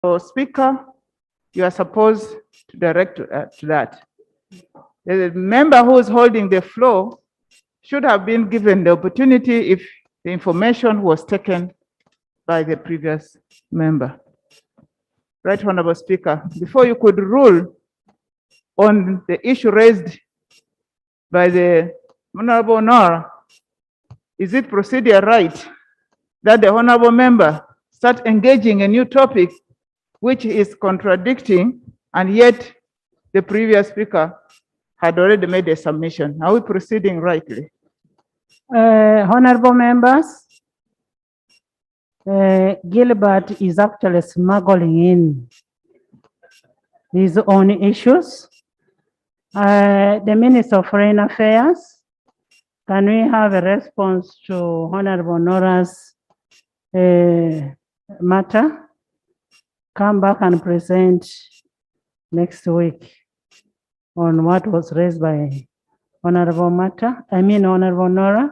So, Speaker, you are supposed to direct to that. The member who is holding the floor should have been given the opportunity if the information was taken by the previous member. Right, Honorable Speaker, before you could rule on the issue raised by the Honorable Nora, is it procedure right that the Honorable member start engaging a new topic which is contradicting, and yet the previous speaker had already made a submission? Are we proceeding rightly? Honorable members, Gilbert is actually smuggling in his own issues. The Minister of Foreign Affairs, can we have a response to Honorable Nora's matter? Come back and present next week on what was raised by Honorable Honorable Nora.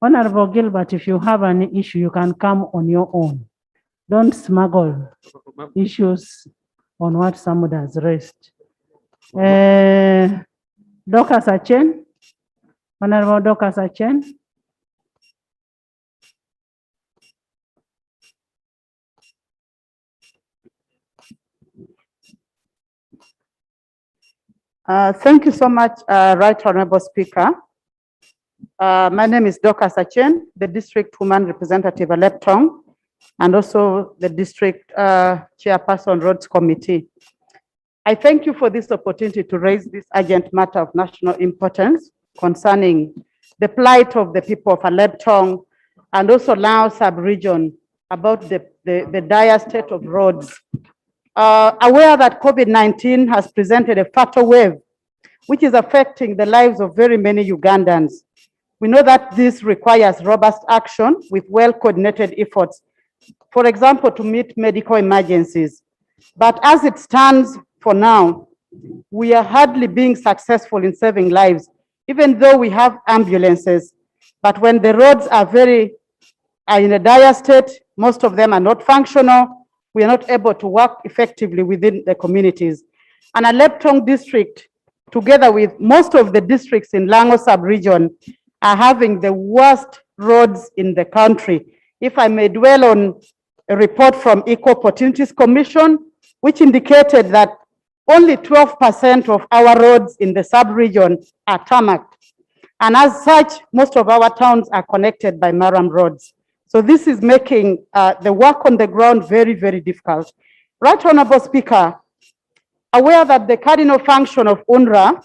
Honorable Gilbert, if you have an issue, you can come on your own. Don't smuggle issues on what somebody has raised. Dorcas Achen, Honorable Dorcas Achen. Thank you so much, Right Honorable Speaker. My name is Dorcas Achen, the District Woman Representative of Leptong, and also the District Chairperson Roads Committee. I thank you for this opportunity to raise this urgent matter of national importance concerning the plight of the people of Leptong and also Lao sub-region about the dire state of roads. Aware that COVID-19 has presented a fatal wave, which is affecting the lives of very many Ugandans. We know that this requires robust action with well-coordinated efforts, for example, to meet medical emergencies. But as it stands for now, we are hardly being successful in saving lives, even though we have ambulances. But when the roads are in a dire state, most of them are not functional, we are not able to work effectively within the communities. And Leptong district, together with most of the districts in Lango sub-region, are having the worst roads in the country. If I may dwell on a report from Equal Opportunities Commission, which indicated that only 12% of our roads in the sub-region are tarmacked. And as such, most of our towns are connected by Maram roads. So this is making the work on the ground very, very difficult. Right Honorable Speaker, aware that the cardinal function of UNRWA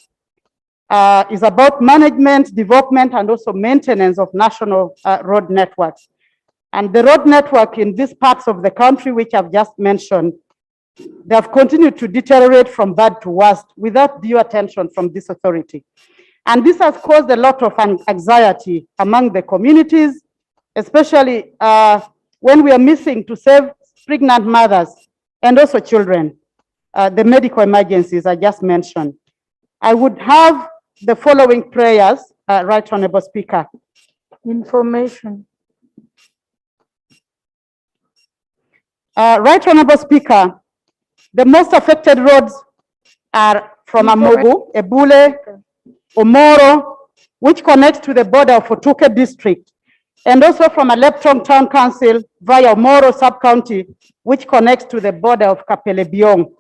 is about management, development, and also maintenance of national road networks. And the road network in these parts of the country, which I've just mentioned, they have continued to deteriorate from bad to worst without due attention from this authority. And this has caused a lot of anxiety among the communities, especially when we are missing to save pregnant mothers and also children, the medical emergencies I just mentioned. I would have the following prayers, Right Honorable Speaker. Information. Right Honorable Speaker, the most affected roads are from Amogu, Ebule, Omoro, which connects to the border of Otuke district, and also from Leptong Town Council via Omoro sub-county, which connects to the border of Kapelebiong.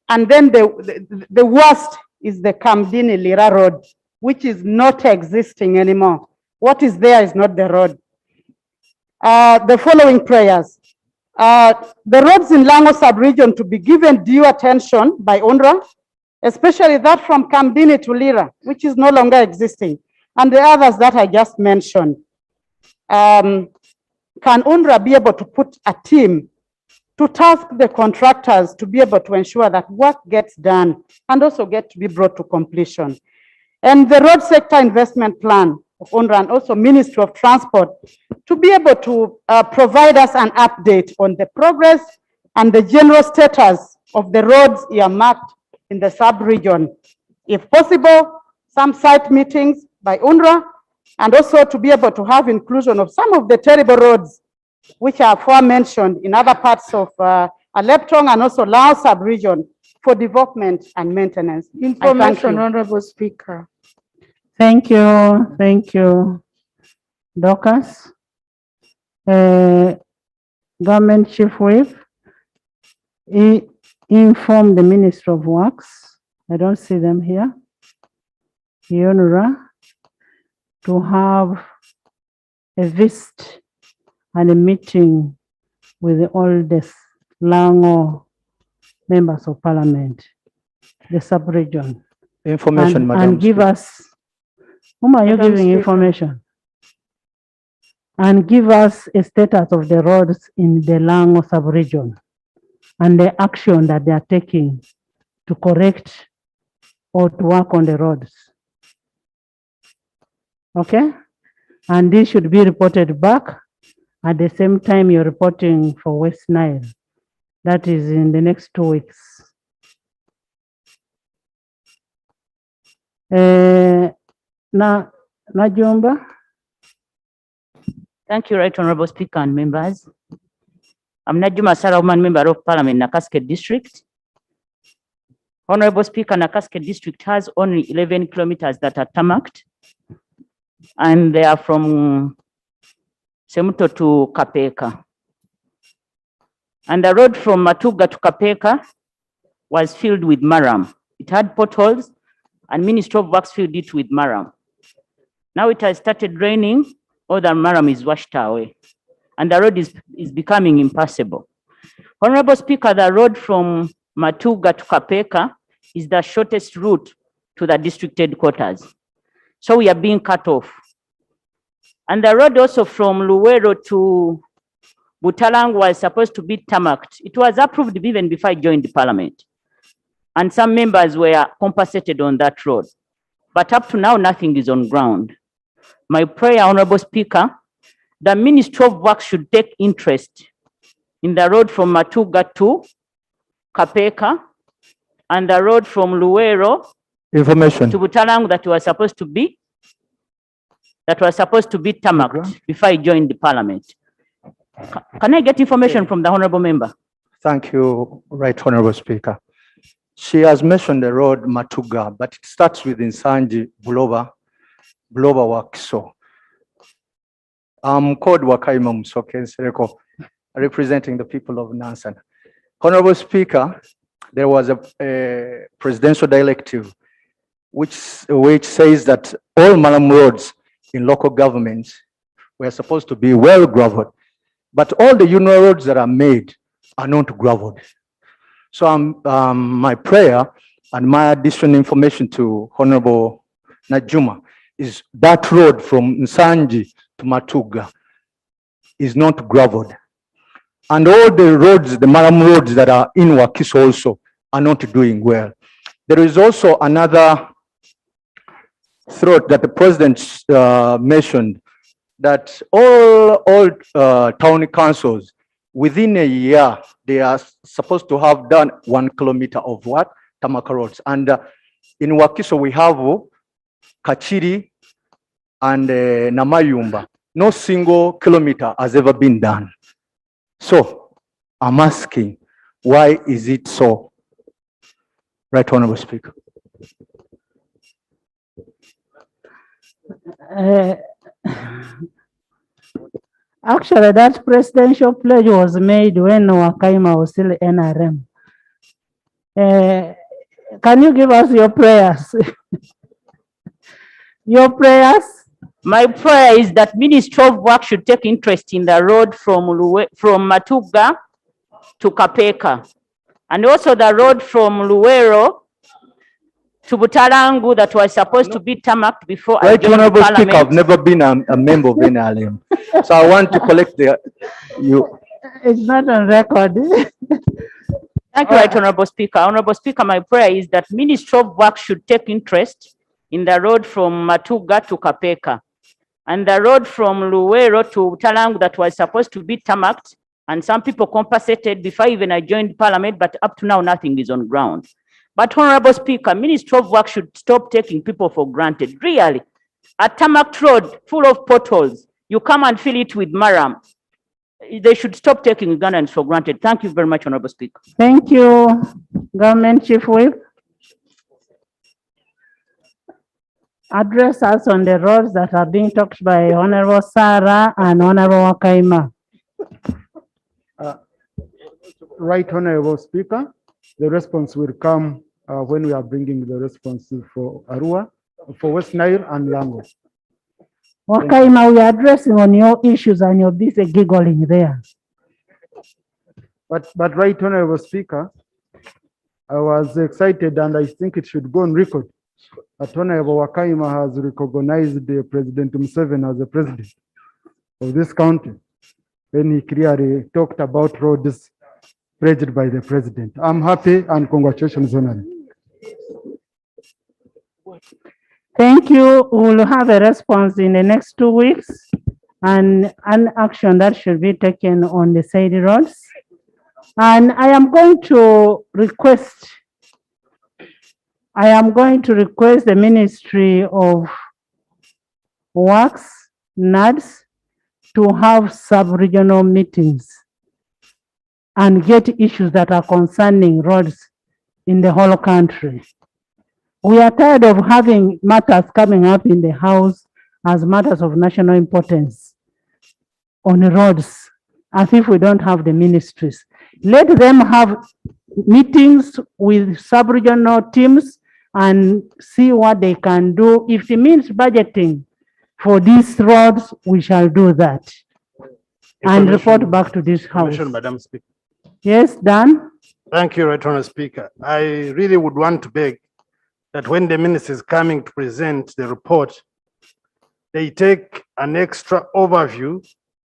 And then the worst is the Kamdini Lira Road, which is not existing anymore. What is there is not the road. The following prayers. The roads in Lango sub-region to be given due attention by UNRWA, especially that from Kamdini to Lira, which is no longer existing, and the others that I just mentioned. Can UNRWA be able to put a team to task the contractors to be able to ensure that work gets done and also get to be brought to completion? And the road sector investment plan of UNRWA and also Ministry of Transport to be able to provide us an update on the progress and the general status of the roads earmarked in the sub-region. If possible, some site meetings by UNRWA, and also to be able to have inclusion of some of the terrible roads which are aforementioned in other parts of Leptong and also Lao sub-region for development and maintenance. I thank Information, you. Honorable Speaker. Thank you, Dorcas. Government Chief Whip, inform the Minister of Works, I don't see them here, UNRWA, to have a visit and a meeting with all the Lango members of parliament, the sub-region. Information, Madam And give Speaker. us, whom are you Madam giving Speaker. information? And give us a status of the roads in the Lango sub-region and the action that they are taking to correct or to work on the roads. Okay? And this should be reported back at the same time you're reporting for West Nile. That is in the next 2 weeks. Najumba. Thank you, Right Honorable Speaker and members. I'm Najuma Sarauman, Member of Parliament, Nakaske District. Honorable Speaker, Nakaske District has only 11 kilometers that are tarmacked, and they are from Semuto to Kapeka. And the road from Matuga to Kapeka was filled with maram. It had potholes, and Ministry of Works filled it with maram. Now it has started raining, all the maram is washed away, and the road is becoming impassable. Honorable Speaker, the road from Matuga to Kapeka is the shortest route to the district headquarters. So we are being cut off. And the road also from Luweero to Butalang was supposed to be tarmacked. It was approved even before I joined the parliament. And some members were compensated on that road. But up to now, nothing is on ground. My prayer, Honorable Speaker, the Ministry of Works should take interest in the road from Matuga to Kapeka and the road from Luweero Information. to Butalang that was supposed to be tarmacked before I joined the parliament. Can I get information from the honorable member? Thank you, Right Honorable Speaker. She has mentioned the road Matuga, but it starts with Insanji, Buloba Wakiso. I'm called Wakaima Musoke Nsereko, representing the people of Nansan. Honorable Speaker, there was a presidential directive which says that all maram roads in local governments were supposed to be well graveled, but all the union roads that are made are not graveled. So my prayer and my additional information to Honorable Najuma is that road from Nsanji to Matuga is not graveled. And all the roads, the maram roads that are in Wakiso also are not doing well. There is also another thought that the president mentioned, that all town councils within a year, they are supposed to have done 1 kilometer of what? Tarmac roads. And in Wakiso, we have Kachiri and Namayumba. No single kilometer has ever been done. So I'm asking, why is it so? Right, Honorable Speaker. Actually, that presidential pledge was made when Wakaima was still NRM. Can you give us your prayers? Your prayers? My prayer is that Ministry of Work should take interest in the road from Matuga to Kapeka, and also the road from Luweero to Butalangu that was supposed to be tarmacked before I Right, joined the Honorable Speaker, I've parliament. never been a member of NRM. So I want to collect you. It's not on record. Thank you, Right Honorable Speaker. Honorable Speaker, my prayer is that Ministry of Work should take interest in the road from Matuga to Kapeka and the road from Luweero to Butalangu that was supposed to be tarmacked, and some people compensated before even I joined parliament, but up to now nothing is on ground. But Honorable Speaker, Ministry of Work should stop taking people for granted. Really, a tarmac road full of potholes, you come and fill it with maram. they should stop taking Ugandans for granted. Thank you very much, Honorable Speaker. Thank you, Government Chief Whip. Address us on the roads that are being talked by Honorable Sarah and Honorable Wakaima. Right Honorable Speaker, the response will come when we are bringing the responses for Arua, for West Nile and Lango. Wakaima, we are addressing on your issues and you're busy giggling there. But Right Honorable Speaker, I was excited and I think it should go on record that Honorable Wakaima has recognized the President Museveni as the president of this country when he clearly talked about roads pledged by the president. I'm happy and congratulations, Honorable. Thank you. We'll have a response in the next 2 weeks and an action that should be taken on the side roads. And I am going to request the Ministry of Works, NADS, to have sub-regional meetings and get issues that are concerning roads in the whole country. We are tired of having matters coming up in the House as matters of national importance on the roads, as if we don't have the ministries. Let them have meetings with sub-regional teams and see what they can do. If it means budgeting for these roads, we shall do that. And report back to this House. Madam Speaker. Yes, Dan? Thank you, Right Honourable Speaker. I really would want to beg that when the minister is coming to present the report, they take an extra overview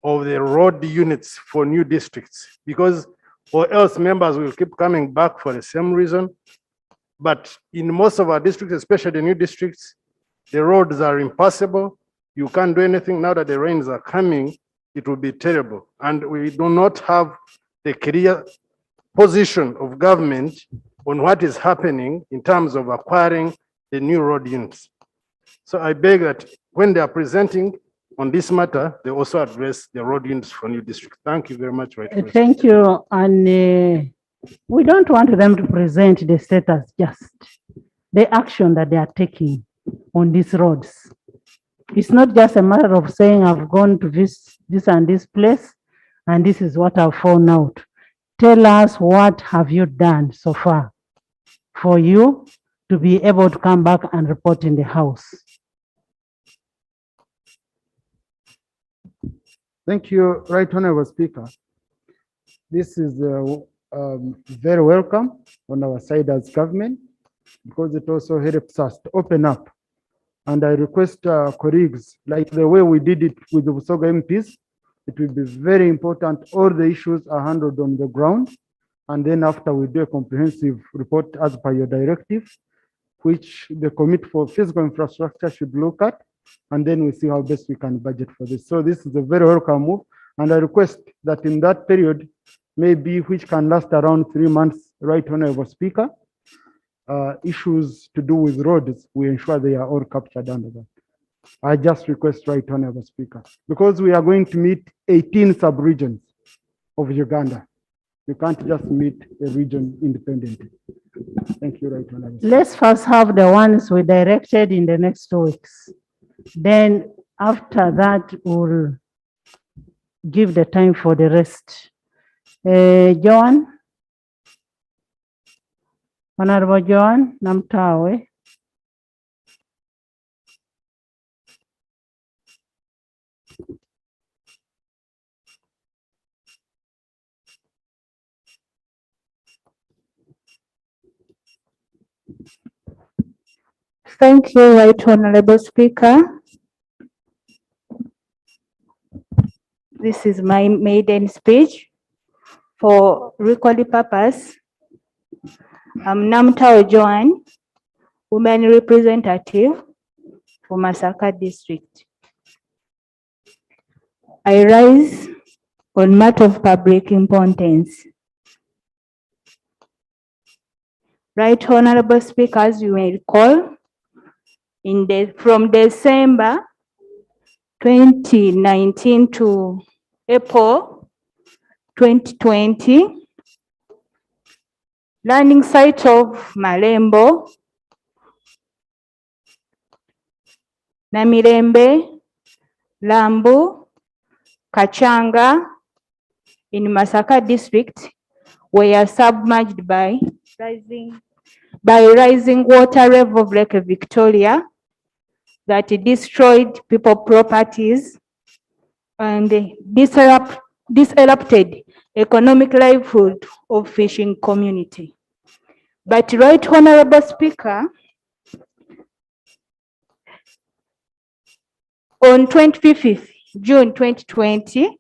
of the road units for new districts, because or else members will keep coming back for the same reason. But in most of our districts, especially the new districts, the roads are impassable. You can't do anything. Now that the rains are coming, it will be terrible. And we do not have the clear position of government on what is happening in terms of acquiring the new road units. So I beg that when they are presenting on this matter, they also address the road units for new districts. Thank you very much. Right. Thank you. And we don't want them to present the status, just the action that they are taking on these roads. It's not just a matter of saying, I've gone to this and this place, and this is what I've found out. Tell us, what have you done so far for you to be able to come back and report in the House? Thank you, Right Honorable Speaker. This is very welcome on our side as government, because it also helps us to open up. And I request colleagues, like the way we did it with the Busoga MPs, it will be very important all the issues are handled on the ground. And then after we do a comprehensive report as per your directive, which the Committee for Physical Infrastructure should look at, and then we see how best we can budget for this. So this is a very welcome move. And I request that in that period, maybe which can last around 3 months, Right Honorable Speaker, issues to do with roads, we ensure they are all captured under that. I just request, Right Honorable Speaker, because we are going to meet 18 sub-regions of Uganda. You can't just meet a region independently. Thank you, Right Honorable Speaker. Let's first have the ones we directed in the next 2 weeks. Then after that, we'll give the time for the rest. Joan? Honorable Joan Namtawe. Thank you, Right Honorable Speaker. This is my maiden speech for recording purpose. I'm Namtao Joan, women representative for Masaka district. I rise on matter of public importance. Right Honorable Speaker, as you may recall, from December 2019 to April 2020. Landing site of Malembo, Namirembe, Lambu, Kachanga in Masaka district were submerged by rising water level of Lake Victoria that destroyed people properties and disrupted economic livelihood of fishing community. But Right Honorable Speaker, on 25th June 2020,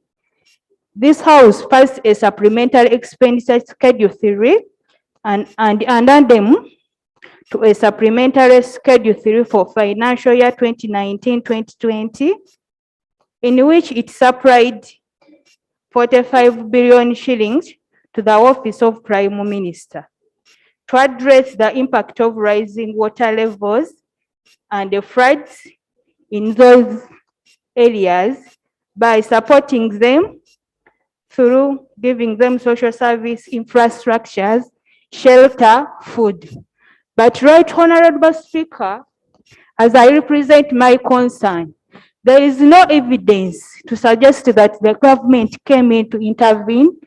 this House passed a supplementary expenditure schedule 3 and addendum to a supplementary schedule 3 for financial year 2019-2020, in which it supplied 45 billion shillings to the Office of Prime Minister to address the impact of rising water levels and the floods in those areas by supporting them through giving them social service infrastructures, shelter, food. But Right Honorable Speaker, as I represent my concern, there is no evidence to suggest that the government came in to intervene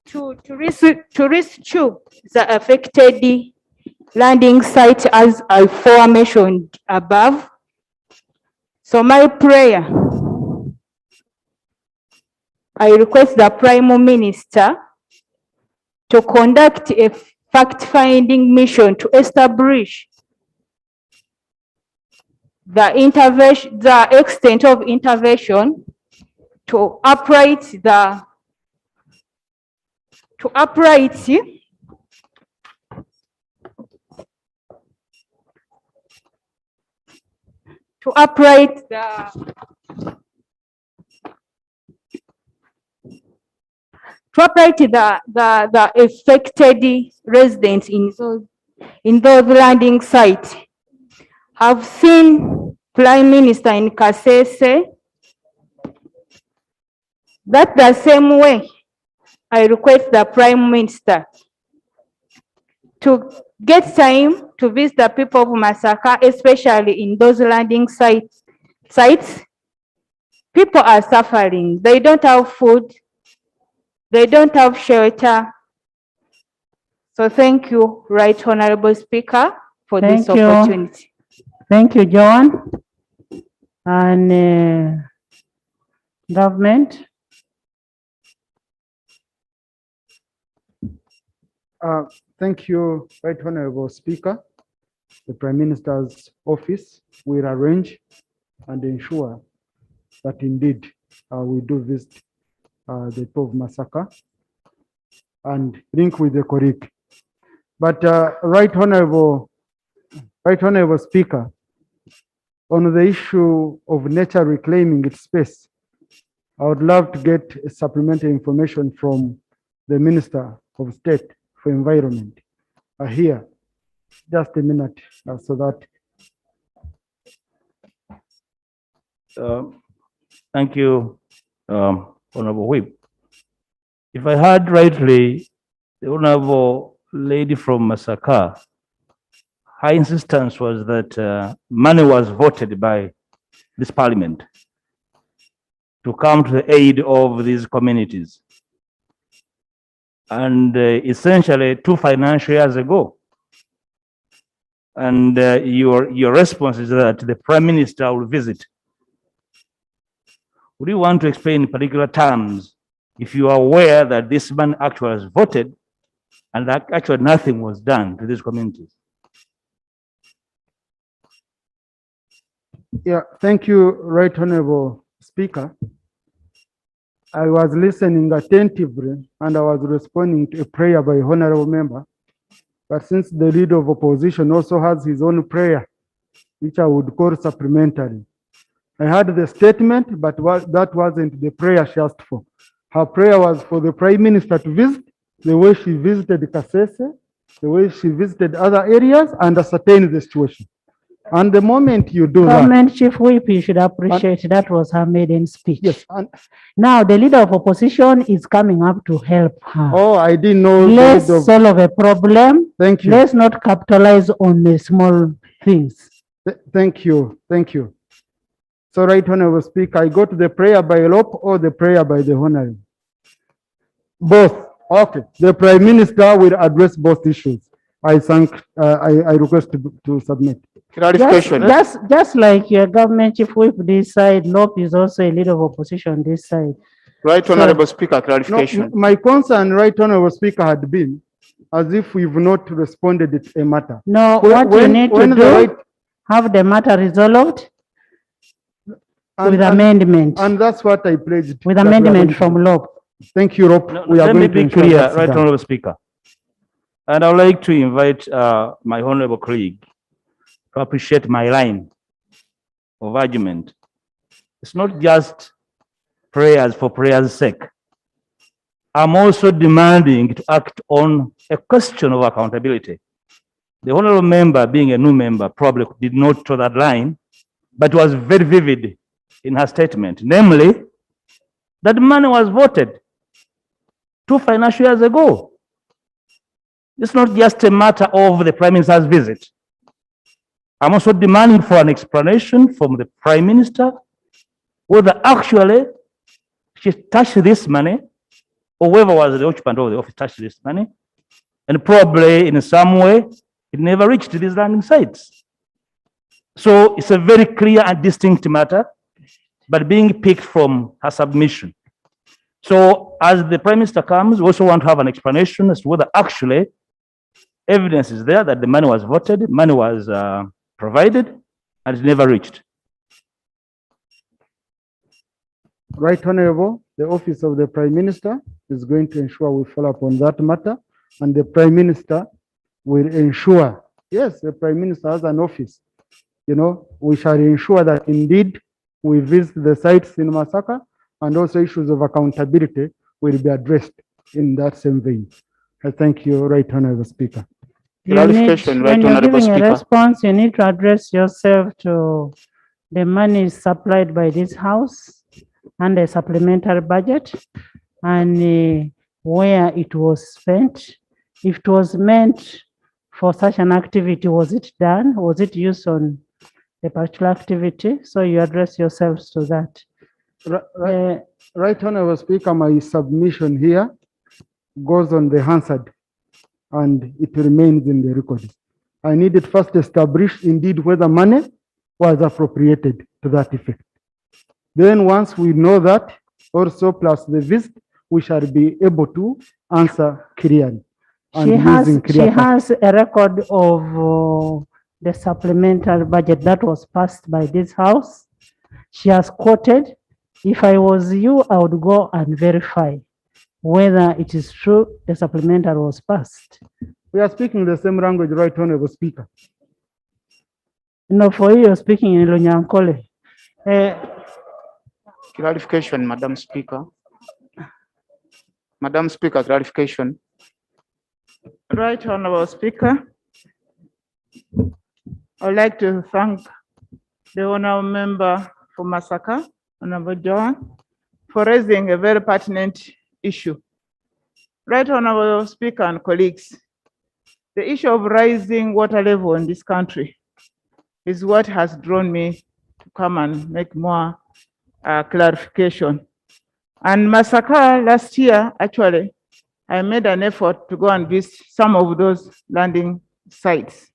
to rescue the affected landing site as I aforementioned above. So my prayer, I request the Prime Minister to conduct a fact-finding mission to establish the extent of intervention to upright the affected residents in those landing sites. I've seen Prime Minister in Kasese. That's the same way I request the Prime Minister to get time to visit the people of Masaka, especially in those landing sites. People are suffering. They don't have food. They don't have shelter. So thank you, Right Honorable Speaker, for this Thank you. opportunity. Thank you, Joan. And government. Thank you, Right Honorable Speaker. The Prime Minister's office will arrange and ensure that indeed we do visit the people of Masaka and link with the colleague. But Right Honorable Speaker, on the issue of nature reclaiming its space, I would love to get supplementary information from the Minister of State for Environment. Here, just a minute, so that. Thank you, Honorable Whip. If I heard rightly, the Honorable lady from Masaka, her insistence was that money was voted by this Parliament to come to the aid of these communities. And essentially 2 financial years ago. And your response is that the Prime Minister will visit. Would you want to explain in particular terms if you are aware that this man actually was voted and that actually nothing was done to these communities? Yeah, thank you, Right Honorable Speaker. I was listening attentively and I was responding to a prayer by a honorable member. But since the leader of opposition also has his own prayer, which I would call supplementary, I heard the statement, but that wasn't the prayer she asked for. Her prayer was for the Prime Minister to visit the way she visited Kasese, the way she visited other areas and ascertain the situation. And the moment you do that, Government Chief Whip, you should appreciate that was her maiden speech. yes, and, Now, the leader of opposition is coming up to help her. oh, I didn't know. the Let's lead of- solve a problem. Thank you. Let's not capitalize on the small things. Thank you, thank you. So Right Honorable Speaker, I go to the prayer by rope or the prayer by the Honorable? Both, okay. The Prime Minister will address both issues. I request to submit. Clarification. Just like your government chief whip this side, Lope is also a leader of opposition this side. Right Honorable Speaker, No, clarification. my concern, Right Honorable Speaker, had been as if we've not responded to a matter. No, When- what you when- need to when the do, right- have the matter resolved And- with and- amendment, And that's what I pledged. with that we are amendment going to from do. Lope. Thank you, Rob. No, We are let me going to be ensure clear, that's right done. honorable speaker. And I would like to invite my honorable colleague to appreciate my line of argument. It's not just prayers for prayers' sake. I'm also demanding to act on a question of accountability. The honorable member, being a new member, probably did not draw that line, but was very vivid in her statement, namely, that money was voted 2 financial years ago. It's not just a matter of the Prime Minister's visit. I'm also demanding for an explanation from the Prime Minister whether actually she touched this money, or whoever was the occupant of the office touched this money, and probably in some way it never reached these landing sites. So it's a very clear and distinct matter, but being picked from her submission. So as the Prime Minister comes, we also want to have an explanation as to whether actually evidence is there that the money was voted, money was provided, and it never reached. Right Honorable, the office of the Prime Minister is going to ensure we follow up on that matter, and the Prime Minister will ensure, yes, the Prime Minister has an office. You know, we shall ensure that indeed we visit the sites in Masaka, and also issues of accountability will be addressed in that same vein. I thank you, Right Honorable Speaker. You need- Clarification, right, When you're Honorable giving a Speaker. response, you need to address yourself to the money supplied by this house and a supplementary budget, and where it was spent. If it was meant for such an activity, was it done? Was it used on a particular activity? So you address yourselves to that. Right Honorable Speaker, my submission here goes on the Hansard, and it remains in the record. I need it first established indeed whether money was appropriated to that effect. Then once we know that, also plus the visit, we shall be able to answer clearly. and using She clear has a record of the supplementary budget that was passed by this house. She has quoted. If I was you, I would go and verify whether it is true the supplementary was passed. We are speaking the same language, Right Honorable Speaker. No, for you, you're speaking in Lunyankole. Clarification, Madam Speaker. Madam Speaker, clarification. Right Honorable Speaker, I'd like to thank the honorable member for Masaka, Honorable John, for raising a very pertinent issue. Right Honorable Speaker and colleagues, the issue of rising water level in this country is what has drawn me to come and make more clarification. And Masaka last year, actually, I made an effort to go and visit some of those landing sites.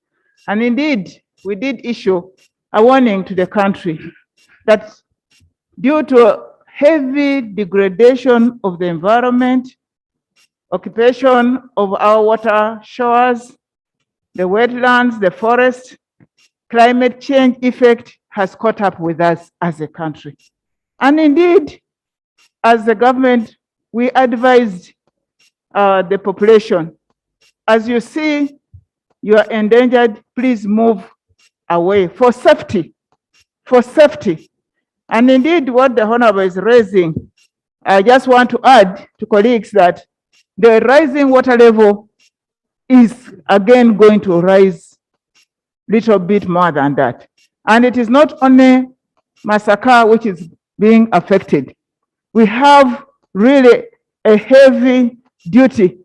And indeed, we did issue a warning to the country that due to heavy degradation of the environment, occupation of our water shores, the wetlands, the forest, climate change effect has caught up with us as a country. And indeed, as the government, we advised the population, as you see, you are endangered, please move away for safety, for safety. And indeed, what the Honorable is raising, I just want to add to colleagues that the rising water level is again going to rise little bit more than that. And it is not only Masaka which is being affected. We have really a heavy duty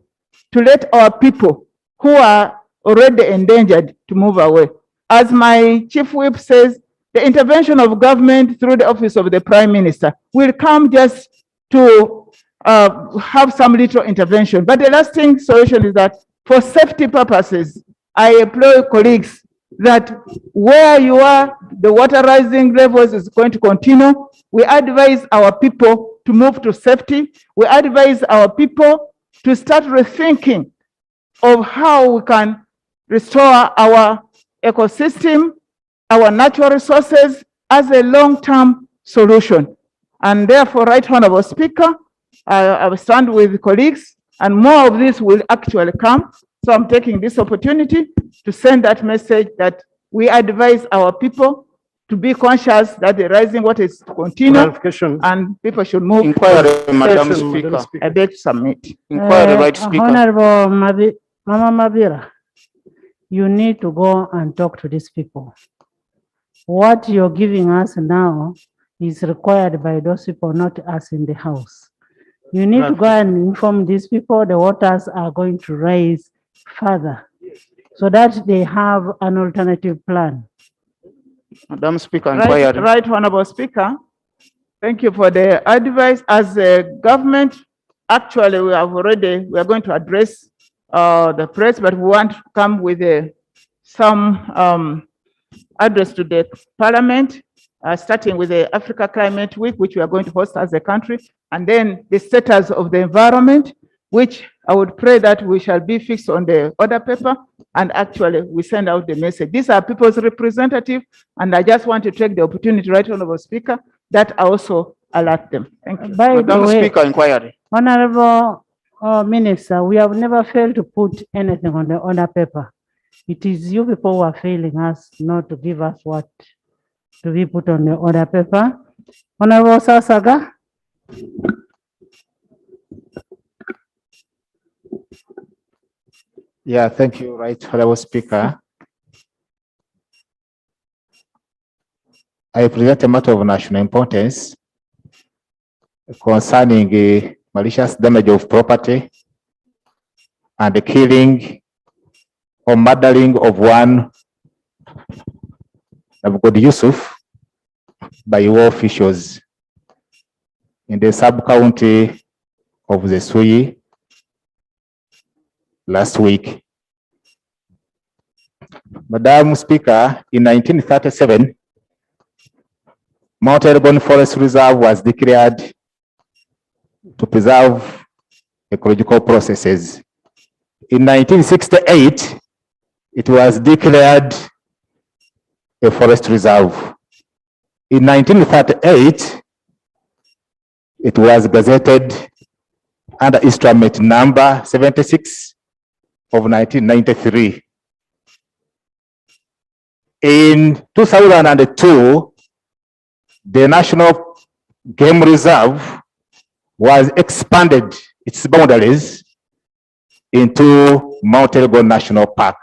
to let our people who are already endangered to move away. As my chief whip says, the intervention of government through the office of the prime minister will come just to have some little intervention. But the lasting solution is that for safety purposes, I employ colleagues that where you are, the water rising levels is going to continue. We advise our people to move to safety. We advise our people to start rethinking of how we can restore our ecosystem, our natural resources as a long-term solution. And therefore, Right Honorable Speaker, I will stand with colleagues, and more of this will actually come. So I'm taking this opportunity to send that message that we advise our people to be conscious that the rising water is to continue Clarification. and people should move. Inquiry, Madam Madam Speaker. I beg to submit. Inquiry, right Speaker. Honorable Mama Mabira, you need to go and talk to these people. What you're giving us now is required by those people, not us in the house. You need to go and inform these people the waters are going to rise further so that they have an alternative plan. Madam Speaker, inquiry. Right Honorable Speaker, thank you for the advice. As a government, actually, we are going to address the press, but we want to come with some address to the Parliament, starting with the Africa Climate Week, which we are going to host as a country, and then the status of the environment, which I would pray that we shall be fixed on the order paper, and actually we send out the message. These are people's representative, and I just want to take the opportunity, Right Honorable Speaker, that I also alert them. Thank you. By the Madam way, Speaker, inquiry. Honorable Minister, we have never failed to put anything on the order paper. It is you people who are failing us not to give us what to be put on the order paper. Honorable Sasaga. Yeah, thank you, Right Honorable Speaker. I present a matter of national importance concerning malicious damage of property and the killing or murdering of one Nabugod Yusuf by war officials in the sub-county of the Sui last week. Madam Speaker, in 1937, Mount Elgon Forest Reserve was declared to preserve ecological processes. In 1968, it was declared a forest reserve. In 1938, it was gazetted under instrument number 76 of 1993. In 2002, the National Game Reserve was expanded its boundaries into Mount Elgon National Park.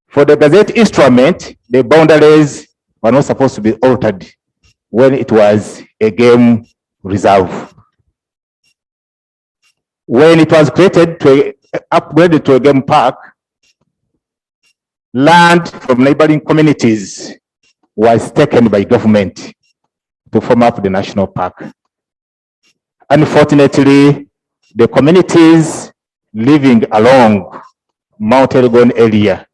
For the Gazette instrument, the boundaries were not supposed to be altered when it was a game reserve. When it was created upgraded to a game park, land from neighboring communities was taken by government to form up the national park. Unfortunately, the communities living along Mount Elgon area,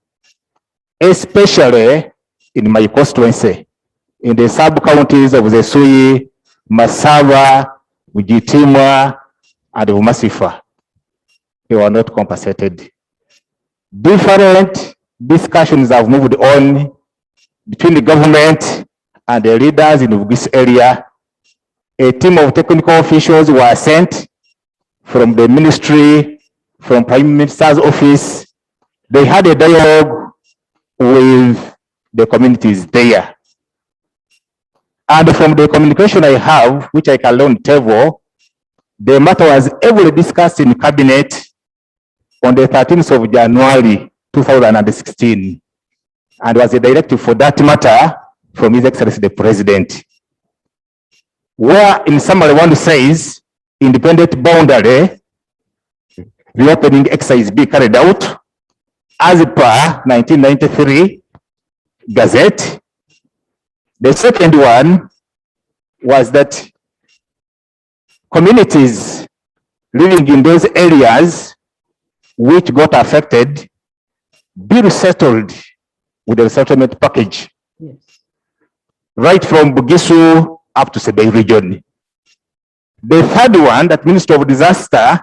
especially in my constituency, in the sub-counties of the Sui, Masava, Ujitimwa, and Umasifa, they were not compensated. Different discussions have moved on between the government and the leaders in this area. A team of technical officials were sent from the ministry, from Prime Minister's office. They had a dialogue with the communities there. And from the communication I have, which I can learn table, the matter was heavily discussed in cabinet, on the 13th of January 2016, and was a directive for that matter from His Excellency the President, where in summary one says independent boundary reopening exercise be carried out as per 1993 Gazette. The second one was that communities living in those areas which got affected be resettled with the resettlement package, Yes. right from Bugisu up to Sebei region. The third one, that Minister of Disaster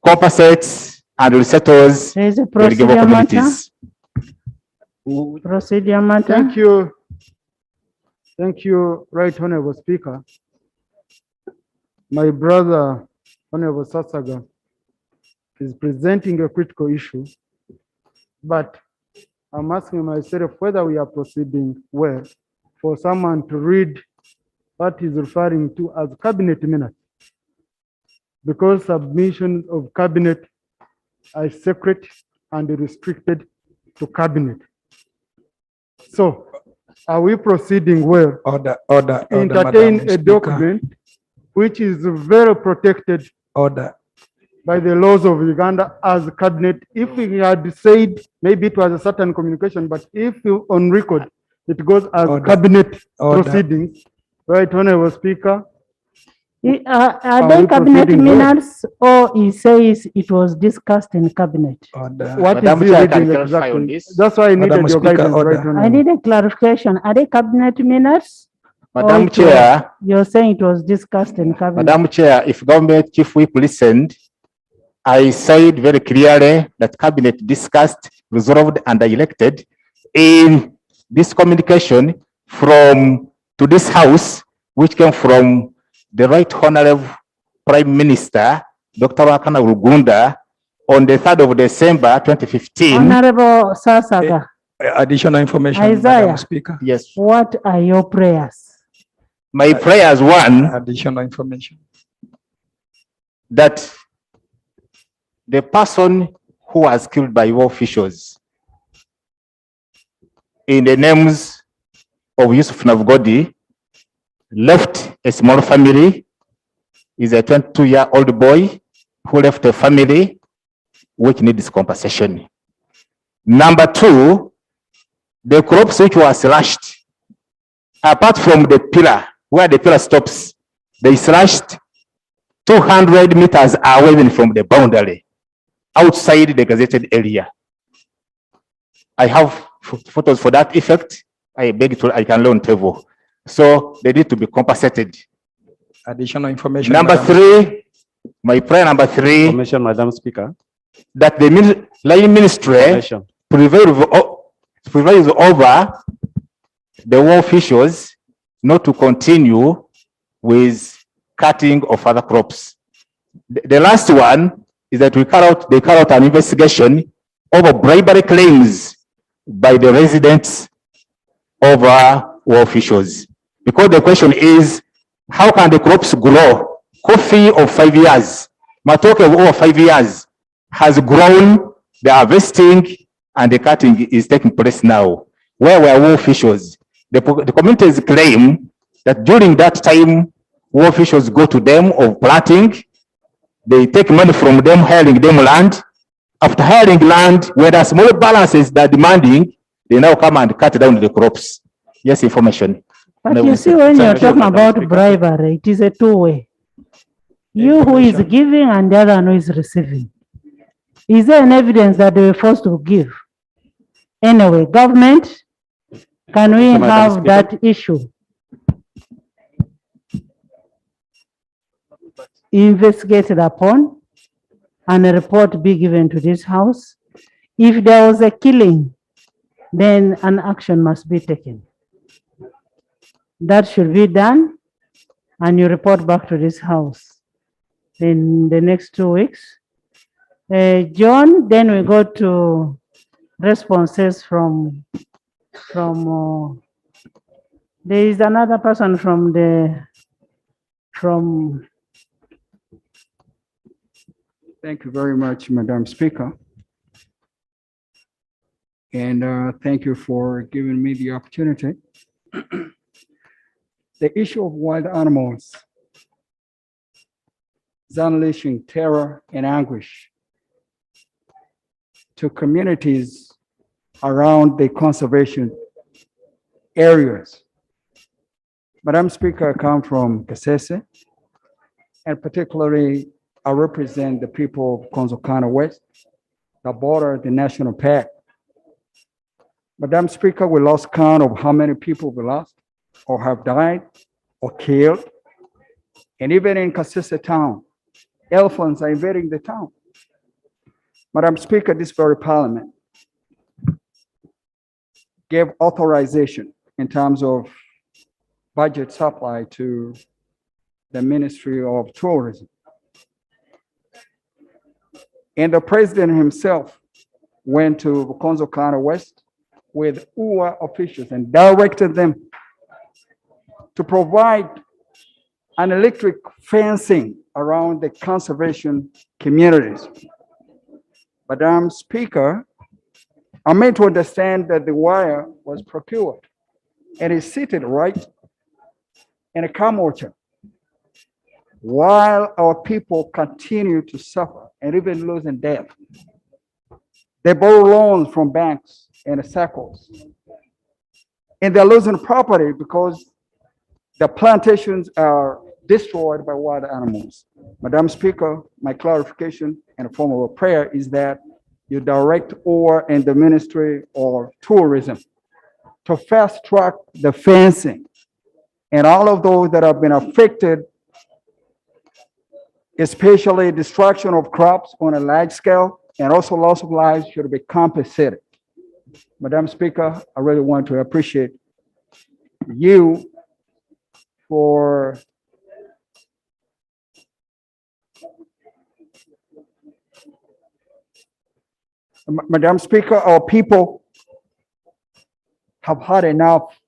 compensates and resettles There is a the Ligebo procedure matter. communities. Procedure matter. Thank you. Thank you, Right Honorable Speaker. My brother, Honorable Sasaga, is presenting a critical issue, but I'm asking myself whether we are proceeding well for someone to read what he's referring to as cabinet minutes, because submission of cabinet are secret and restricted to cabinet. So are we proceeding well? Order, Entertain Madam a Speaker. document which is very protected Order. by the laws of Uganda as cabinet. If we had said maybe it was a certain communication, but if you on record, it goes as Order. cabinet Order. proceedings. Right, Honorable Speaker. Are Are they we cabinet proceeding well? minutes or he says it was discussed in cabinet? Order. What is Madam he Chair, I can reading clarify on exactly? this. That's why I Madam needed your Speaker, guidance, order. right, I Honorable. need a clarification. Are they cabinet minutes? Or Madam it was- Chair, You're saying it was discussed in cabinet. Madam Chair, if government chief whip listened, I said very clearly that cabinet discussed, resolved, and elected in this communication from to this house, which came from the Right Honorable Prime Minister, Dr. Wakana Uganda, on the 3rd of December 2015. Honorable Sasaga, Additional information, Isaiah. Madam Speaker. Yes, what are your prayers? my prayers, one, Additional information. that the person who was killed by war officials in the names of Yusuf Navgodi left a small family, is a 22-year-old boy who left a family which needs compensation. Number two, the crops which were slashed, apart from the pillar, where the pillar stops, they slashed 200 meters away from the boundary, outside the gazetted area. I have photos for that effect. I beg to, I can loan table. So they need to be compensated. Additional information. Number Madam three, my prayer number three, Information, Madam Speaker. that the line ministry Information. prevails over the war officials not to continue with cutting of other crops. The last one is that they carry out an investigation over bribery claims by the residents over war officials. Because the question is, how can the crops grow? Coffee of 5 years, matoke of over 5 years has grown, the harvesting and the cutting is taking place now. Where were war officials? The communities claim that during that time, war officials go to them of planting, they take money from them, hiring them land. After hiring land, where there are small balances that are demanding, they now come and cut down the crops. Yes, information. But you see, when you're talking about bribery, it is a two-way. You who is giving and the other who is receiving. Is there an evidence that they were forced to give? Anyway, government, can we Madam have Speaker. that issue investigated upon and a report be given to this house? If there was a killing, then an action must be taken. That should be done, and you report back to this house in the next 2 weeks. John, then we go to responses from There is another person from Thank you very much, Madam Speaker. And thank you for giving me the opportunity. The issue of wild animals is unleashing terror and anguish to communities around the conservation areas. Madam Speaker, I come from Kasese, and particularly I represent the people of Konzokana West, that border the national park. Madam Speaker, we lost count of how many people we lost or have died or killed. And even in Kasese town, elephants are invading the town. Madam Speaker, this very parliament gave authorization in terms of budget supply to the Ministry of Tourism. And the president himself went to Konzokana West with UWA officials and directed them to provide an electric fencing around the conservation communities. Madam Speaker, I'm made to understand that the wire was procured and is seated right in a calm orchard while our people continue to suffer and even losing death. They borrow loans from banks and circles, and they're losing property because the plantations are destroyed by wild animals. Madam Speaker, my clarification in the form of a prayer is that you direct OR and the Ministry of Tourism to fast track the fencing and all of those that have been affected, especially destruction of crops on a large scale and also loss of lives, should be compensated. Madam Speaker, I really want to appreciate you for Madam Speaker, our people have had enough,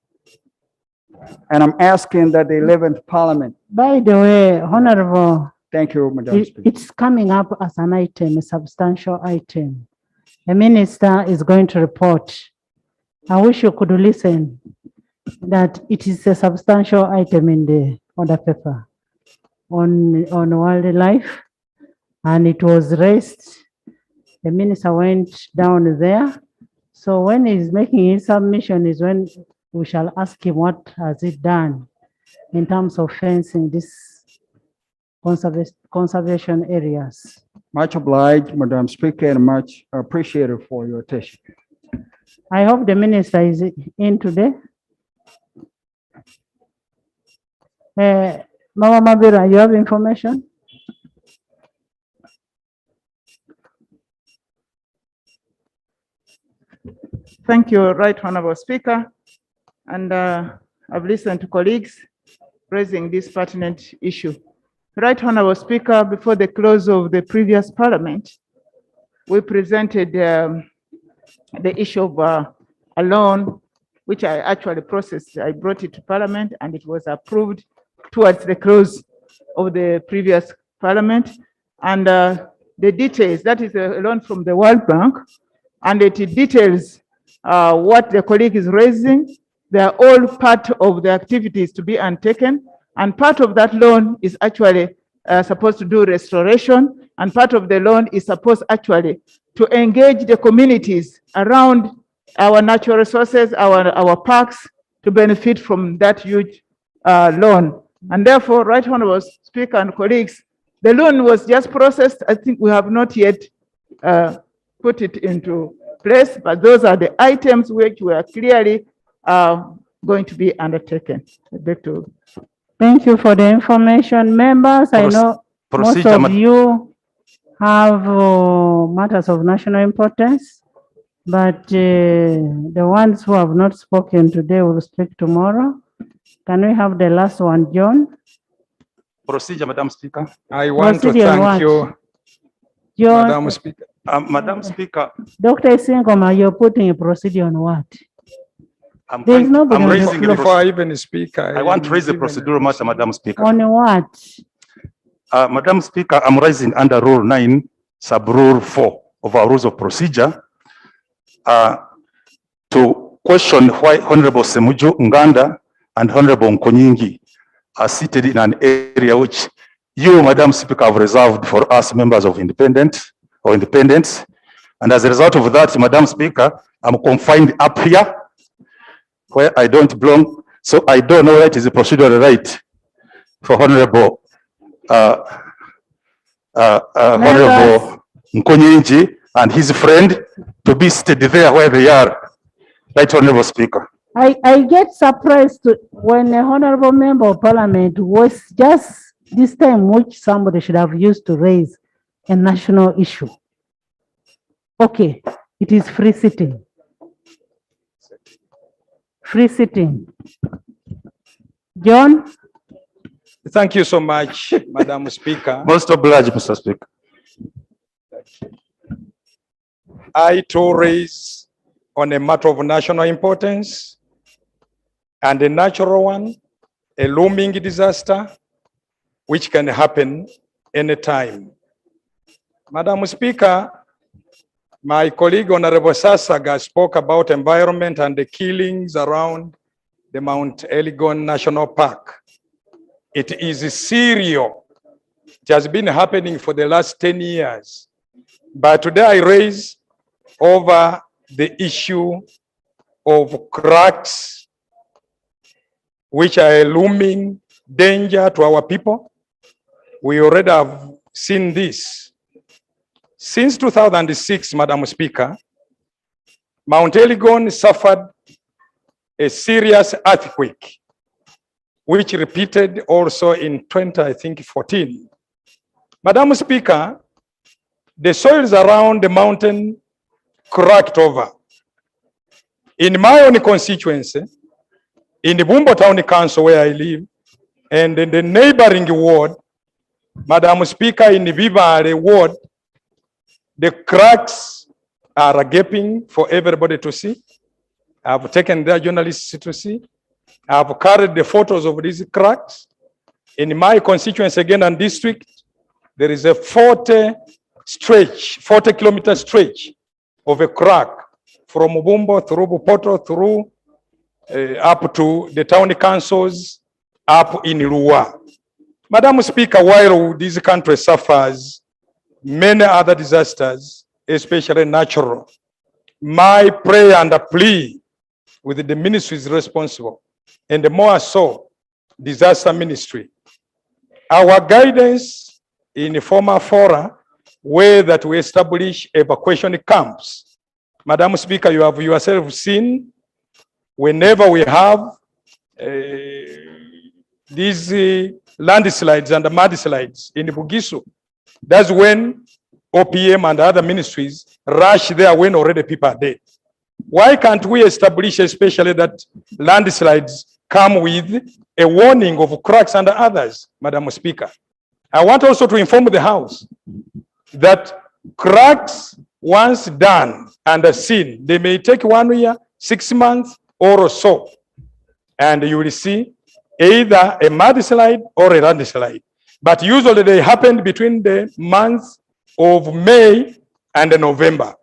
and I'm asking that the 11th Parliament. By the way, Honorable, Thank you, Madam Speaker. it's coming up as an item, a substantial item. The minister is going to report. I wish you could listen that it is a substantial item on the paper on wildlife, and it was raised. The minister went down there. So when he's making his submission is when we shall ask him what has it done in terms of fencing this conservation areas. Much obliged, Madam Speaker, and much appreciated for your attention. I hope the minister is in today. Mama Mabira, you have information? Thank you, Right Honorable Speaker. And I've listened to colleagues raising this pertinent issue. Right Honorable Speaker, before the close of the previous Parliament, we presented the issue of a loan, which I actually processed. I brought it to Parliament and it was approved towards the close of the previous Parliament. And the details, that is a loan from the World Bank, and it details what the colleague is raising. They are all part of the activities to be undertaken, and part of that loan is actually supposed to do restoration, and part of the loan is supposed actually to engage the communities around our natural resources, our parks, to benefit from that huge loan. And therefore, Right Honorable Speaker and colleagues, the loan was just processed. I think we have not yet put it into place, but those are the items which were clearly going to be undertaken. Thank you for the information, members. I know most of you have matters of national importance, but the ones who have not spoken today will speak tomorrow. Can we have the last one, John? Procedure, Madam Speaker. I want to Procedure thank what? you, John, Madam Speaker. Madam Speaker, Dr. Singoma, you're putting a procedure on what? There is nobody I'm on the raising floor. before I even speak. I want to raise the procedural matter, Madam Speaker. On what? Madam Speaker, I'm rising under Rule 9, Sub-Rule 4 of our Rules of Procedure to question why Honorable Semuju Uganda and Honorable Nkonyingi are seated in an area which you, Madam Speaker, have reserved for us members of independents. And as a result of that, Madam Speaker, I'm confined up here where I don't belong. So I don't know what is the procedural right for Honorable Honorable Nkonyingi and his friend to be seated there where they are. Right, Honorable Speaker. I get surprised when a honorable member of parliament was just this time which somebody should have used to raise a national issue. Okay, it is free sitting. Free sitting. John? Thank you so much, Madam Speaker. Most obliged, Mr. Speaker. I too raise on a matter of national importance and a natural one, a looming disaster, which can happen anytime. Madam Speaker, my colleague Honorable Sasaga spoke about environment and the killings around the Mount Elgon National Park. It is serial. It has been happening for the last 10 years. But today I raise over the issue of cracks, which are a looming danger to our people. We already have seen this. Since 2006, Madam Speaker, Mount Elgon suffered a serious earthquake, which repeated also in 2014. Madam Speaker, the soils around the mountain cracked over. In my own constituency, in the Bumbo Town Council where I live, and in the neighboring ward, Madam Speaker, in the Vivare ward, the cracks are gaping for everybody to see. I've taken their journalists to see. I've carried the photos of these cracks. In my constituency again and district, there is a 40-kilometer stretch of a crack from Ubumbo through Bupoto through up to the town councils up in Luweero. Madam Speaker, while this country suffers many other disasters, especially natural, my prayer and plea with the ministries responsible, and more so, disaster ministry, our guidance in the former fora, where that we establish evacuation camps. Madam Speaker, you have yourself seen, whenever we have these landslides and mudslides in Bugisu, that's when OPM and other ministries rush there when already people are dead. Why can't we establish especially that landslides come with a warning of cracks and others, Madam Speaker? I want also to inform the House that cracks, once done and seen, they may take 1 year, 6 months or so. And you will see either a mudslide or a landslide. But usually they happen between the months of May and November.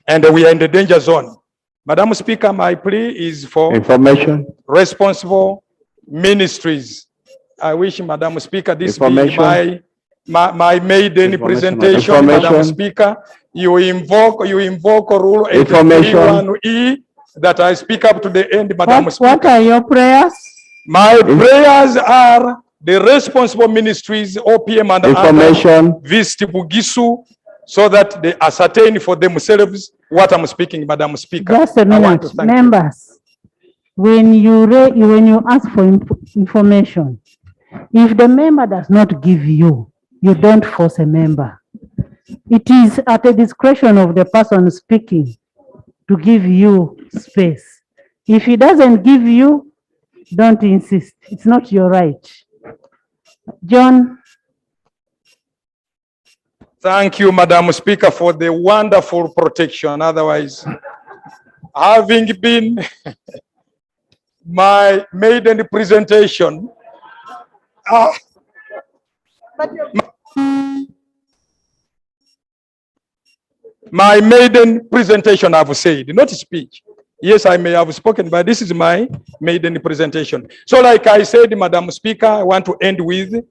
And we are in the danger zone. Madam Speaker, my plea is for Information. responsible ministries. I wish, Madam Speaker, this be my maiden presentation, Madam Speaker. You invoke rule 831E that I speak up to the end, Madam Speaker. What are your prayers? My prayers are the responsible ministries, OPM and Information. visit Bugisu, so that they ascertain for themselves what I'm speaking, Madam Speaker. Just a minute, members. When you ask for information, if the member does not give you, you don't force a member. It is at the discretion of the person speaking to give you space. If he doesn't give you, don't insist. It's not your right. John. Thank you, Madam Speaker, for the wonderful protection. Otherwise, having been my maiden presentation. My maiden presentation, I've said, not speech. Yes, I may have spoken, but this is my maiden presentation. So like I said, Madam Speaker, I want to end with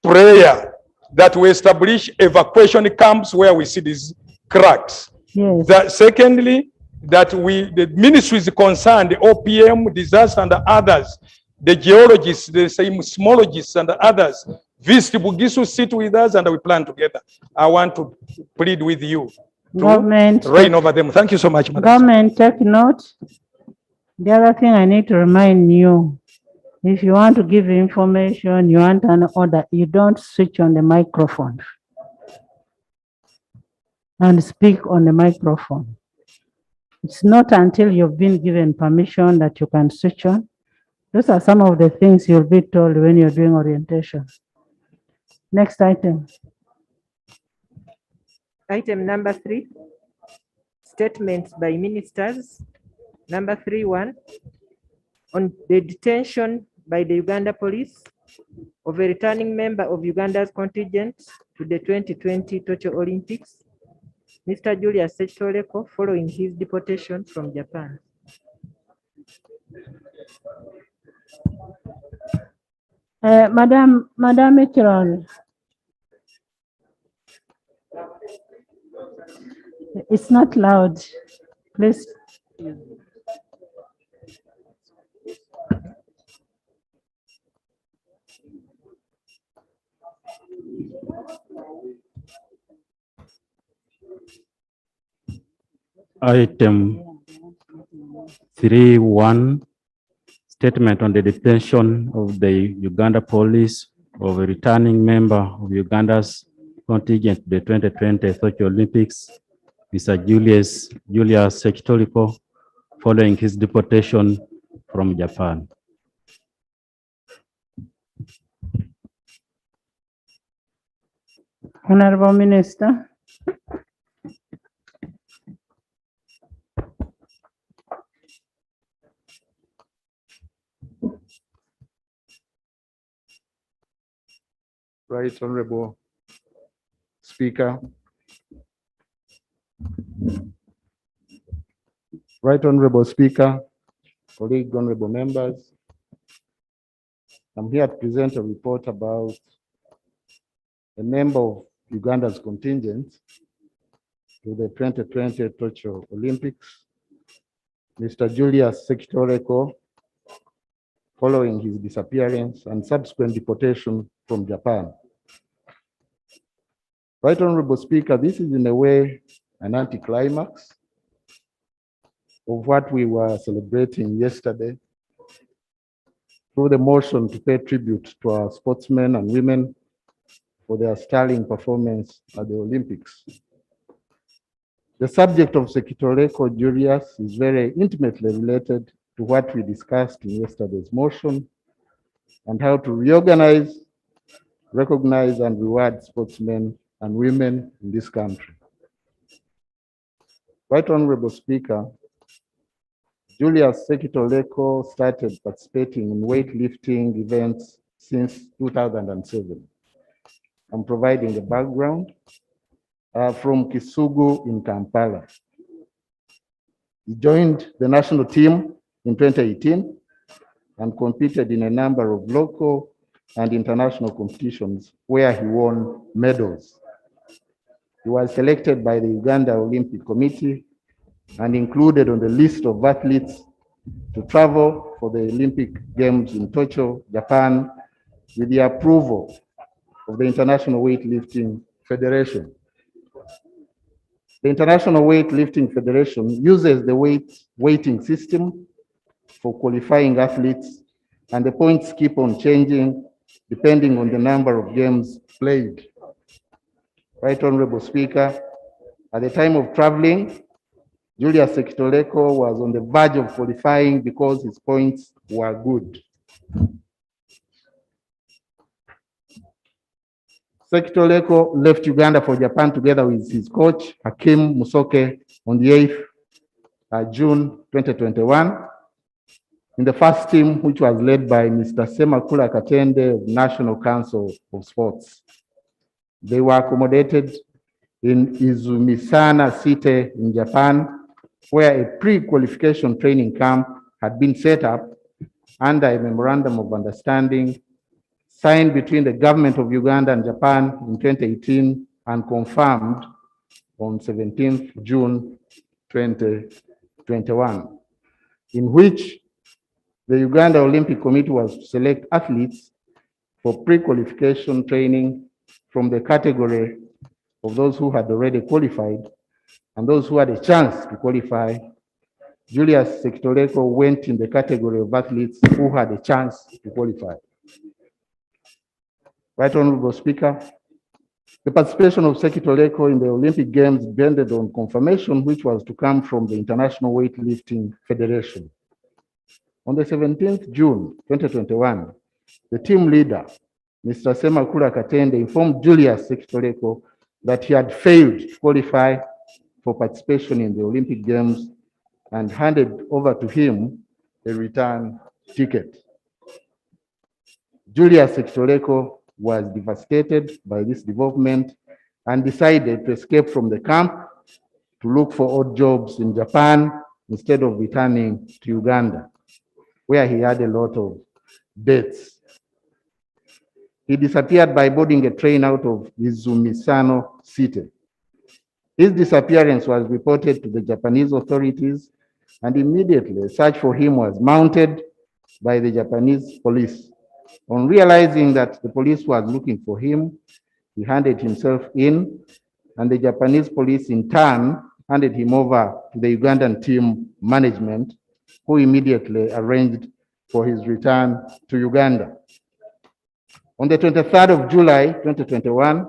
prayer that we establish evacuation camps where we see these cracks. Yes. That secondly, that the ministries concerned, the OPM, disaster and the others, the geologists, the seismologists and the others, visit Bugisu, sit with us and we plan together. I want to plead with you to Government, reign over them. Thank you so much, Madam. government, take note. The other thing I need to remind you, if you want to give information, you want an order, you don't switch on the microphone and speak on the microphone. It's not until you've been given permission that you can switch on. Those are some of the things you'll be told when you're doing orientation. Next item. Item number 3, statements by ministers. Number 3.1, on the detention by the Uganda police of a returning member of Uganda's contingent to the 2020 Tokyo Olympics, Mr. Julius Sekitoleko, following his deportation from Japan. Madam Ekiron, it's not loud, please. Item 3.1, statement on the detention of the Uganda police of a returning member of Uganda's contingent to the 2020 Tokyo Olympics, Mr. Julius Sekitoleko, following his deportation from Japan. Honorable Minister. Right Honorable Speaker. Right Honorable Speaker, colleague honorable members, I'm here to present a report about a member of Uganda's contingent to the 2020 Tokyo Olympics, Mr. Julius Sekitoleko, following his disappearance and subsequent deportation from Japan. Right Honorable Speaker, this is in a way an anticlimax of what we were celebrating yesterday through the motion to pay tribute to our sportsmen and women for their sterling performance at the Olympics. The subject of Sekitoleko Julius is very intimately related to what we discussed in yesterday's motion and how to reorganize, recognize, and reward sportsmen and women in this country. Right Honorable Speaker, Julius Sekitoleko started participating in weightlifting events since 2007. I'm providing the background from Kisugu in Kampala. He joined the national team in 2018 and competed in a number of local and international competitions where he won medals. He was selected by the Uganda Olympic Committee and included on the list of athletes to travel for the Olympic Games in Tokyo, Japan, with the approval of the International Weightlifting Federation. The International Weightlifting Federation uses the weighting system for qualifying athletes, and the points keep on changing depending on the number of games played. Right Honorable Speaker, at the time of traveling, Julius Sekitoleko was on the verge of qualifying because his points were good. Sekitoleko left Uganda for Japan together with his coach, Hakim Musoke, on the 8th June 2021. in the first team, which was led by Mr. Semakula Katende of National Council of Sports. They were accommodated in Izumisana City in Japan, where a pre-qualification training camp had been set up under a memorandum of understanding signed between the government of Uganda and Japan in 2018 and confirmed on 17th June 2021, in which the Uganda Olympic Committee was to select athletes for pre-qualification training from the category of those who had already qualified and those who had a chance to qualify. Julius Sekitoleko went in the category of athletes who had a chance to qualify. Right Honorable Speaker, the participation of Sekitoleko in the Olympic Games depended on confirmation which was to come from the International Weightlifting Federation. On the 17th June 2021, the team leader, Mr. Semakula Katende, informed Julius Sekitoleko that he had failed to qualify for participation in the Olympic Games and handed over to him a return ticket. Julius Sekitoleko was devastated by this development and decided to escape from the camp to look for odd jobs in Japan instead of returning to Uganda, where he had a lot of debts. He disappeared by boarding a train out of Izumisano City. His disappearance was reported to the Japanese authorities, and immediately a search for him was mounted by the Japanese police. On realizing that the police was looking for him, he handed himself in, and the Japanese police in turn handed him over to the Ugandan team management, who immediately arranged for his return to Uganda. On the 23rd of July, 2021,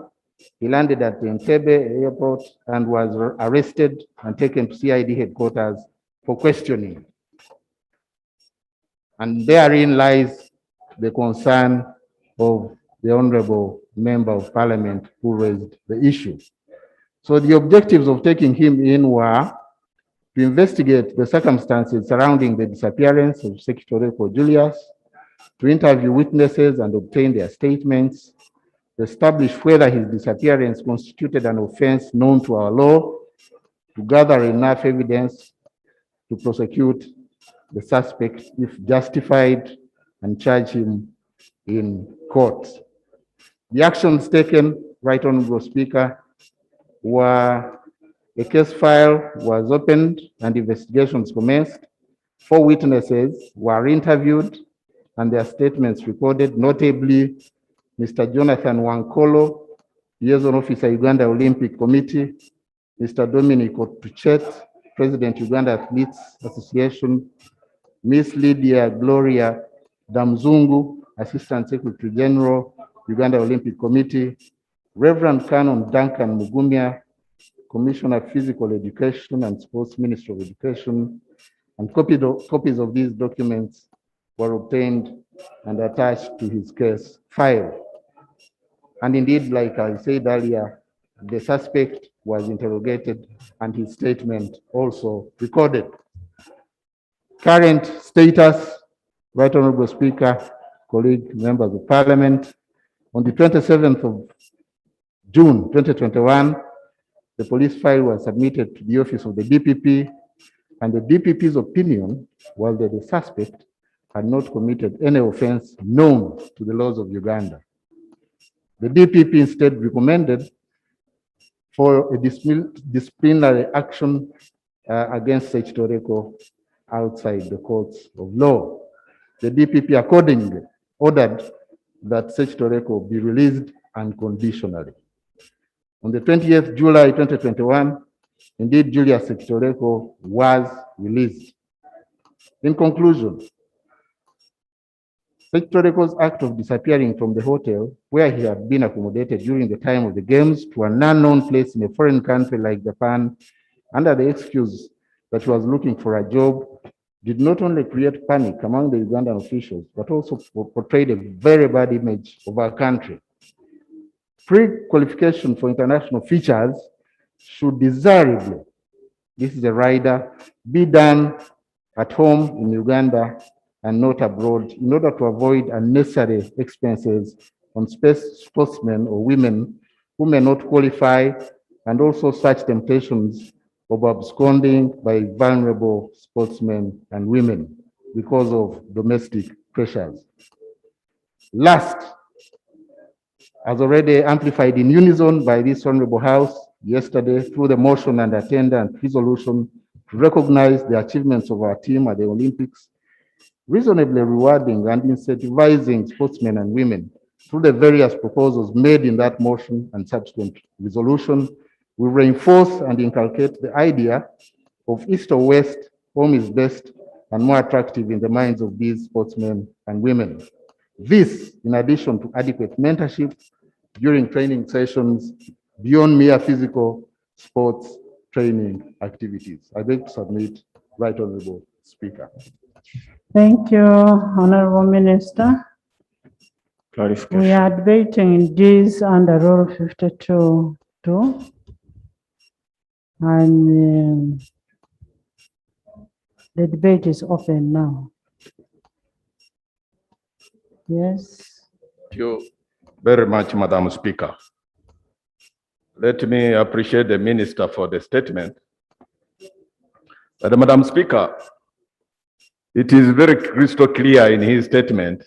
he landed at the Entebbe airport and was arrested and taken to CID headquarters for questioning. And therein lies the concern of the Honorable Member of Parliament who raised the issue. So the objectives of taking him in were to investigate the circumstances surrounding the disappearance of Sekitoleko Julius, to interview witnesses and obtain their statements, to establish whether his disappearance constituted an offense known to our law, to gather enough evidence to prosecute the suspect if justified and charge him in court. The actions taken, Right Honorable Speaker, were a case file was opened and investigations commenced. 4 witnesses were interviewed and their statements recorded, notably Mr. Jonathan Wankolo, Liaison Officer, Uganda Olympic Committee, Mr. Dominic Otuchet, President, Uganda Athletes Association, Miss Lydia Gloria Damzungu, Assistant Secretary General, Uganda Olympic Committee, Reverend Canon Duncan Mugumya, Commissioner of Physical Education and Sports Ministry of Education, and copies of these documents were obtained and attached to his case file. And indeed, like I said earlier, the suspect was interrogated and his statement also recorded. Current status, Right Honorable Speaker, colleague members of Parliament, on the 27th of June 2021, the police file was submitted to the office of the DPP, and the DPP's opinion was that the suspect had not committed any offense known to the laws of Uganda. The DPP instead recommended for a disciplinary action against Sekitoleko outside the courts of law. The DPP accordingly ordered that Sekitoleko be released unconditionally. On the 20th July 2021, indeed, Julius Sekitoleko was released. In conclusion, Sekitoleko's act of disappearing from the hotel where he had been accommodated during the time of the games to an unknown place in a foreign country like Japan, under the excuse that he was looking for a job, did not only create panic among the Ugandan officials, but also portrayed a very bad image of our country. Pre-qualification for international features should desirably, this is a rider, be done at home in Uganda and not abroad in order to avoid unnecessary expenses on sportsmen or women who may not qualify, and also such temptations of absconding by vulnerable sportsmen and women because of domestic pressures. Last, as already amplified in unison by this Honorable House yesterday through the motion and attendant resolution to recognize the achievements of our team at the Olympics, reasonably rewarding and incentivizing sportsmen and women through the various proposals made in that motion and subsequent resolution, we reinforce and inculcate the idea of East or West, home is best and more attractive in the minds of these sportsmen and women. This, in addition to adequate mentorship during training sessions beyond mere physical sports training activities. I beg to submit, Right Honorable Speaker. Thank you, Honorable Minister. Clarification. We are debating this under Rule 52(2), and the debate is open now. Yes. Thank you very much, Madam Speaker. Let me appreciate the Minister for the statement. But Madam Speaker, it is very crystal clear in his statement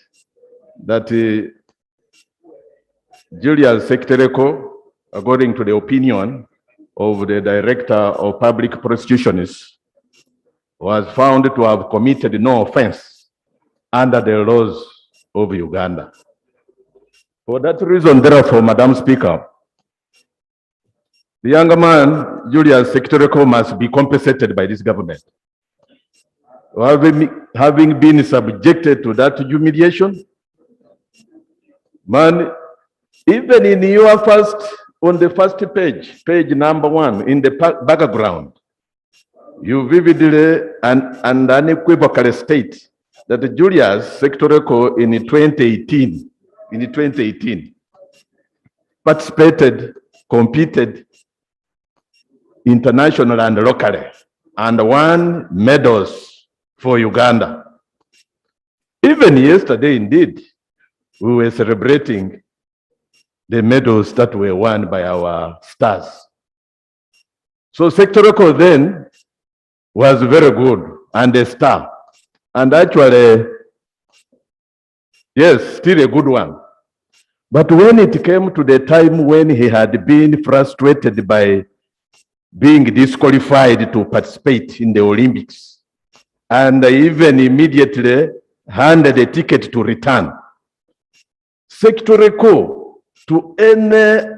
that Julius Sektereko, according to the opinion of the Director of Public Prosecutions, was found to have committed no offense under the laws of Uganda. For that reason, therefore, Madam Speaker, the younger man, Julius Sektereko, must be compensated by this government. Having been subjected to that humiliation, man, even in your on the first page, page number 1, in the background, you vividly and unequivocally state that Julius Sektereko in 2018, participated, competed internationally and locally, and won medals for Uganda. Even yesterday, indeed, we were celebrating the medals that were won by our stars. So Sektereko then was very good and a star. And actually, yes, still a good one. But when it came to the time when he had been frustrated by being disqualified to participate in the Olympics, and even immediately handed a ticket to return, Sektereko, to any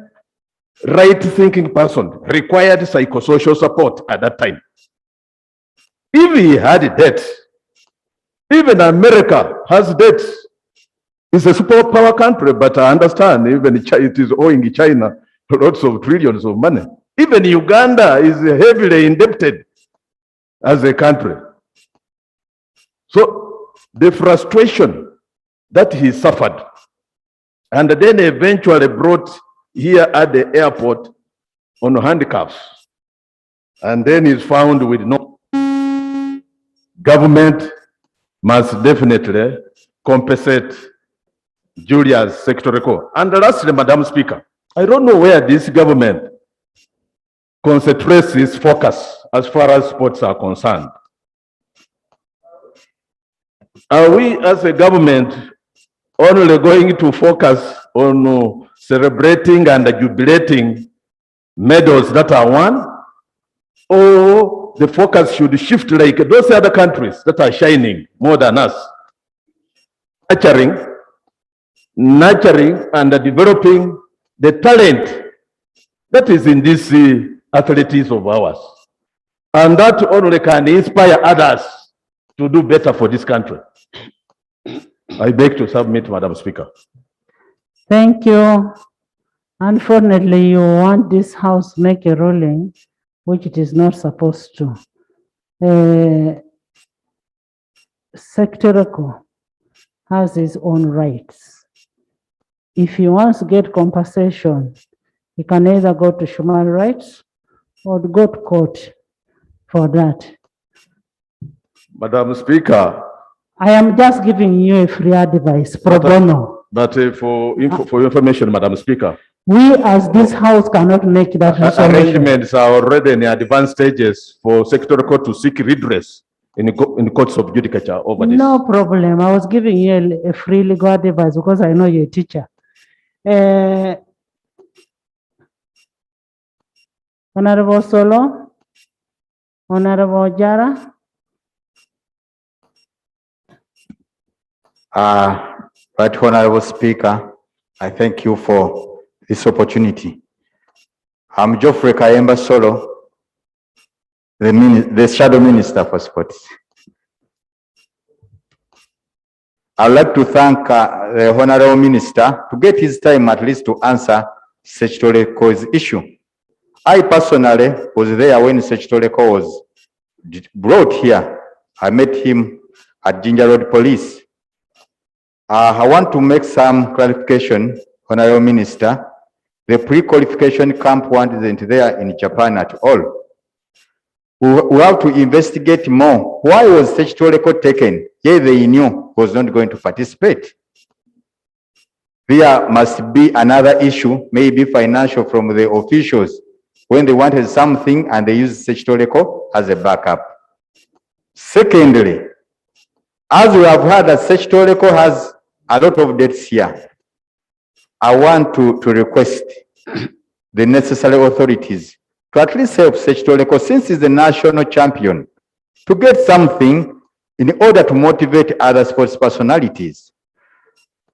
right-thinking person, required psychosocial support at that time. If he had debts, even America has debts. It's a superpower country, but I understand even it is owing China lots of trillions of money. Even Uganda is heavily indebted as a country. So the frustration that he suffered, and then eventually brought here at the airport on handcuffs, and then is found with no government, must definitely compensate Julius Sektereko. And lastly, Madam Speaker, I don't know where this government concentrates its focus as far as sports are concerned. Are we as a government only going to focus on celebrating and jubilating medals that are won? Or the focus should shift like those other countries that are shining more than us? Nurturing and developing the talent that is in these athletes of ours. And that only can inspire others to do better for this country. I beg to submit, Madam Speaker. Thank you. Unfortunately, you want this house to make a ruling, which it is not supposed to. Sektereko has his own rights. If he wants to get compensation, he can either go to human rights or go to court for that. Madam Speaker, I am just giving you a free advice, pro bono. But for your information, Madam Speaker, We as this house cannot make that resolution. arrangements are already in advanced stages for secretary court to seek redress in the courts of judicature over this. No problem. I was giving you a free legal advice because I know you're a teacher. Honorable Solo, Honorable Jara. Right Honorable Speaker, I thank you for this opportunity. I'm Geoffrey Kayemba Solo, the Shadow Minister for Sports. I'd like to thank the Honorable Minister to get his time at least to answer Sechitoleko's issue. I personally was there when Sechitoleko was brought here. I met him at Ginger Road Police. I want to make some clarification, Honorable Minister. The pre-qualification camp wasn't there in Japan at all. We have to investigate more. Why was Sechitoleko taken? Yeah, they knew was not going to participate. There must be another issue, maybe financial from the officials, when they wanted something and they used Sechitoleko as a backup. Secondly, as we have heard that Sechitoleko has a lot of debts here, I want to request the necessary authorities to at least help Sechitoleko, since he's the national champion, to get something in order to motivate other sports personalities.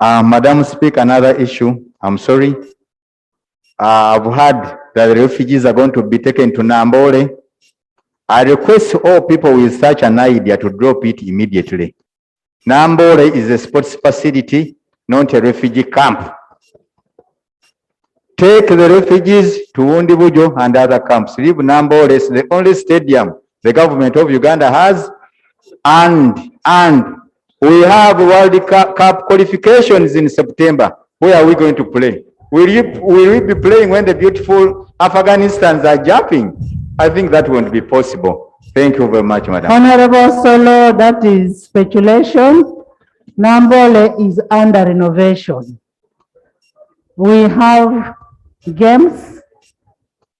Madam Speaker, another issue, I'm sorry. I've heard that the refugees are going to be taken to Nambole. I request all people with such an idea to drop it immediately. Nambole is a sports facility, not a refugee camp. Take the refugees to Undibujo and other camps. Leave Nambole is the only stadium the government of Uganda has, and we have World Cup qualifications in September. Where are we going to play? Will we be playing when the beautiful Afghanistans are jumping? I think that won't be possible. Thank you very much, Madam. Honorable Solo, that is speculation. Nambole is under renovation. We have games.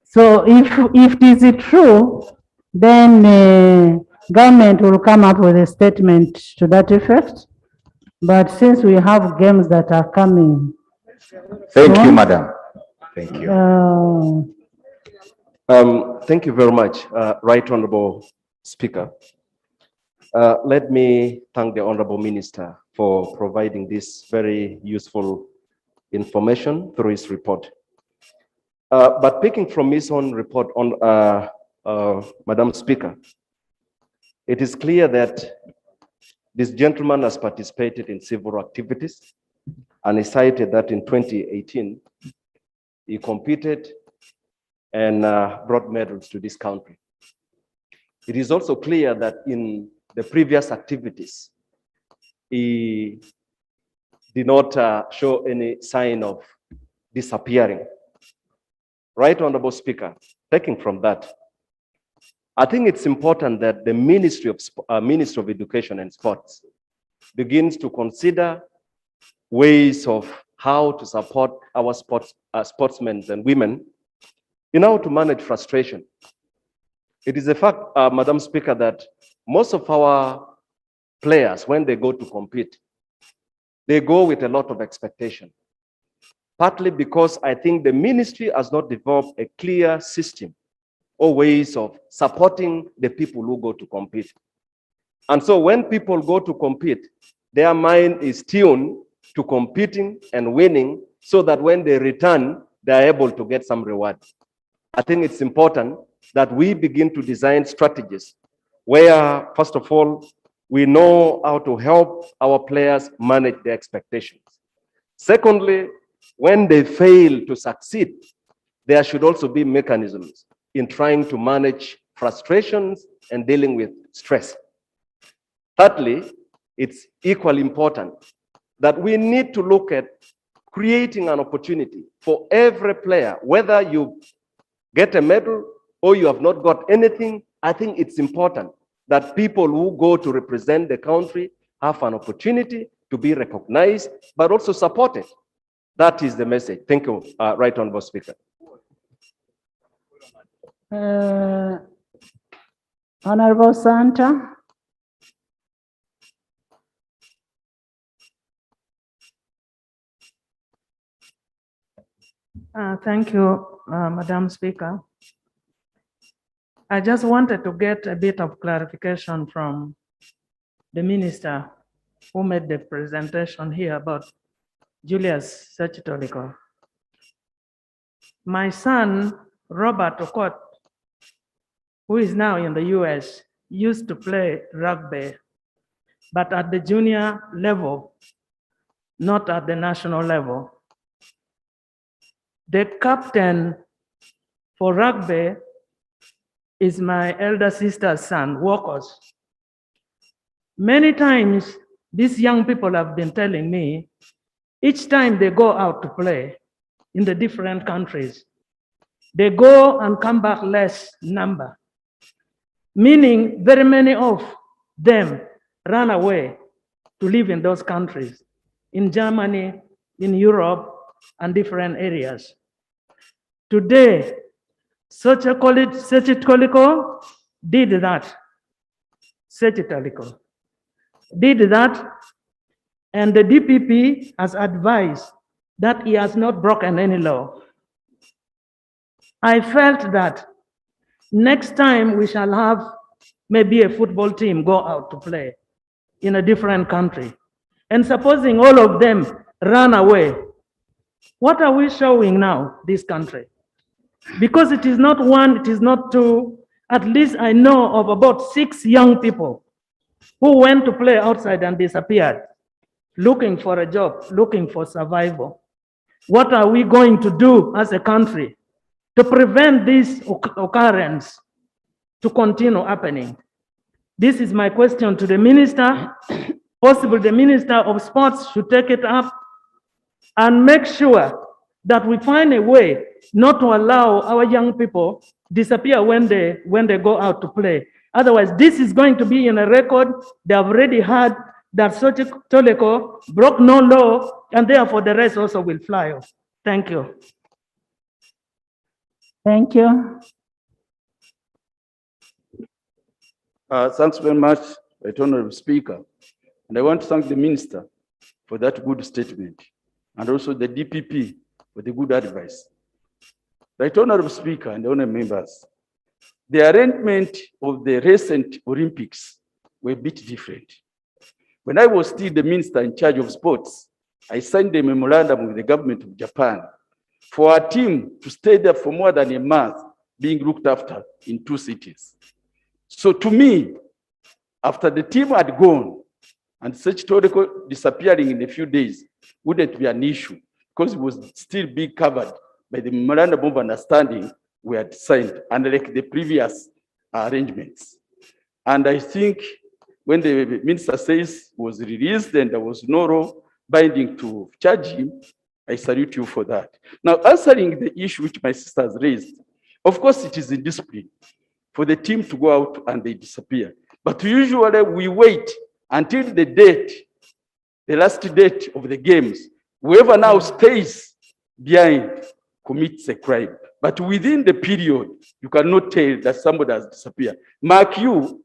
So if it is true, then government will come up with a statement to that effect. But since we have games that are coming. Thank you, Madam. Thank you. Thank you very much, Right Honorable Speaker. Let me thank the Honorable Minister for providing this very useful information through his report. But picking from his own report on Madam Speaker, it is clear that this gentleman has participated in several activities, and he cited that in 2018, he competed and brought medals to this country. It is also clear that in the previous activities, he did not show any sign of disappearing. Right Honorable Speaker, taking from that, I think it's important that the Ministry of Education and Sports begins to consider ways of how to support our sportsmen and women in how to manage frustration. It is a fact, Madam Speaker, that most of our players, when they go to compete, they go with a lot of expectation. Partly because I think the ministry has not developed a clear system or ways of supporting the people who go to compete. And so when people go to compete, their mind is tuned to competing and winning so that when they return, they're able to get some reward. I think it's important that we begin to design strategies where, first of all, we know how to help our players manage their expectations. Secondly, when they fail to succeed, there should also be mechanisms in trying to manage frustrations and dealing with stress. Thirdly, it's equally important that we need to look at creating an opportunity for every player, whether you get a medal or you have not got anything. I think it's important that people who go to represent the country have an opportunity to be recognized, but also supported. That is the message. Thank you, Right Honorable Speaker. Honorable Santa. Thank you, Madam Speaker. I just wanted to get a bit of clarification from the minister who made the presentation here about Julius Sechitoliko. My son, Robert Okot, who is now in the US, used to play rugby, but at the junior level, not at the national level. The captain for rugby is my elder sister's son, Walkers. Many times, these young people have been telling me, each time they go out to play in the different countries, they go and come back less number, meaning very many of them run away to live in those countries, in Germany, in Europe, and different areas. Today, Sechitoliko did that. Sechitoliko did that, and the DPP has advised that he has not broken any law. I felt that next time we shall have maybe a football team go out to play in a different country, and supposing all of them run away, what are we showing now, this country? Because it is not one, it is not two, at least I know of about 6 young people who went to play outside and disappeared, looking for a job, looking for survival. What are we going to do as a country to prevent this occurrence to continue happening? This is my question to the minister. Possibly the Minister of Sports should take it up and make sure that we find a way not to allow our young people disappear when they go out to play. Otherwise, this is going to be in a record. They have already heard that Sechitoliko broke no law, and therefore the rest also will fly off. Thank you. Thank you. Thanks very much, Right Honorable Speaker. And I want to thank the Minister for that good statement, and also the DPP for the good advice. Right Honorable Speaker and honorable members, the arrangement of the recent Olympics were a bit different. When I was still the Minister in charge of sports, I signed a memorandum with the government of Japan for our team to stay there for more than a month, being looked after in 2 cities. So to me, after the team had gone and Sechitoliko disappearing in a few days wouldn't be an issue, because it was still being covered by the memorandum of understanding we had signed, unlike the previous arrangements. And I think when the minister says he was released and there was no law binding to charge him, I salute you for that. Now, answering the issue which my sister has raised, of course it is indiscipline for the team to go out and they disappear. But usually we wait until the date, the last date of the games. Whoever now stays behind commits a crime. But within the period, you cannot tell that somebody has disappeared. Mark you,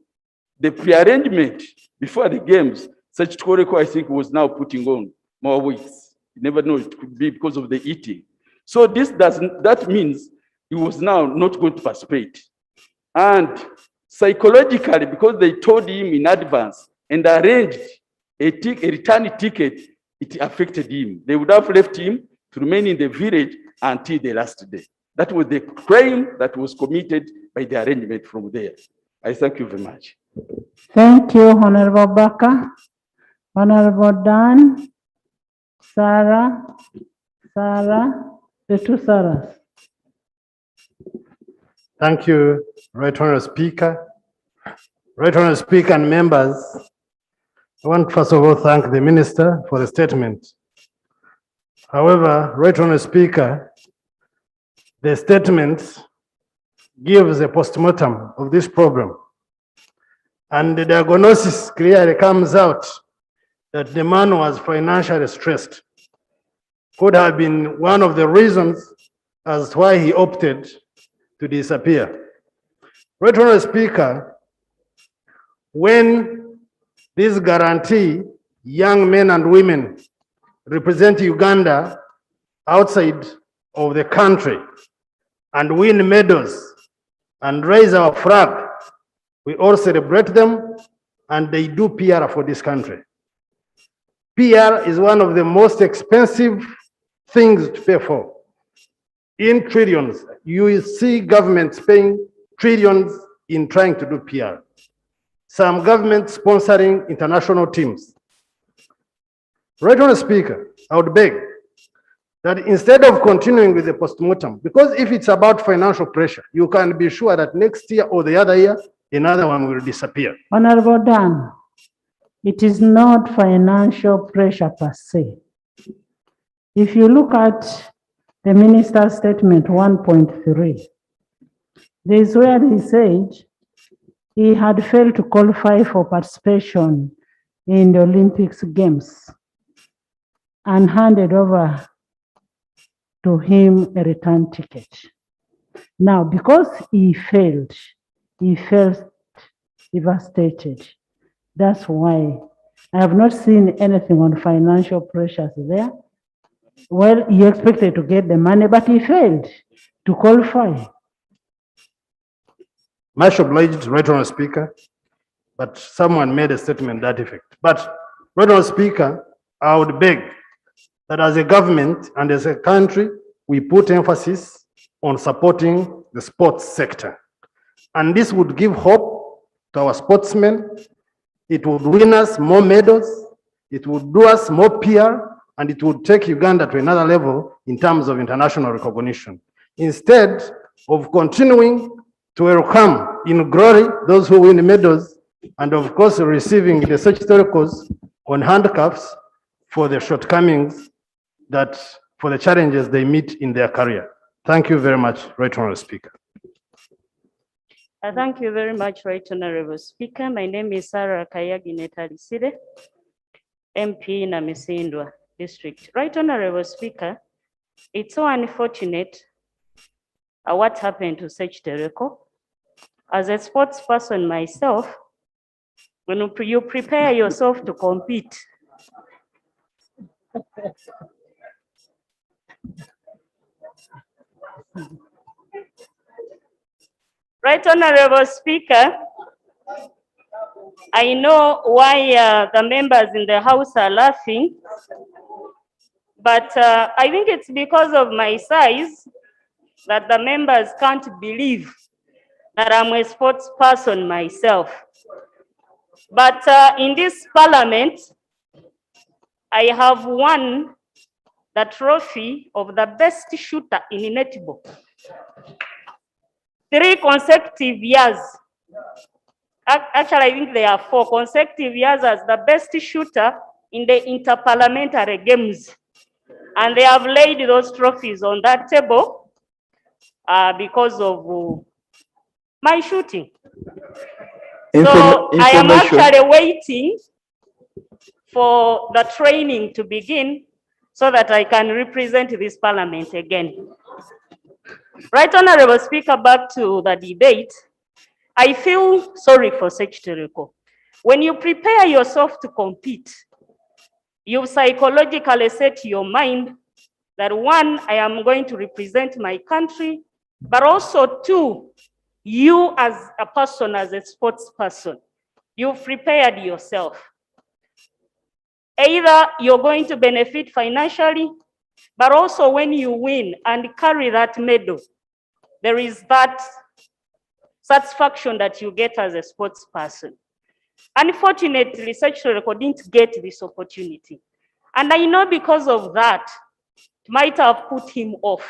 the pre-arrangement before the games, Sechitoliko, I think, was now putting on more weeks. You never know, it could be because of the eating. So that means he was now not going to participate. And psychologically, because they told him in advance and arranged a return ticket, it affected him. They would have left him to remain in the village until the last day. That was the crime that was committed by the arrangement from there. I thank you very much. Thank you, Honorable Baka. Honorable Dan, Sarah, the 2 Sarahs. Thank you, Right Honorable Speaker. Right Honorable Speaker and members, I want first of all thank the Minister for the statement. However, Right Honorable Speaker, the statement gives a postmortem of this problem, and the diagnosis clearly comes out that the man was financially stressed. Could have been one of the reasons as to why he opted to disappear. Right Honorable Speaker, when this guarantee young men and women represent Uganda outside of the country and win medals and raise our flag, we all celebrate them and they do PR for this country. PR is one of the most expensive things to pay for. In trillions, you will see governments paying trillions in trying to do PR. Some governments sponsoring international teams. Right Honorable Speaker, I would beg that instead of continuing with the postmortem, because if it's about financial pressure, you can be sure that next year or the other year, another one will disappear. Honorable Dan, it is not financial pressure per se. If you look at the minister's statement 1.3, there is where he said he had failed to qualify for participation in the Olympics Games and handed over to him a return ticket. Now, because he felt devastated. That's why I have not seen anything on financial pressures there. Well, he expected to get the money, but he failed to qualify. Much obliged, Right Honorable Speaker, but someone made a statement that effect. But, Right Honorable Speaker, I would beg that as a government and as a country, we put emphasis on supporting the sports sector. And this would give hope to our sportsmen. It would win us more medals. It would do us more PR, and it would take Uganda to another level in terms of international recognition. Instead of continuing to welcome in glory those who win medals, and of course receiving the certificates on handcuffs for the shortcomings that for the challenges they meet in their career. Thank you very much, Right Honorable Speaker. Thank you very much, Right Honorable Speaker. My name is Sarah Kayagi Netaliside, MP in Amisindwa District. Right Honorable Speaker, it's so unfortunate what happened to Sech Tereko. As a sports person myself, when you prepare yourself to compete, Right Honorable Speaker, I know why the members in the House are laughing, but I think it's because of my size that the members can't believe that I'm a sports person myself. But in this parliament, I have won the trophy of the best shooter in netball. 3 consecutive years. Actually, I think there are 4 consecutive years as the best shooter in the interparliamentary games. And they have laid those trophies on that table because of my shooting. So I am actually waiting for the training to begin so that I can represent this parliament again. Right Honorable Speaker, back to the debate. I feel sorry for Sech Tereko. When you prepare yourself to compete, you psychologically set your mind that 1, I am going to represent my country, but also 2, you as a person, as a sports person, you've prepared yourself. Either you're going to benefit financially, but also when you win and carry that medal, there is that satisfaction that you get as a sports person. Unfortunately, Sech Tereko didn't get this opportunity. And I know because of that, it might have put him off.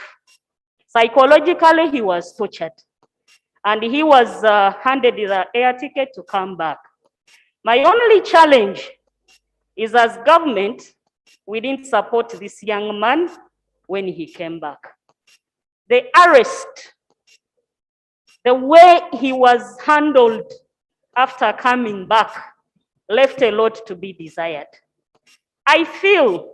Psychologically, he was tortured. And he was handed the air ticket to come back. My only challenge is as government, we didn't support this young man when he came back. The arrest, the way he was handled after coming back, left a lot to be desired. I feel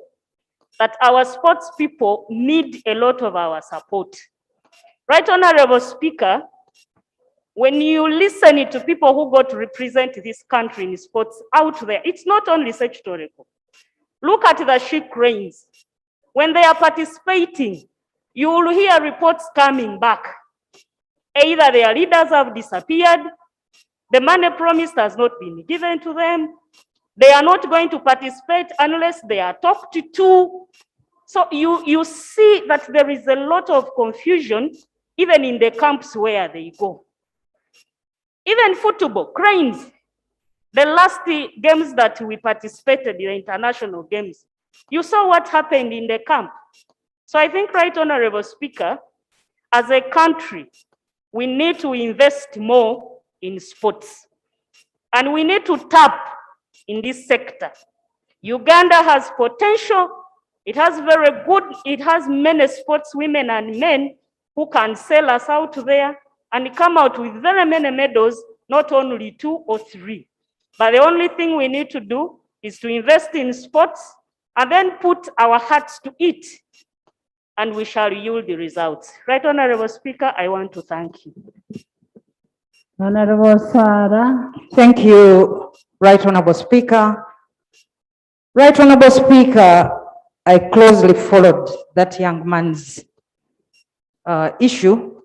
that our sports people need a lot of our support. Right, Honorable Speaker, when you listen to people who got to represent this country in sports out there, it's not only sectorial. Look at the sheep cranes. When they are participating, you will hear reports coming back. Either their leaders have disappeared, the money promised has not been given to them, they are not going to participate unless they are talked to. So you see that there is a lot of confusion even in the camps where they go. Even football, cranes, the last games that we participated in, the international games, you saw what happened in the camp. So I think, Right Honorable Speaker, as a country, we need to invest more in sports. And we need to tap in this sector. Uganda has potential. It has many sports women and men who can sell us out there and come out with very many medals, not only 2 or 3. But the only thing we need to do is to invest in sports and then put our hearts to it, and we shall yield the results. Right, Honorable Speaker, I want to thank you. Honorable Sarah. Thank you, Right Honorable Speaker. Right Honorable Speaker, I closely followed that young man's issue,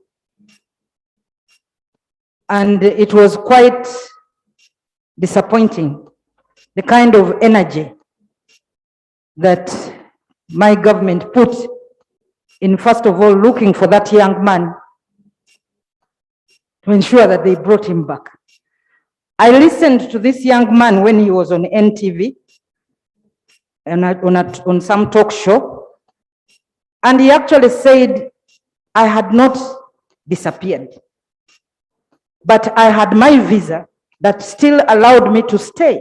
and it was quite disappointing, the kind of energy that my government put in, first of all, looking for that young man to ensure that they brought him back. I listened to this young man when he was on NTV and on some talk show, and he actually said, I had not disappeared, but I had my visa that still allowed me to stay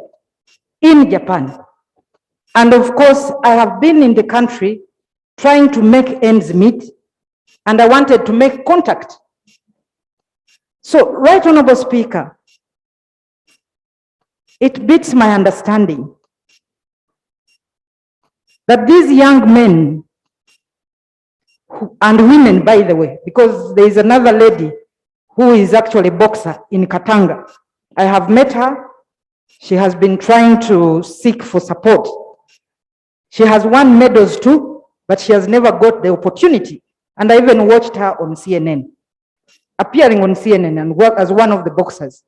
in Japan. And of course, I have been in the country trying to make ends meet, and I wanted to make contact. So, Right Honorable Speaker, it beats my understanding that these young men and women, by the way, because there is another lady who is actually a boxer in Katanga. I have met her. She has been trying to seek for support. She has won medals too, but she has never got the opportunity. And I even watched her on CNN, appearing on CNN and work as one of the boxers.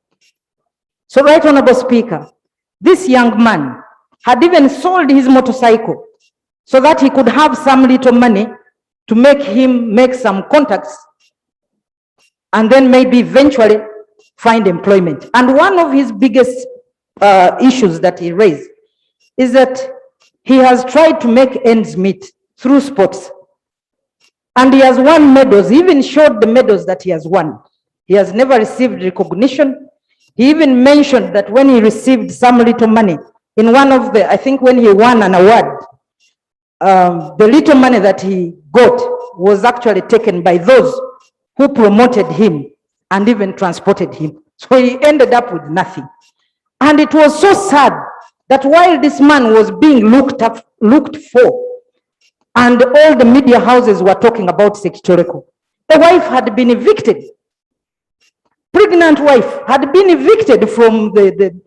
So, Right Honorable Speaker, this young man had even sold his motorcycle so that he could have some little money to make him make some contacts and then maybe eventually find employment. And one of his biggest issues that he raised is that he has tried to make ends meet through sports. And he has won medals, he even showed the medals that he has won. He has never received recognition. He even mentioned that when he received some little money, in one of the, I think when he won an award, the little money that he got was actually taken by those who promoted him and even transported him. So he ended up with nothing. And it was so sad that while this man was being looked for, and all the media houses were talking about sectorial, the wife had been evicted. Pregnant wife had been evicted from the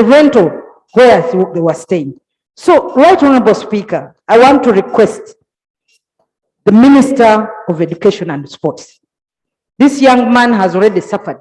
rental where they were staying. So, Right Honorable Speaker, I want to request the Minister of Education and Sports. This young man has already suffered.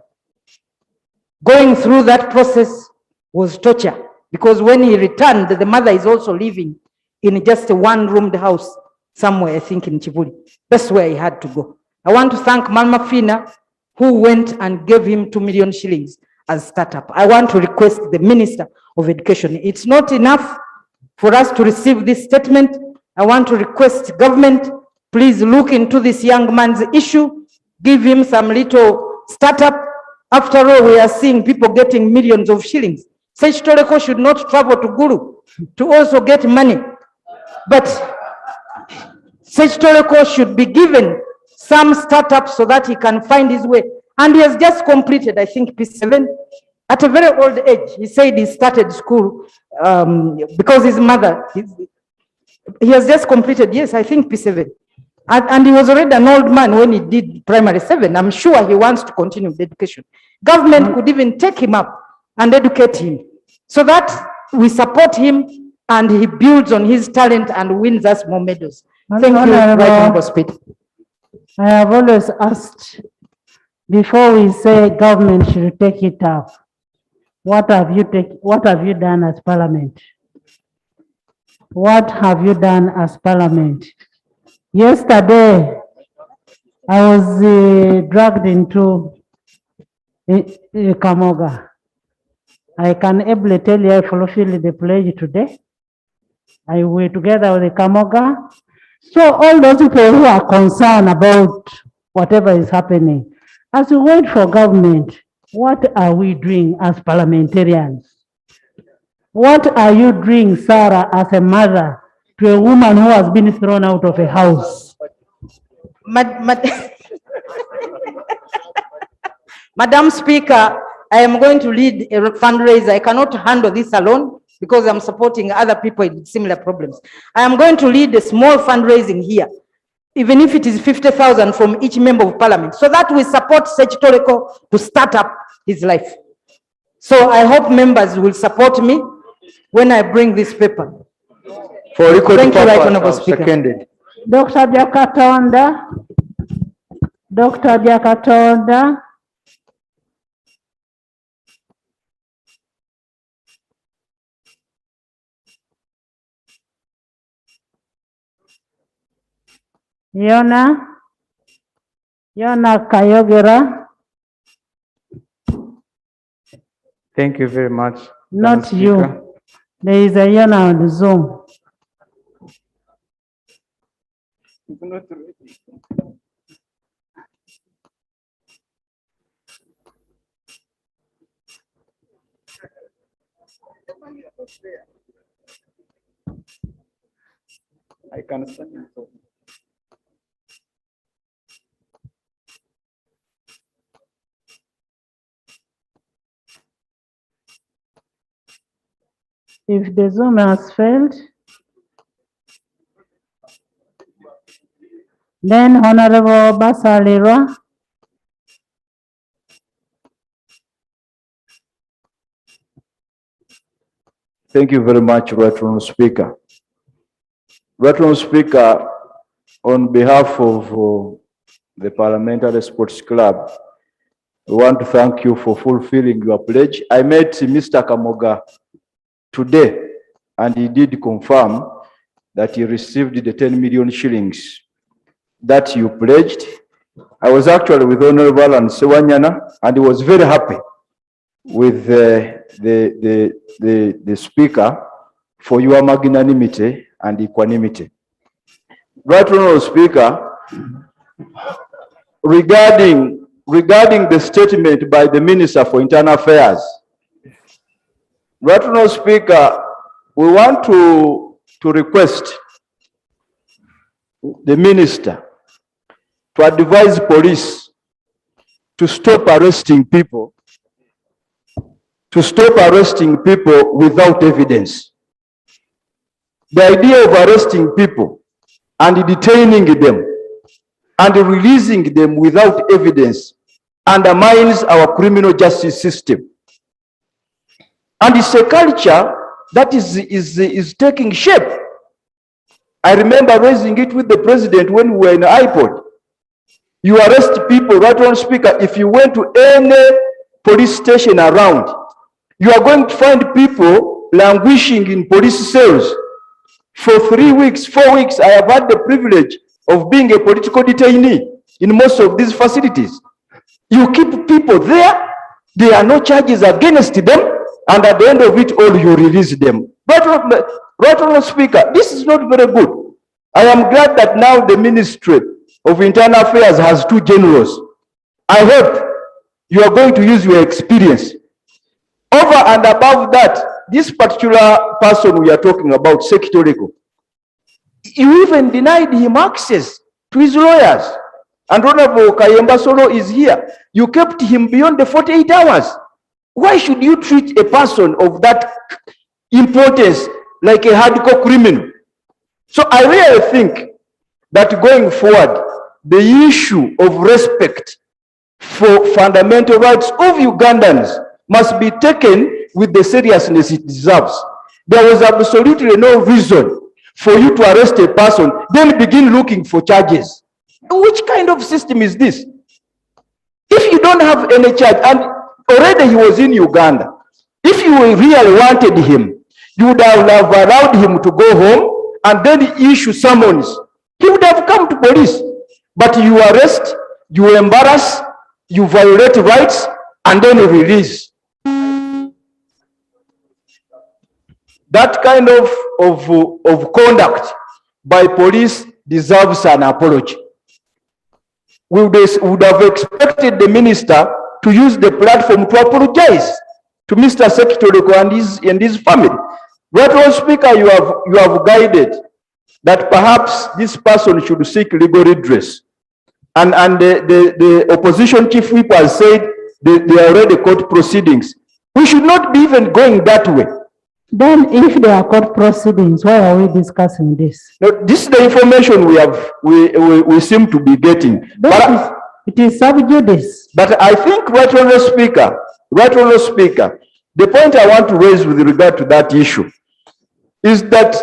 Going through that process was torture, because when he returned, the mother is also living in just a one-roomed house somewhere, I think in Chibuli. That's where he had to go. I want to thank Mama Fina, who went and gave him 2 million shillings as startup. I want to request the Minister of Education. It's not enough for us to receive this statement. I want to request government, please look into this young man's issue, give him some little startup. After all, we are seeing people getting millions of shillings. Such Toreko should not travel to Gulu to also get money. But such Toreko should be given some startup so that he can find his way. And he has just completed, I think, P7. At a very old age, he said he started school because his mother, he has just completed, yes, I think P7. And he was already an old man when he did primary 7. I'm sure he wants to continue with education. Government could even take him up and educate him so that we support him and he builds on his talent and wins us more medals. Thank you, Right Honorable Speaker. I have always asked, before we say government should take it up, what have you done as Parliament? What have you done as Parliament? Yesterday, I was dragged into Kamoga. I can ably tell you I fulfilled the pledge today. I were together with the Kamoga. So all those people who are concerned about whatever is happening, as we wait for government, what are we doing as parliamentarians? What are you doing, Sarah, as a mother to a woman who has been thrown out of a house? Madam Speaker, I am going to lead a fundraiser. I cannot handle this alone because I'm supporting other people with similar problems. I am going to lead a small fundraising here, even if it is 50,000 from each member of parliament, so that we support Sechitoreko to start up his life. So I hope members will support me when I bring this paper. For record Thank you, Right purpose, Honorable I've Speaker. seconded. Dr. Jakatonda. Dr. Jakatonda. Yona Kayogera. Thank you very much. Not you. There is a Yona on the Zoom. I can stand. If the Zoom has failed, then Honorable Basalira. Thank you very much, Right Honourable Speaker. Right Honourable Speaker, on behalf of the Parliamentary Sports Club, we want to thank you for fulfilling your pledge. I met Mr. Kamoga today, and he did confirm that he received the 10 million shillings that you pledged. I was actually with Honorable and Sewanyana, and he was very happy with the Speaker for your magnanimity and equanimity. Right Honourable Speaker, regarding the statement by the Minister for Internal Affairs, Right Honourable Speaker, we want to request the Minister to advise police to stop arresting people, without evidence. The idea of arresting people and detaining them and releasing them without evidence undermines our criminal justice system. And it's a culture that is taking shape. I remember raising it with the president when we were in iPod. You arrest people, Right Honourable Speaker, if you went to any police station around, you are going to find people languishing in police cells for 3 weeks, 4 weeks. I have had the privilege of being a political detainee in most of these facilities. You keep people there, there are no charges against them, and at the end of it all, you release them. Right Honourable Speaker, this is not very good. I am glad that now the Ministry of Internal Affairs has 2 generals. I hope you are going to use your experience. Over and above that, this particular person we are talking about, Sechitoreko, you even denied him access to his lawyers. And Honorable Kayemba Solo is here. You kept him beyond the 48 hours. Why should you treat a person of that importance like a hardcore criminal? So I really think that going forward, the issue of respect for fundamental rights of Ugandans must be taken with the seriousness it deserves. There was absolutely no reason for you to arrest a person, then begin looking for charges. Which kind of system is this? If you don't have any charge, and already he was in Uganda, if you really wanted him, you would have allowed him to go home and then issue summons. He would have come to police. But you arrest, you embarrass, you violate rights, and then release. That kind of conduct by police deserves an apology. We would have expected the minister to use the platform to apologize to Mr. Secretary and his family. Right, Lord Speaker, you have guided that perhaps this person should seek legal redress. And the opposition chief whip has said they are already court proceedings. We should not be even going that way. Then if there are court proceedings, why are we discussing this? Now, this is the information we seem to be getting. It is sub judice. But I think, right, Honourable Speaker, the point I want to raise with regard to that issue is that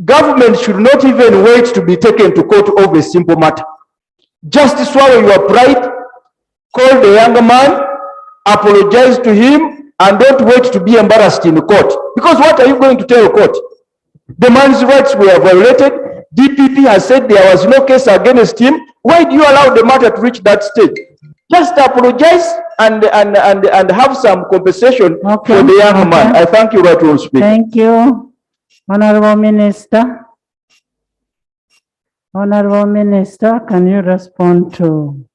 government should not even wait to be taken to court over a simple matter. Just swallow your pride, call the younger man, apologize to him, and don't wait to be embarrassed in court. Because what are you going to tell court? The man's rights were violated. DPP has said there was no case against him. Why do you allow the matter to reach that stage? Just apologize and have some compensation for the young man. I thank you, Right Honourable Speaker. Thank you. Honorable Minister. Honorable Minister, can you respond to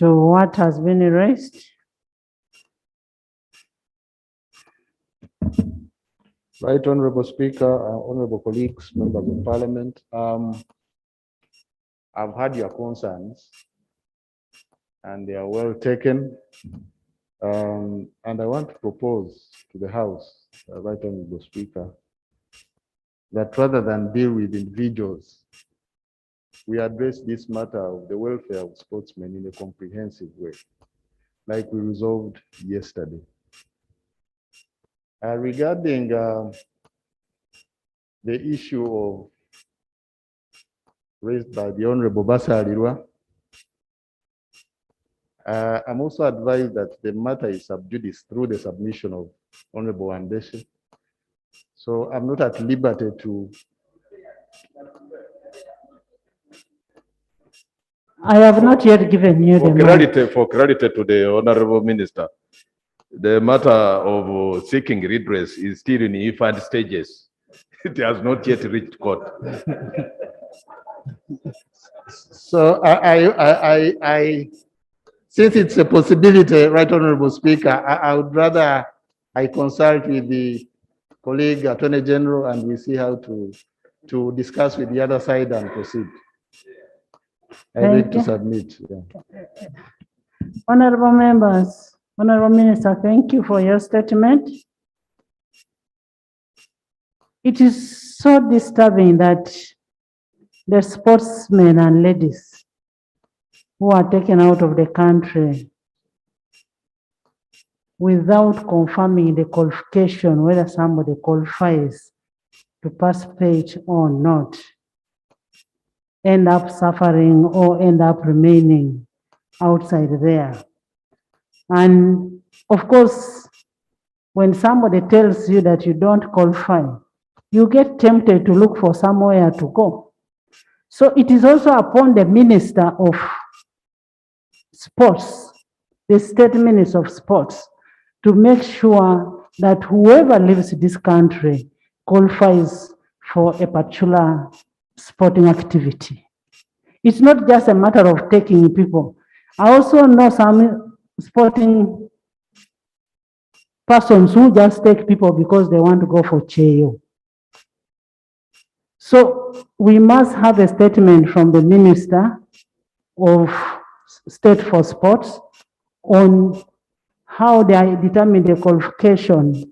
what has been raised? Right, Honorable Speaker, honorable colleagues, members of Parliament. I've heard your concerns and they are well taken. And I want to propose to the House, Right Honorable Speaker, that rather than deal with individuals, we address this matter of the welfare of sportsmen in a comprehensive way, like we resolved yesterday. Regarding the issue of raised by the Honorable Basalirwa, I'm also advised that the matter is sub judice through the submission of Honorable Wandeshe. So I'm not at liberty to. I have not yet given you the mic. For clarity to the Honorable Minister, the matter of seeking redress is still in infant stages. It has not yet reached court. So since it's a possibility, Right Honorable Speaker, I would rather I consult with the colleague Attorney General and we see how to discuss with the other side and proceed. I need to submit. Yeah. Honorable members, Honorable Minister, thank you for your statement. It is so disturbing that the sportsmen and ladies who are taken out of the country without confirming the qualification, whether somebody qualifies to participate or not, end up suffering or end up remaining outside there. And of course, when somebody tells you that you don't qualify, you get tempted to look for somewhere to go. So it is also upon the Minister of Sports, the State Minister of Sports, to make sure that whoever leaves this country qualifies for a particular sporting activity. It's not just a matter of taking people. I also know some sporting persons who just take people because they want to go for cheo. So we must have a statement from the Minister of state for sports on how they determine the qualification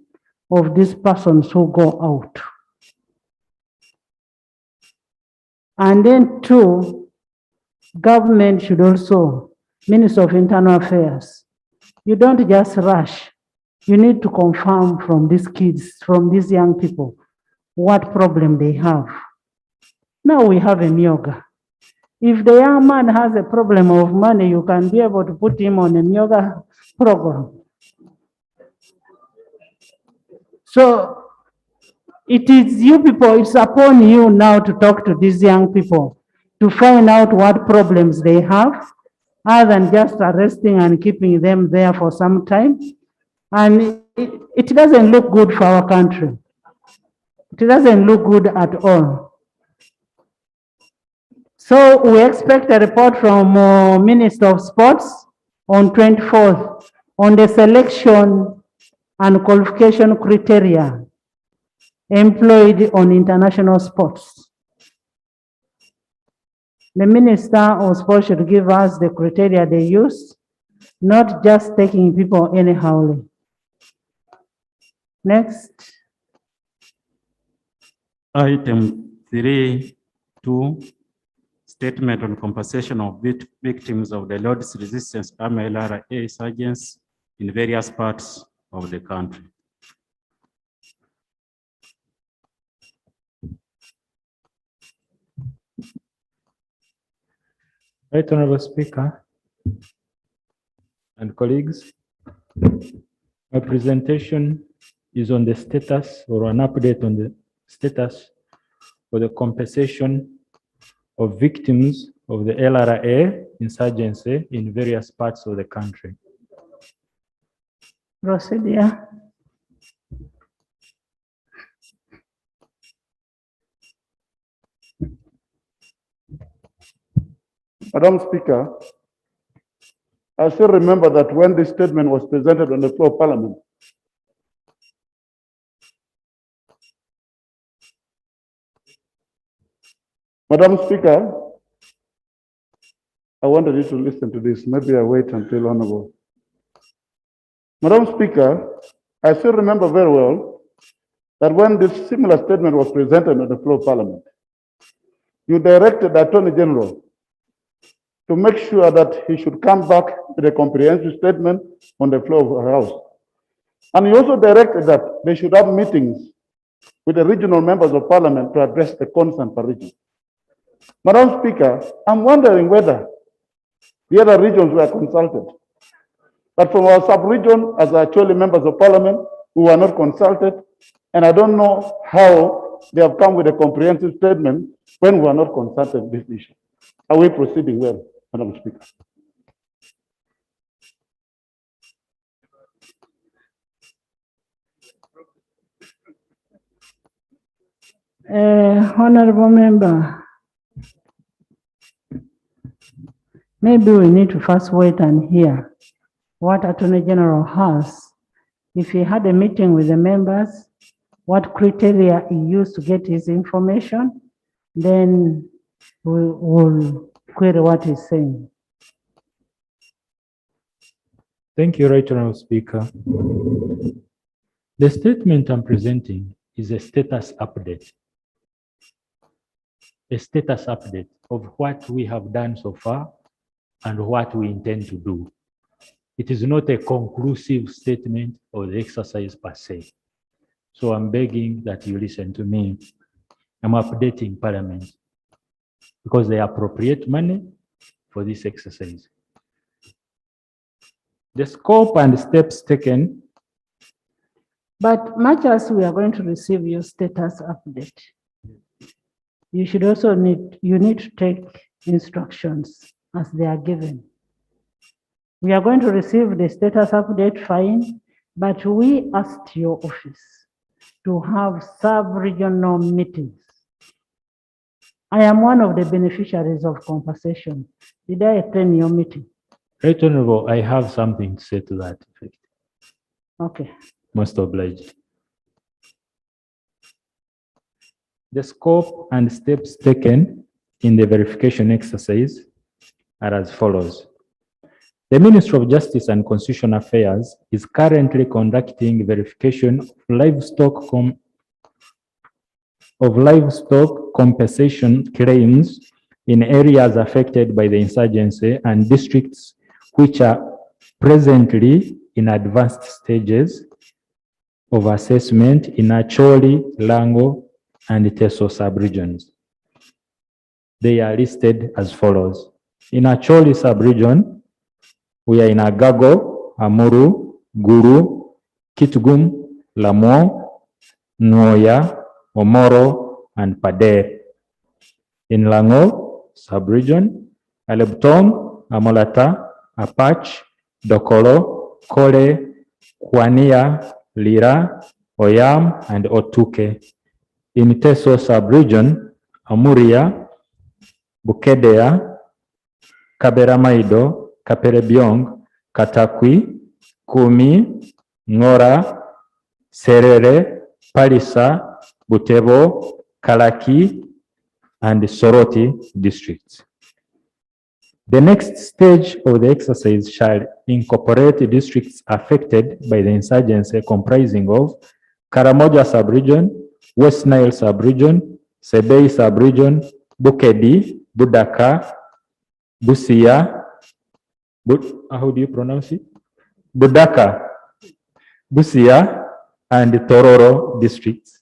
of these persons who go out. And then two, government should also, Minister of Internal Affairs, you don't just rush. You need to confirm from these kids, from these young people, what problem they have. Now we have a yoga. If the young man has a problem of money, you can be able to put him on a yoga program. So it is you people, it's upon you now to talk to these young people to find out what problems they have, other than just arresting and keeping them there for some time. And it doesn't look good for our country. It doesn't look good at all. So we expect a report from Minister of Sports on 24th on the selection and qualification criteria employed on international sports. The Minister of Sports should give us the criteria they use, not just taking people anyhow. Next. Item 3.2, statement on compensation of victims of the Lord's Resistance Army LRA insurgents in various parts of the country. Right, Honorable Speaker and colleagues, my presentation is on the status or an update on the status for the compensation of victims of the LRA insurgency in various parts of the country. Procedure. Madam Speaker, I still remember that when this statement was presented on the floor of Parliament, Madam Speaker, I wanted you to listen to this. Maybe I wait until honorable. Madam Speaker, I still remember very well that when this similar statement was presented on the floor of Parliament, you directed the Attorney General to make sure that he should come back with a comprehensive statement on the floor of the House. And he also directed that they should have meetings with the regional members of Parliament to address the concern per region. Madam Speaker, I'm wondering whether the other regions were consulted. But from our sub-region, as actually members of Parliament, we were not consulted, and I don't know how they have come with a comprehensive statement when we are not consulted on this issue. Are we proceeding well, Madam Speaker? Honorable member, maybe we need to first wait and hear what Attorney General has. If he had a meeting with the members, what criteria he used to get his information, then we will query what he's saying. Thank you, Right Honorable Speaker. The statement I'm presenting is a status update. A status update of what we have done so far and what we intend to do. It is not a conclusive statement of the exercise per se. So I'm begging that you listen to me. I'm updating Parliament because they appropriate money for this exercise. The scope and steps taken. But much as we are going to receive your status update, you should also need to take instructions as they are given. We are going to receive the status update, fine, but we asked your office to have sub-regional meetings. I am one of the beneficiaries of compensation. Did I attend your meeting? Right Honorable, I have something to say to that effect. Okay. Most obliged. The scope and steps taken in the verification exercise are as follows. The Ministry of Justice and Constitutional Affairs is currently conducting verification of livestock compensation claims in areas affected by the insurgency and districts which are presently in advanced stages of assessment in Acholi, Lango, and Teso sub-regions. They are listed as follows. In Acholi sub-region, we are in Agago, Amuru, Guru, Kitgum, Lamo, Noya, Omoro, and Pader. In Lango sub-region, Alebtong, Amolata, Apach, Dokolo, Kole, Kwania, Lira, Oyam, and Otuke. In Teso sub-region, Amuria, Bukedea, Kaberamaido, Kaperebiong, Katakwi, Kumi, Ngora, Serere, Palisa, Butebo, Kalaki, and Soroti districts. The next stage of the exercise shall incorporate districts affected by the insurgency comprising of Karamoja sub-region, West Nile sub-region, Sebei sub-region, Bukedi, Budaka, Busia, how do you pronounce it? Budaka, Busia, and Tororo districts,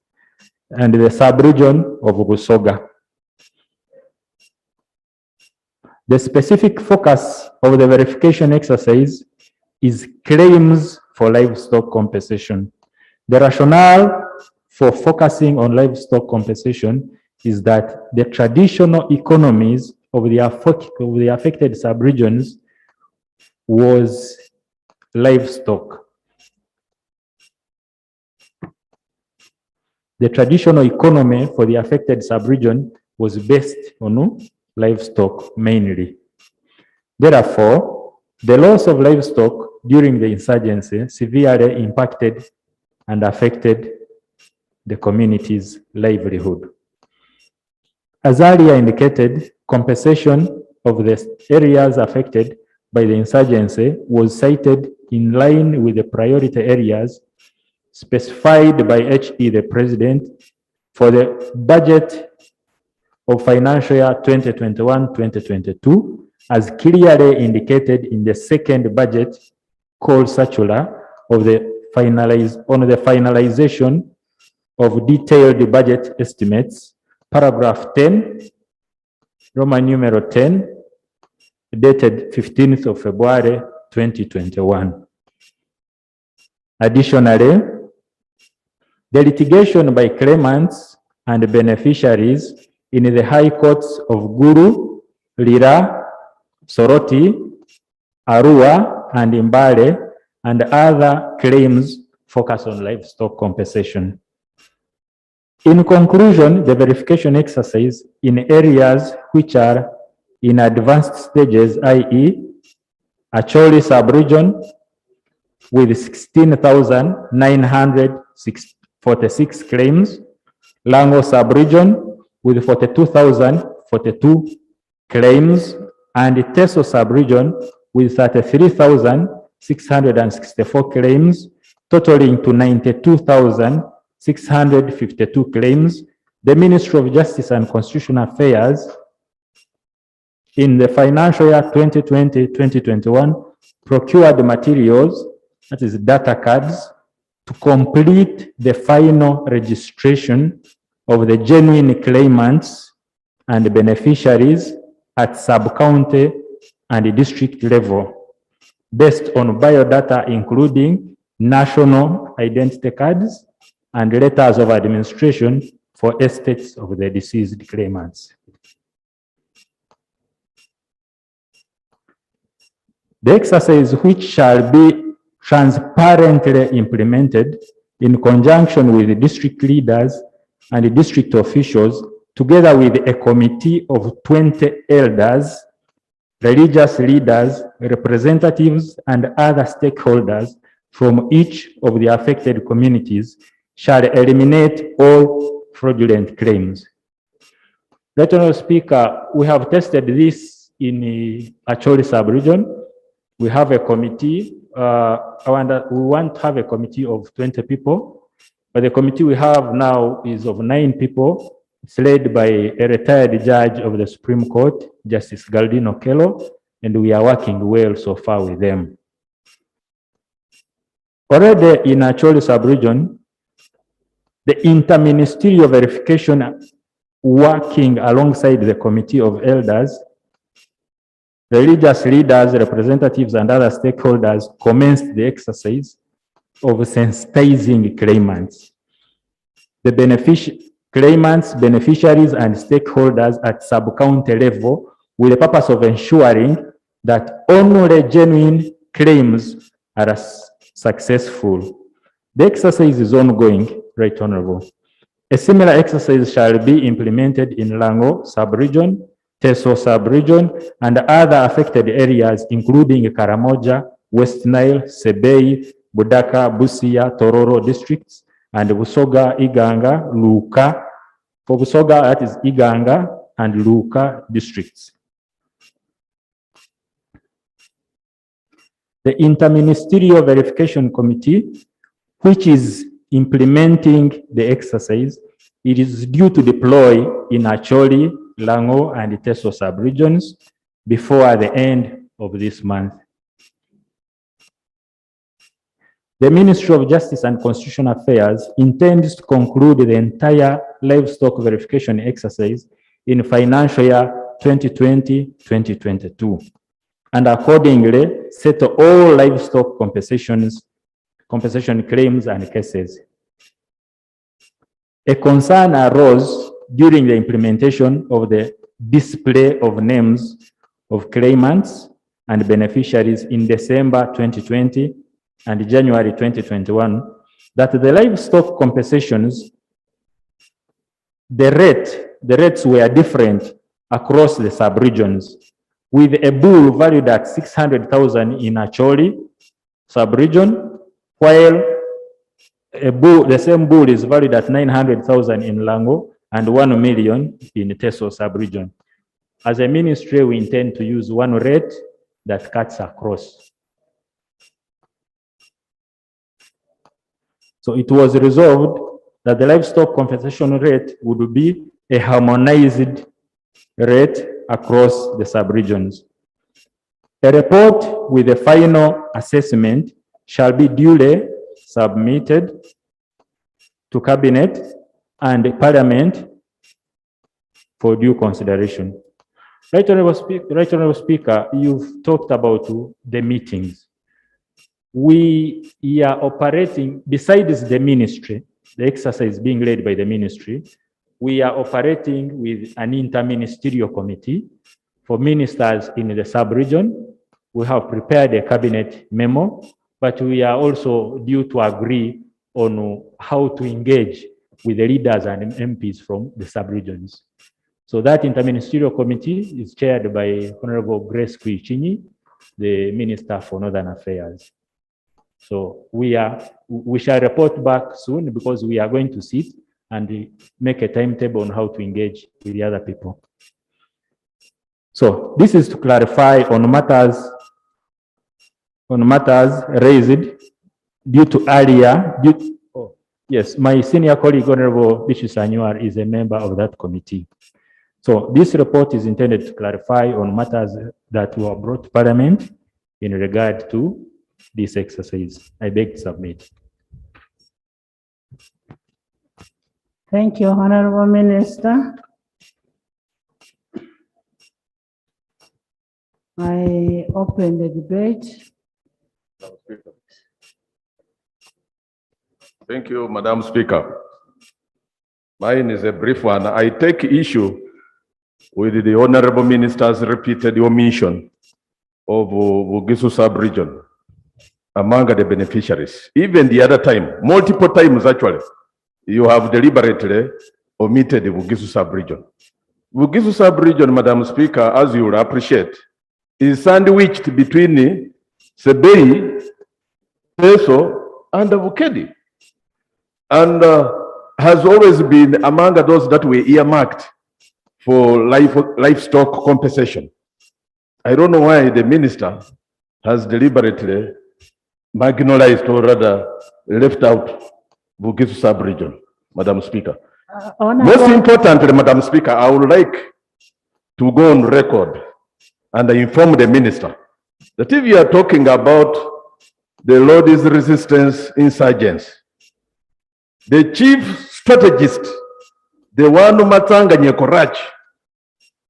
and the sub-region of Busoga. The specific focus of the verification exercise is claims for livestock compensation. The rationale for focusing on livestock compensation is that the traditional economies of the affected sub-regions was livestock. The traditional economy for the affected sub-region was based on livestock mainly. Therefore, the loss of livestock during the insurgency severely impacted and affected the community's livelihood. As earlier indicated, compensation of the areas affected by the insurgency was cited in line with the priority areas specified by HE the President for the budget of financial year 2021-2022, as clearly indicated in the second budget called circular of the finalization of detailed budget estimates, paragraph 10, Roman numeral 10, dated 15th of February 2021. Additionally, the litigation by claimants and beneficiaries in the high courts of Guru, Lira, Soroti, Arua, and Imbale, and other claims focus on livestock compensation. In conclusion, the verification exercise in areas which are in advanced stages, i.e. Acholi sub-region with 16,946 claims, Lango sub-region with 42,042 claims, and Teso sub-region with 33,664 claims, totaling to 92,652 claims. The Ministry of Justice and Constitutional Affairs in the financial year 2020-2021 procured materials, that is data cards, to complete the final registration of the genuine claimants and beneficiaries at sub-county and district level, based on biodata including national identity cards and letters of administration for estates of the deceased claimants. The exercise, which shall be transparently implemented in conjunction with the district leaders and district officials, together with a committee of 20 elders, religious leaders, representatives, and other stakeholders from each of the affected communities, shall eliminate all fraudulent claims. Right, Honorable Speaker, we have tested this in Acholi sub-region, We have a committee. We want to have a committee of 20 people, but the committee we have now is of 9 people. It's led by a retired judge of the Supreme Court, Justice Galdino Kello, and we are working well so far with them. Already in Acholi sub-region, the interministerial verification working alongside the committee of elders, religious leaders, representatives, and other stakeholders commenced the exercise of sensitizing claimants. The claimants, beneficiaries, and stakeholders at sub-county level with the purpose of ensuring that only genuine claims are successful. The exercise is ongoing, Right Honorable. A similar exercise shall be implemented in Lango sub-region, Teso sub-region, and other affected areas, including Karamoja, West Nile, Sebei, Budaka, Busia, Tororo districts, and Busoga, Iganga, Luka. For Busoga, that is Iganga and Luka districts. The Interministerial Verification Committee, which is implementing the exercise, it is due to deploy in Acholi, Lango, and Teso sub-regions before the end of this month. The Ministry of Justice and Constitutional Affairs intends to conclude the entire livestock verification exercise in financial year 2020-2022, and accordingly settle all livestock compensation claims and cases. A concern arose during the implementation of the display of names of claimants and beneficiaries in December 2020 and January 2021 that the livestock compensations, the rates were different across the sub-regions, with a bull valued at 600,000 in Acholi sub-region, while the same bull is valued at 900,000 in Lango and 1 million in Teso sub-region. As a ministry, we intend to use one rate that cuts across. So it was resolved that the livestock compensation rate would be a harmonized rate across the sub-regions. A report with a final assessment shall be duly submitted to Cabinet and Parliament for due consideration. Right Honorable Speaker, you've talked about the meetings. We are operating, besides the ministry, the exercise being led by the ministry, we are operating with an interministerial committee for ministers in the sub-region. We have prepared a cabinet memo, but we are also due to agree on how to engage with the leaders and MPs from the sub-regions. So that interministerial committee is chaired by Honorable Grace Kuichinyi, the Minister for Northern Affairs. So we shall report back soon because we are going to sit and make a timetable on how to engage with the other people. So this is to clarify on matters raised due to earlier. Yes, my senior colleague, Honorable Bishop Sanyuar, is a member of that committee. So this report is intended to clarify on matters that were brought to Parliament in regard to this exercise. I beg to submit. Thank you, Honorable Minister. I open the debate. Thank you, Madam Speaker. Mine is a brief one. I take issue with the Honorable Minister's repeated omission of Bugisu sub-region among the beneficiaries. Even the other time, multiple times actually, you have deliberately omitted the Bugisu sub-region. Bugisu sub-region, Madam Speaker, as you will appreciate, is sandwiched between Sebei, Teso, and Bukedi, and has always been among those that were earmarked for livestock compensation. I don't know why the minister has deliberately marginalized or rather left out Bugisu sub-region, Madam Speaker. Most importantly, Madam Speaker, I would like to go on record and inform the minister that if you are talking about the Lord's resistance insurgents, the chief strategist, the one Matanga Nyekorach,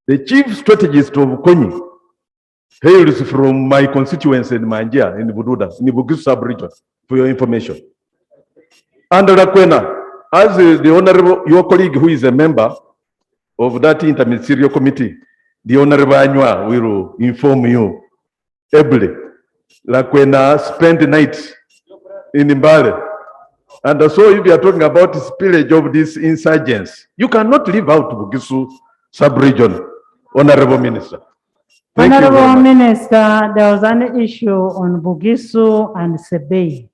the chief strategist of Konyi, hails from my constituency in Manjia, in Bududa, in the Bugisu sub-region, for your information. And Rakwena, as the honorable, your colleague who is a member of that interministerial committee, the honorable Anywa will inform you ably. Rakwena spent nights in Mbale. And so if you are talking about the spillage of these insurgents, you cannot leave out Bugisu sub-region, honorable minister. Thank you very Honorable much. Minister, there was an issue on Bugisu and Sebei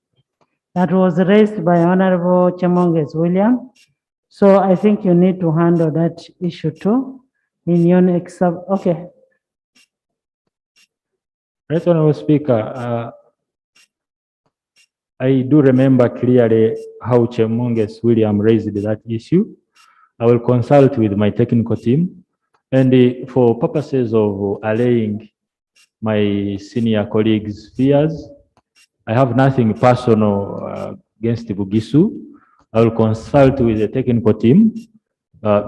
that was raised by Honorable Chemonges William. So I think you need to handle that issue too in your next, okay. Right, Honorable Speaker, I do remember clearly how Chemonges William raised that issue. I will consult with my technical team, and for purposes of allaying my senior colleagues' fears, I have nothing personal against Bugisu. I will consult with the technical team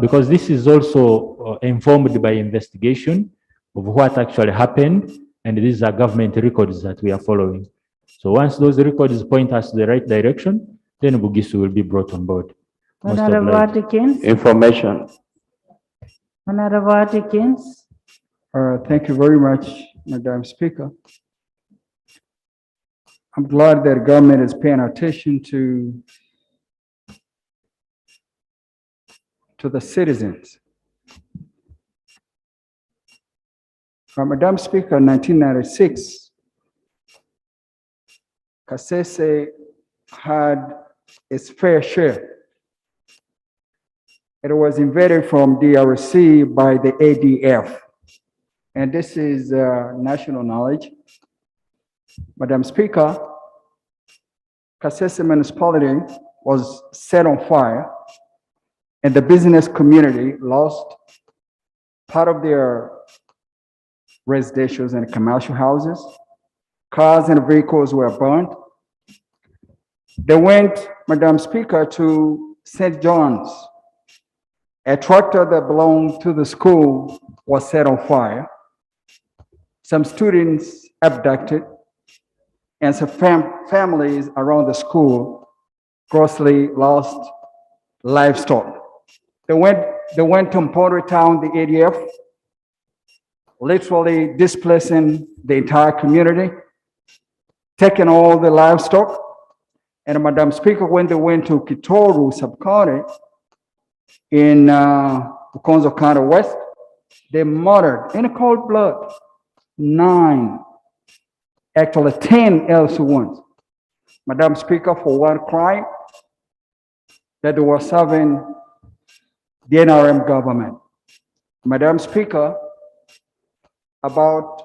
because this is also informed by investigation of what actually happened, and these are government records that we are following. So once those records point us to the right direction, then Bugisu will be brought on board. Most Honorable obliged. Atkins. Information. Honorable Atkins. Thank you very much, Madam Speaker. I'm glad that government is paying attention to the citizens. Madam Speaker, in 1996, Kasese had its fair share. It was invaded from DRC by the ADF. And this is national knowledge. Madam Speaker, Kasese municipality was set on fire and the business community lost part of their residential and commercial houses. Cars and vehicles were burned. They went, Madam Speaker, to St. John's. A tractor that belonged to the school was set on fire. Some students abducted, and some families around the school grossly lost livestock. They went to Mpori Town, the ADF, literally displacing the entire community, taking all the livestock. And Madam Speaker, when they went to Kitoru sub-county in Ukonzo County West, they murdered in cold blood 9, actually 10 else ones. Madam Speaker, for one crime that they were serving the NRM government. Madam Speaker, about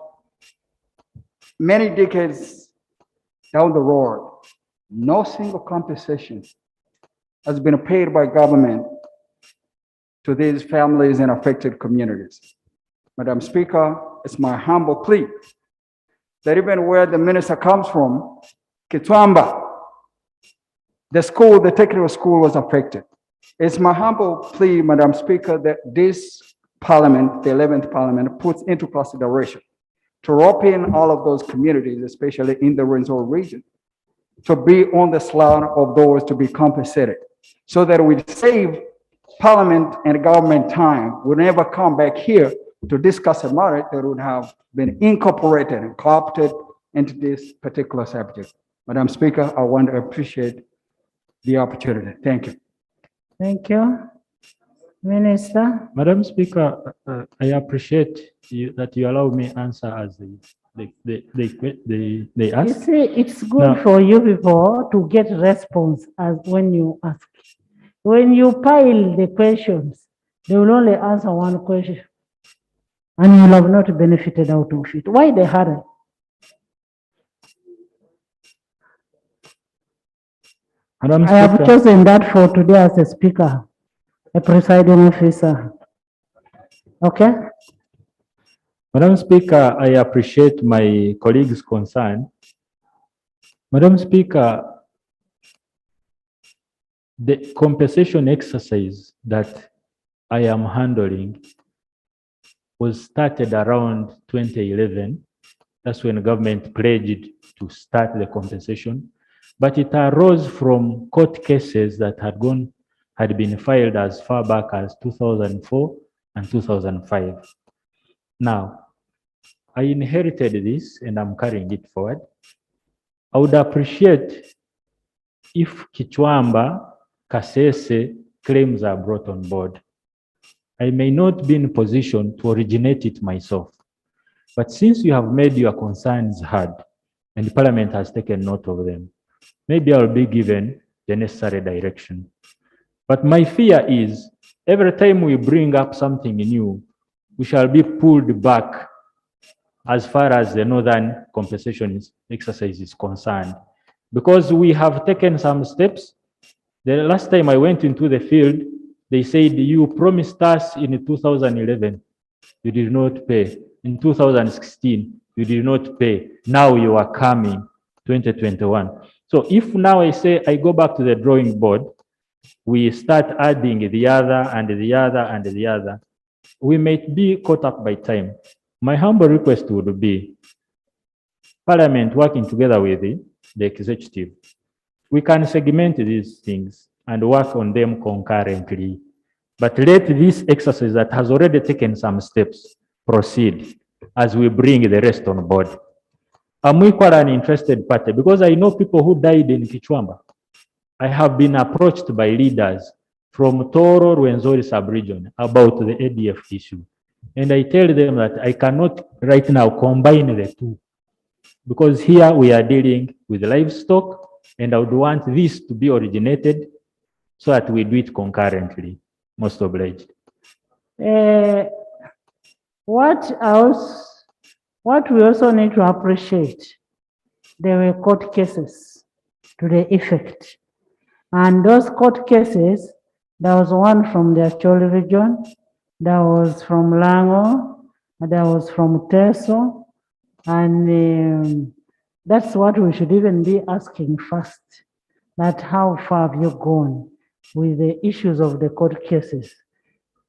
many decades down the road, no single compensation has been paid by government to these families and affected communities. Madam Speaker, it's my humble plea that even where the minister comes from, Kitwamba, the school, the technical school was affected. It's my humble plea, Madam Speaker, that this Parliament, the 11th Parliament, puts into consideration to rope in all of those communities, especially in the Rwenzori region, to be on the slot of those to be compensated, so that we save Parliament and government time. We'll never come back here to discuss a matter that would have been incorporated and co-opted into this particular subject. Madam Speaker, I want to appreciate the opportunity. Thank you. Thank you. Minister. Madam Speaker, I appreciate that you allow me answer as they ask. You see, it's good Now, for you people to get response as when you ask. When you pile the questions, they will only answer one question, and you will have not benefited out of it. Why the hurry? Madam I have Speaker, chosen that for today as a speaker, a presiding officer. Okay? Madam Speaker, I appreciate my colleague's concern. Madam Speaker, the compensation exercise that I am handling was started around 2011. That's when the government pledged to start the compensation. But it arose from court cases that had been filed as far back as 2004 and 2005. Now, I inherited this and I'm carrying it forward. I would appreciate if Kichwamba, Kasese claims are brought on board. I may not be in position to originate it myself, but since you have made your concerns heard and the Parliament has taken note of them, maybe I'll be given the necessary direction. But my fear is every time we bring up something new, we shall be pulled back as far as the Northern compensation exercise is concerned. Because we have taken some steps. The last time I went into the field, they said, you promised us in 2011, you did not pay. In 2016, you did not pay. Now you are coming, 2021. So if now I say I go back to the drawing board, we start adding the other and the other and the other, we might be caught up by time. My humble request would be Parliament working together with the executive. We can segment these things and work on them concurrently. But let this exercise that has already taken some steps proceed as we bring the rest on board. I'm equally an interested party because I know people who died in Kichwamba. I have been approached by leaders from Toro Rwenzori sub-region about the ADF issue. And I tell them that I cannot right now combine the two because here we are dealing with livestock and I would want this to be originated so that we do it concurrently. Most obliged. What we also need to appreciate, there were court cases to the effect. And those court cases, there was one from the Acholi region, there was from Lango, there was from Teso, and that's what we should even be asking first, that how far have you gone with the issues of the court cases,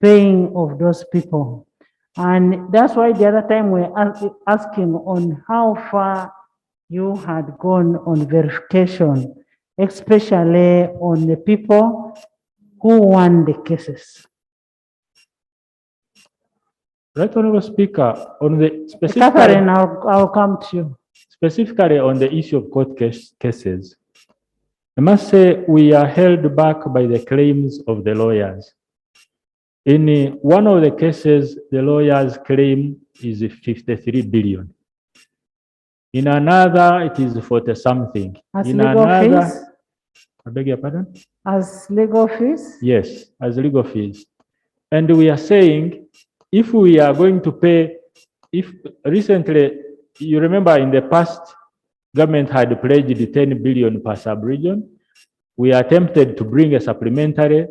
paying of those people. And that's why the other time we're asking on how far you had gone on verification, especially on the people who won the cases. Right, Honorable Speaker, on the specific Catherine, I'll come to you. Specifically on the issue of court cases, I must say we are held back by the claims of the lawyers. In one of the cases, the lawyers claim is 53 billion. In another, it is 40 something. As In legal another, fees? I beg your pardon? As legal fees? Yes, as legal fees. And we are saying, if we are going to pay, if recently, you remember in the past, government had pledged 10 billion per sub-region. We attempted to bring a supplementary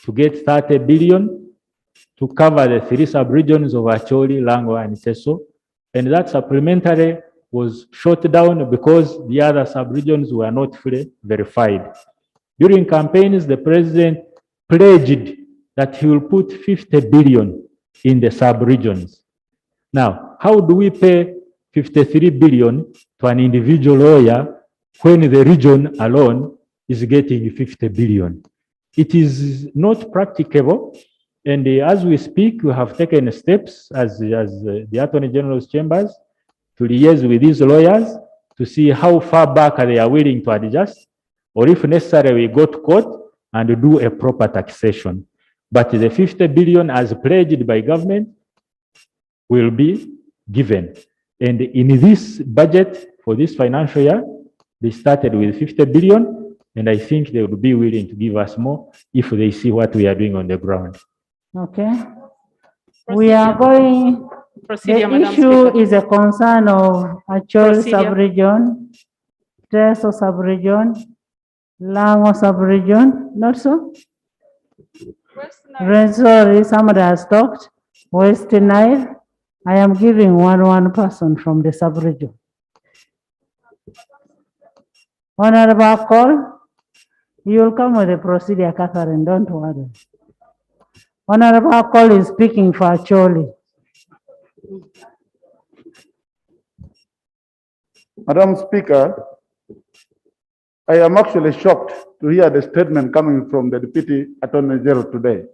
to get 30 billion to cover the 3 sub-regions of Acholi, Lango, and Teso. And that supplementary was shut down because the other sub-regions were not fully verified. During campaigns, the president pledged that he will put 50 billion in the sub-regions. Now, how do we pay 53 billion to an individual lawyer when the region alone is getting 50 billion? It is not practicable. And as we speak, we have taken steps as the Attorney General's chambers to liaise with these lawyers to see how far back they are willing to adjust, or if necessary, we go to court and do a proper taxation. But the 50 billion as pledged by government will be given. And in this budget for this financial year, they started with 50 billion, and I think they would be willing to give us more if they see what we are doing on the ground. Okay. We are going, Procedure, the Madam issue Speaker. is a concern of Acholi Procedure. sub-region, Teso sub-region, Lango sub-region, not so? Sorry, somebody has talked. West Nile. I am giving one person from the sub-region. Honorable Call, you will come with the procedure, Catherine, don't worry. Honorable Call is speaking for Acholi. Madam Speaker, I am actually shocked to hear the statement coming from the Deputy Attorney General today,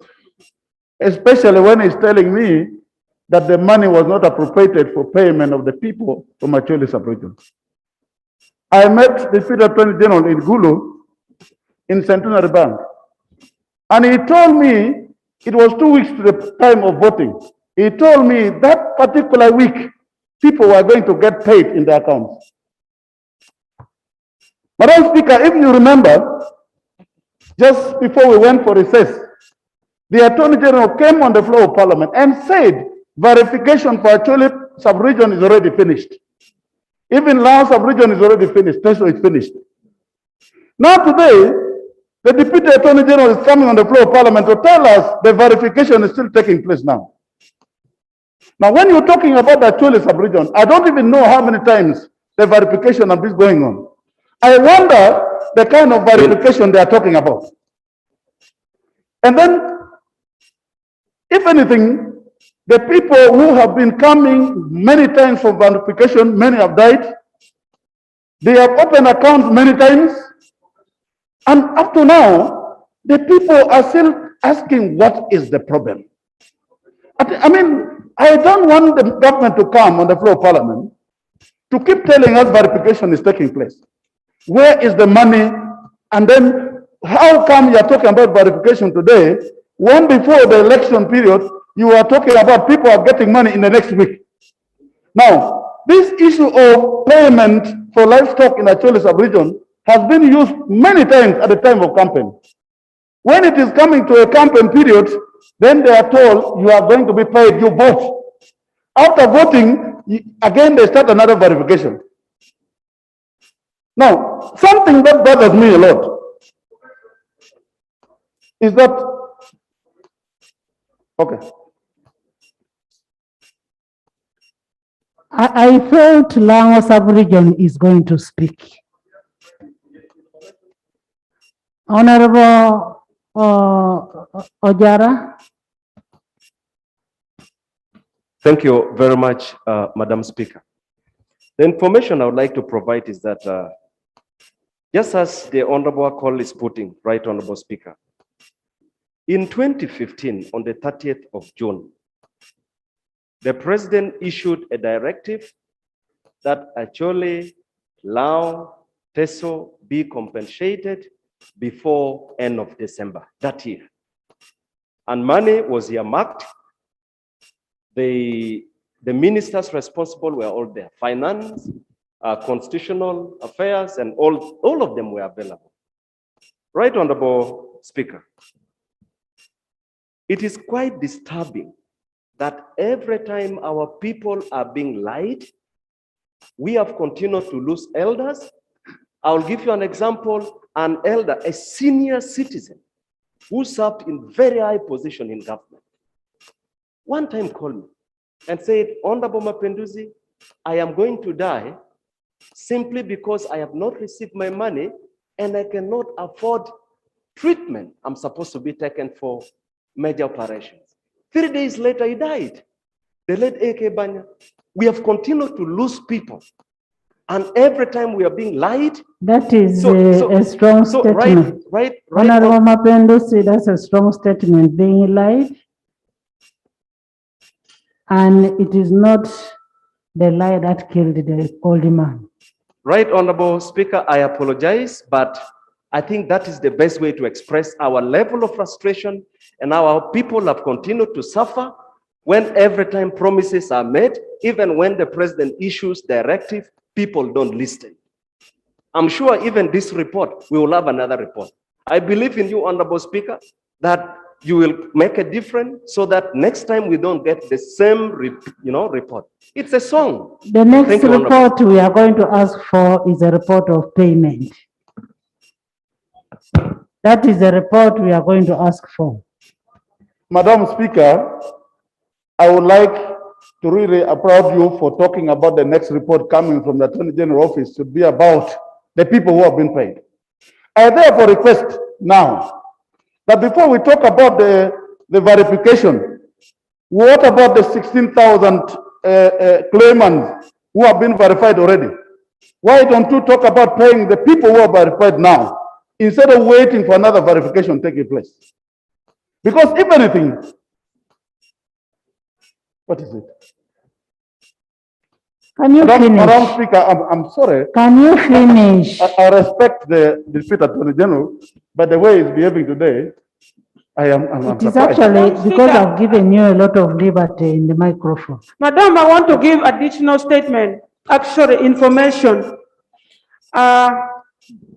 especially when he's telling me that the money was not appropriated for payment of the people from Acholi sub-region. I met the Deputy Attorney General in Gulu in Centenary Bank, and he told me it was 2 weeks to the time of voting. He told me that particular week, people were going to get paid in their accounts. Madam Speaker, if you remember, just before we went for recess, the Attorney General came on the floor of Parliament and said verification for Acholi sub-region is already finished. Even Lao sub-region is already finished, Teso is finished. Now today, the Deputy Attorney General is coming on the floor of Parliament to tell us the verification is still taking place now. Now, when you're talking about the Acholi sub-region, I don't even know how many times the verification of this going on. I wonder the kind of verification they are talking about. And then, if anything, the people who have been coming many times for verification, many have died. They have opened accounts many times. And up to now, the people are still asking what is the problem. I mean, I don't want the government to come on the floor of Parliament to keep telling us verification is taking place. Where is the money? And then how come you are talking about verification today when before the election period you are talking about people are getting money in the next week? Now, this issue of payment for livestock in Acholi sub-region has been used many times at the time of campaign. When it is coming to a campaign period, then they are told you are going to be paid, you vote. After voting, again they start another verification. Now, something that bothers me a lot is that, okay. I felt Lango sub-region is going to speak. Honorable Ojara. Thank you very much, Madam Speaker. The information I would like to provide is that just as the Honorable Call is putting, Right Honorable Speaker, in 2015, on the 30th of June, the President issued a directive that Acholi, Lao, Teso be compensated before end of December that year. And money was earmarked. The ministers responsible were all there. Finance, constitutional affairs, and all of them were available. Right Honorable Speaker, it is quite disturbing that every time our people are being lied, we have continued to lose elders. I'll give you an example. An elder, a senior citizen who served in very high position in government, one time called me and said, Honorable Mapenduzi, I am going to die simply because I have not received my money and I cannot afford treatment I'm supposed to be taken for major operations. 3 days later, he died. The late A.K. Banya. We have continued to lose people. And every time we are being lied. That is a strong statement. Right. Honorable Mapenduzi, that's a strong statement, being lied. And it is not the lie that killed the old man. Right, Honorable Speaker, I apologize, but I think that is the best way to express our level of frustration, and our people have continued to suffer when every time promises are made, even when the president issues directive, people don't listen. I'm sure even this report, we will have another report. I believe in you, Honorable Speaker, that you will make a difference so that next time we don't get the same report. It's a song. The next report we are going to ask for is a report of payment. That is the report we are going to ask for. Madam Speaker, I would like to really applaud you for talking about the next report coming from the Attorney General Office to be about the people who have been paid. I therefore request now that before we talk about the verification, what about the 16,000 claimants who have been verified already? Why don't you talk about paying the people who are verified now instead of waiting for another verification taking place? Because if anything, what is it? Can you finish? Madam Speaker, I'm sorry. Can you finish? I respect the Deputy Attorney General, but the way he's behaving today, I'm It is surprised. actually because I've given you a lot of liberty in the microphone. Madam, I want to give additional statement, actually information.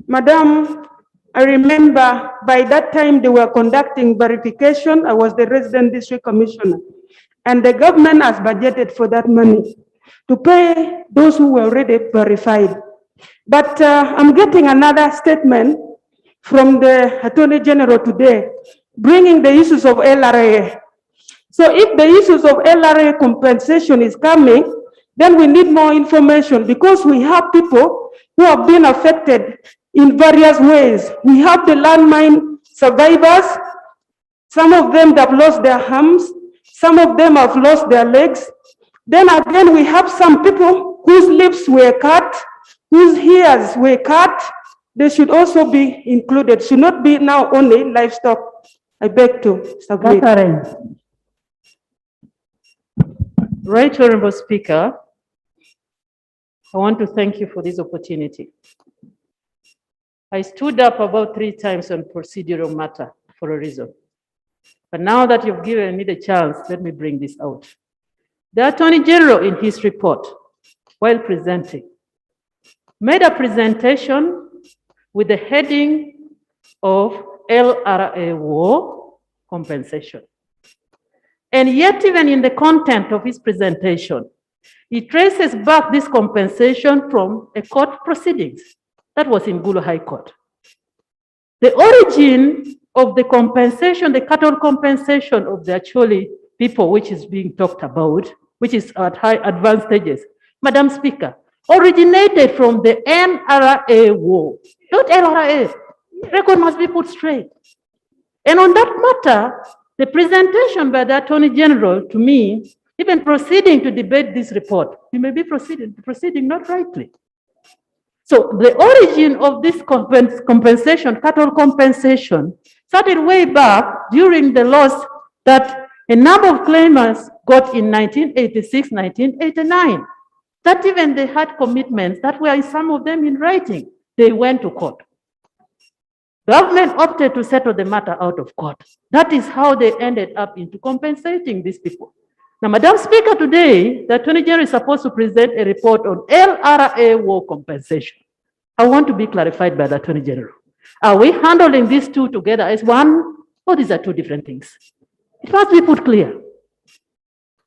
Madam, I remember by that time they were conducting verification. I was the resident district commissioner, and the government has budgeted for that money to pay those who were already verified. But I'm getting another statement from the Attorney General today, bringing the issues of LRA. So if the issues of LRA compensation is coming, then we need more information because we have people who have been affected in various ways. We have the landmine survivors. Some of them have lost their arms. Some of them have lost their legs. Then again, we have some people whose lips were cut, whose ears were cut. They should also be included. Should not be now only livestock. I beg to submit. Catherine. Right Honorable Speaker, I want to thank you for this opportunity. I stood up about 3 times on procedural matter for a reason. But now that you've given me the chance, let me bring this out. The Attorney General in his report, while presenting, made a presentation with the heading of LRA war compensation. And yet, even in the content of his presentation, he traces back this compensation from a court proceedings. That was in Gulu High Court. The origin of the compensation, the cattle compensation of the actually people which is being talked about, which is at high advanced stages, Madam Speaker, originated from the NRA war, not LRA. Record must be put straight. And on that matter, the presentation by the Attorney General to me, even proceeding to debate this report, he may be proceeding not rightly. So the origin of this compensation, cattle compensation, started way back during the loss that a number of claimants got in 1986, 1989. That even they had commitments that were some of them in writing. They went to court. Government opted to settle the matter out of court. That is how they ended up into compensating these people. Now, Madam Speaker, today, the Attorney General is supposed to present a report on LRA war compensation. I want to be clarified by the Attorney General. Are we handling these two together as one, or these are two different things? It must be put clear.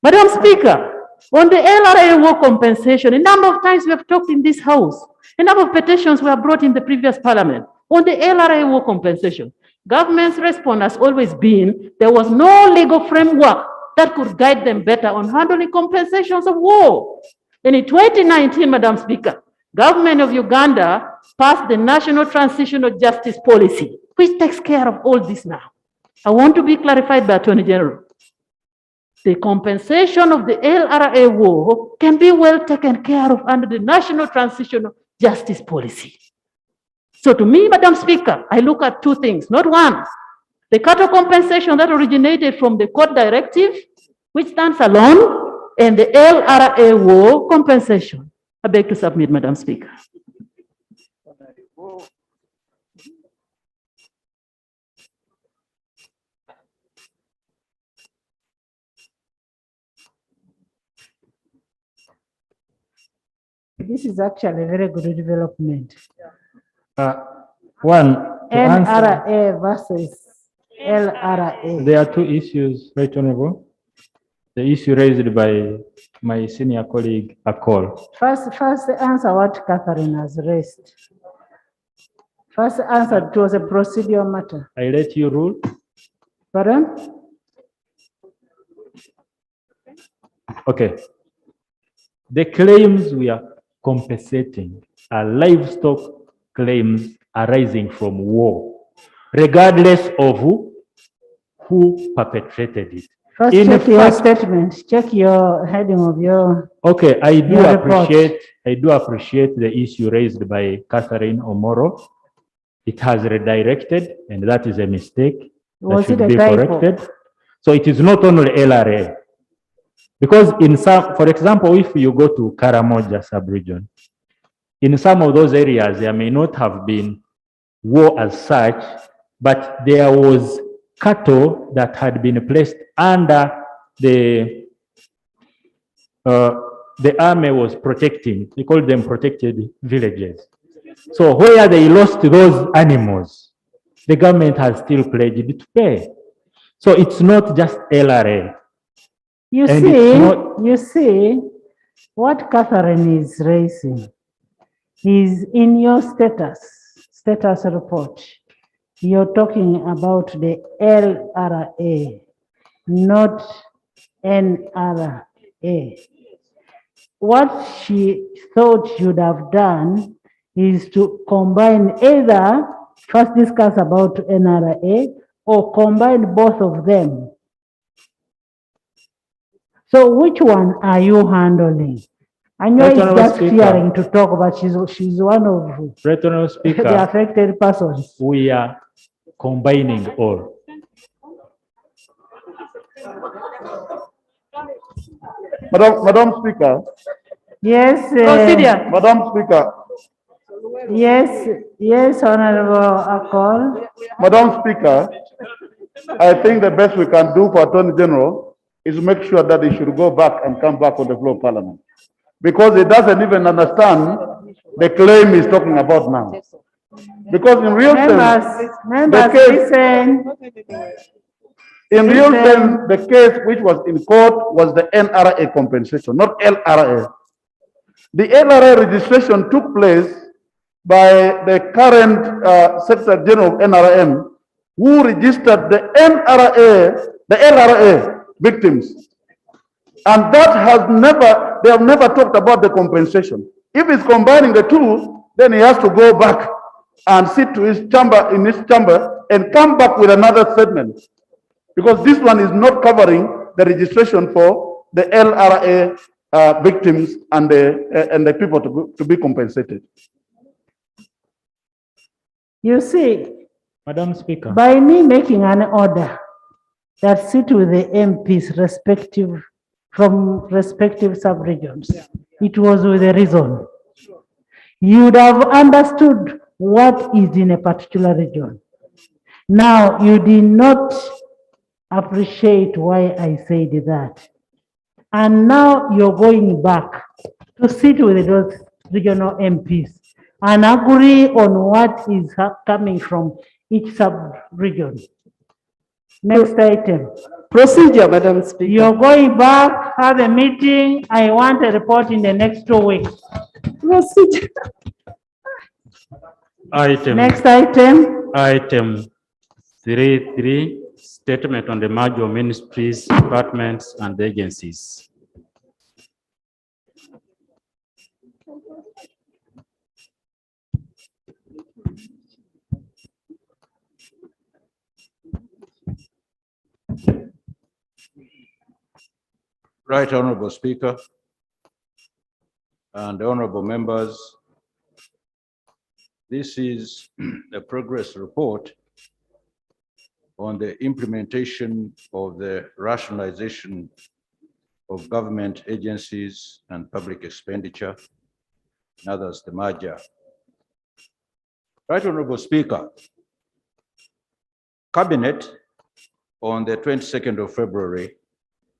Madam Speaker, on the LRA war compensation, a number of times we have talked in this House, a number of petitions were brought in the previous Parliament on the LRA war compensation. Government's response has always been there was no legal framework that could guide them better on handling compensations of war. And in 2019, Madam Speaker, government of Uganda passed the National Transitional Justice Policy, which takes care of all this now. I want to be clarified by Attorney General. The compensation of the LRA war can be well taken care of under the National Transitional Justice Policy. So to me, Madam Speaker, I look at two things, not one. The cattle compensation that originated from the court directive, which stands alone, and the LRA war compensation. I beg to submit, Madam Speaker. This is actually a very good development. One, to answer, NRA versus LRA. there are two issues, right, Honorable. The issue raised by my senior colleague, Akol. First answer what Catherine has raised. First answered, it was a procedural matter. I let you rule. Pardon? Okay. The claims we are compensating are livestock claims arising from war, regardless of who perpetrated it. First, In check your fact- statement. Check your heading of your. Okay, I do Your report. appreciate the issue raised by Catherine Omoro. It has redirected, and that is a mistake. That Was should it a be typo? corrected. So it is not only LRA. Because in some, for example, if you go to Karamoja sub-region, in some of those areas, there may not have been war as such, but there was cattle that had been placed under the army was protecting. They called them protected villages. So where they lost those animals, the government has still pledged to pay. So it's not just LRA. You And see, it's not- you see, what Catherine is raising is in your status report. You're talking about the LRA, not NRA. What she thought you'd have done is to combine either first discuss about NRA or combine both of them. So which one are you handling? I know Right, it's Honourable just Speaker. fearing to talk, but she's one of Right, Honourable Speaker, the affected persons. we are combining all. Madam Speaker, Yes. Madam Speaker, Yes, Honorable Akol. Madam Speaker, I think the best we can do for Attorney General is make sure that he should go back and come back on the floor of Parliament. Because he doesn't even understand the claim he's talking about now. Because in real sense, Members, listen. in real Listen. sense, the case which was in court was the NRA compensation, not LRA. The LRA registration took place by the current Secretary General of NRM, who registered the LRA victims. And that has never, they have never talked about the compensation. If he's combining the two, then he has to go back and sit to his chamber, in his chamber, and come back with another statement. Because this one is not covering the registration for the LRA victims and the people to be compensated. You see, Madam Speaker. by me making an order that sit with the MPs from respective sub-regions, it was with a reason. You would have understood what is in a particular region. Now, you did not appreciate why I said that. And now you're going back to sit with those regional MPs and agree on what is coming from each sub-region. Next item. Procedure, Madam Speaker. You're going back, have a meeting. I want a report in the next 2 weeks. Procedure. Item. Next item. Item 3.3, statement on the merger of ministries, departments, and agencies. Right Honorable Speaker and honorable members, this is a progress report on the implementation of the rationalization of government agencies and public expenditure, and others, the merger. Right Honorable Speaker, Cabinet on the 22nd of February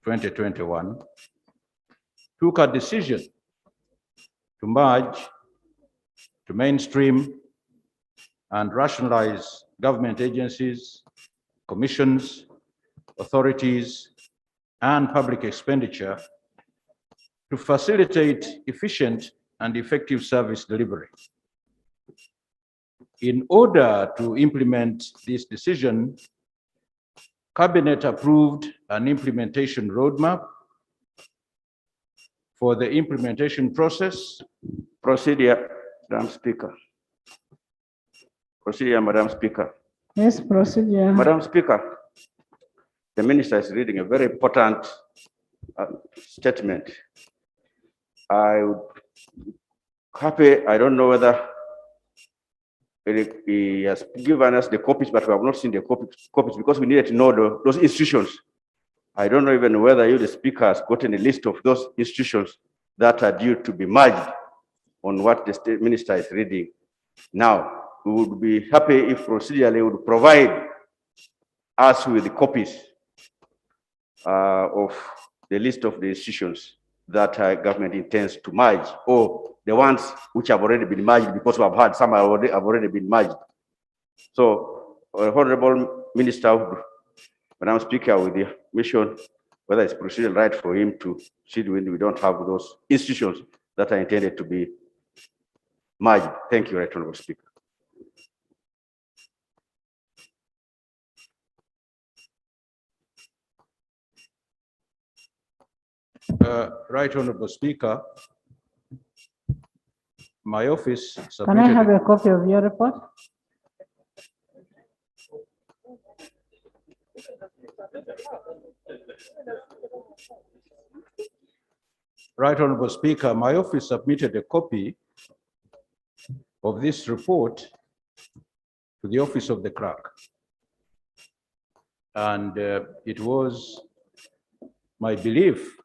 2021 took a decision to merge, to mainstream and rationalize government agencies, commissions, authorities, and public expenditure to facilitate efficient and effective service delivery. in order to implement this decision, Cabinet approved an implementation roadmap for the implementation process. Procedure, Madam Speaker. Procedure, Madam Speaker. Yes, procedure. Madam Speaker, the minister is reading a very important statement. I would happy, I don't know whether he has given us the copies, but we have not seen the copies because we needed to know those institutions. I don't know even whether you, the speaker, has gotten a list of those institutions that are due to be merged on what the state minister is reading. Now, we would be happy if procedurally would provide us with the copies of the list of the institutions that government intends to merge, or the ones which have already been merged, because we have had some have already been merged. So, Honorable Minister, Madam Speaker, with the mission, whether it's procedural right for him to see when we don't have those institutions that are intended to be merged. Thank you, Right Honorable Speaker. Right Honorable Speaker, my office Can I submitted have a copy of your report? Right Honorable Speaker, my office submitted a copy of this report to the office of the clerk. And it was my belief,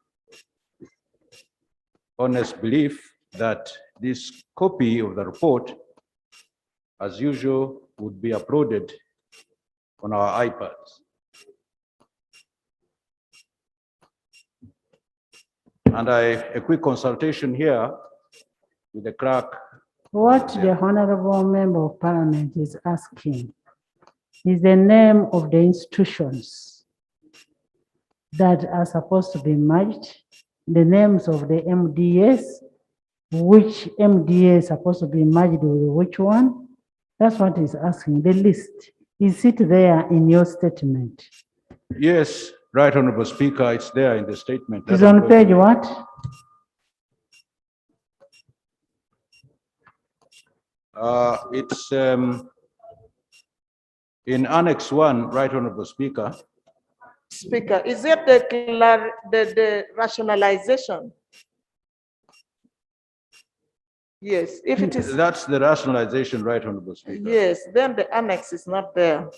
honest belief, that this copy of the report, as usual, would be uploaded on our iPads. And a quick consultation here with the clerk. What the Honorable Member of Parliament is asking is the name of the institutions that are supposed to be merged, the names of the MDAs, which MDA is supposed to be merged with which one. That's what he's asking, the list. Is it there in your statement? Yes, Right Honorable Speaker, it's there in the statement. It's on page what? It's in Annex 1, Right Honorable Speaker. Speaker, is it the rationalization? Yes, if it is. That's the rationalization, Right Honorable Speaker. Yes, then the annex is not there.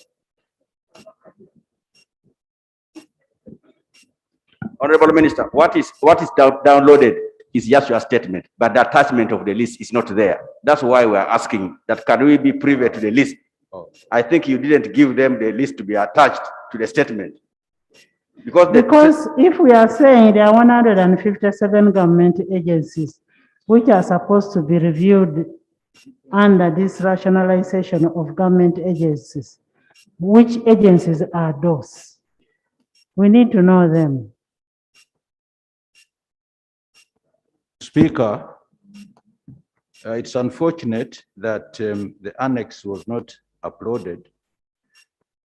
Honorable Minister, what is downloaded is just your statement, but the attachment of the list is not there. That's why we are asking that can we be privy to the list? Oh. I think you didn't give them the list to be attached to the statement. Because if we are saying there are 157 government agencies which are supposed to be reviewed under this rationalization of government agencies, which agencies are those? We need to know them. Speaker, it's unfortunate that the annex was not uploaded.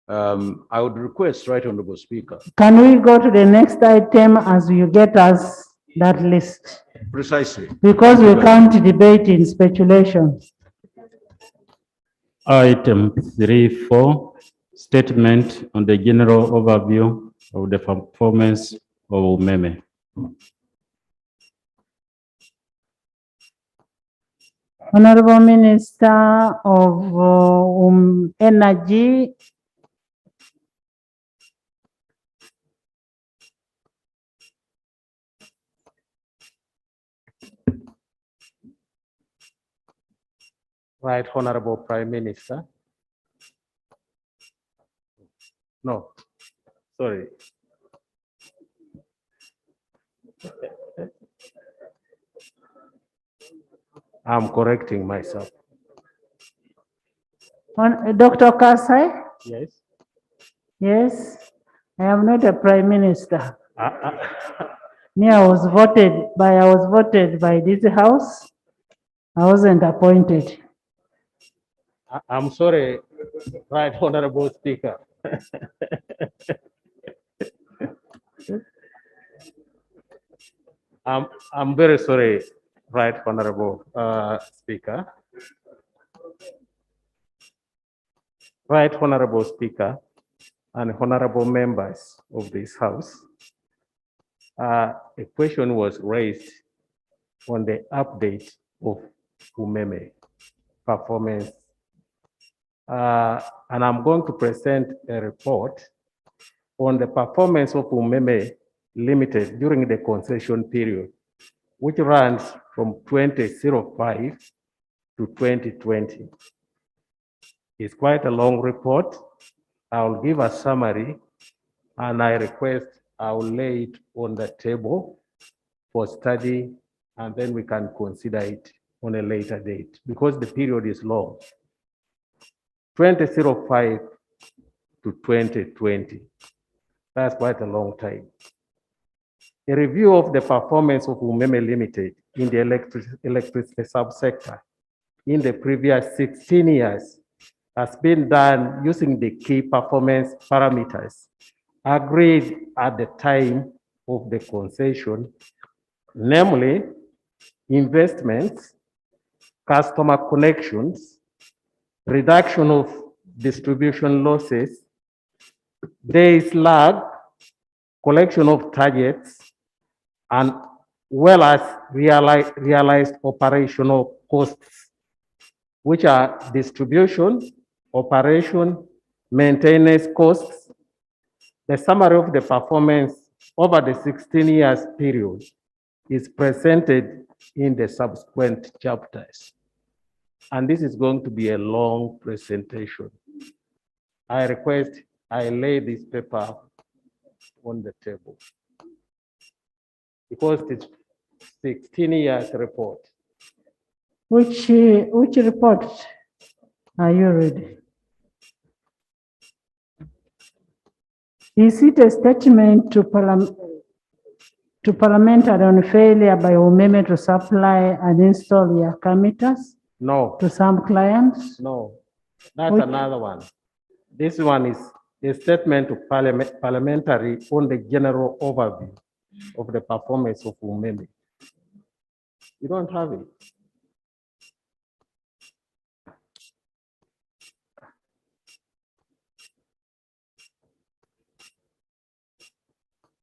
I would request, Right Honorable Speaker. Can we go to the next item as you get us that list? Precisely. Because we can't debate in speculation. Item 3.4, statement on the general overview of the performance of Umeme. Honorable Minister of Energy. Right Honorable Prime Minister. No, sorry. I'm correcting myself. Dr. Kasai? Yes. Yes, I am not a prime minister. Me, I was voted by this house. I wasn't appointed. I'm sorry, Right Honorable Speaker. I'm very sorry, Right Honorable Speaker. Right Honorable Speaker and honorable members of this House. A question was raised on the update of Umeme performance. And I'm going to present a report on the performance of Umeme Limited during the concession period, which runs from 2005 to 2020. It's quite a long report. I'll give a summary and I request I'll lay it on the table for study and then we can consider it on a later date because the period is long. 2005 to 2020. That's quite a long time. A review of the performance of Umeme Limited in the electricity subsector in the previous 16 years has been done using the key performance parameters agreed at the time of the concession, namely investments, customer connections, reduction of distribution losses, days lag, collection of targets, and well as realized operational costs, which are distribution, operation, maintenance costs. The summary of the performance over the 16 years period is presented in the subsequent chapters. And this is going to be a long presentation. I request I lay this paper on the table because it's 16 years report. Which report are you reading? Is it a statement to parliamentary on failure by Umeme to supply and install Yaka meters? No. To some clients? No, that's another one. This one is a statement to parliamentary on the general overview of the performance of Umeme. You don't have it.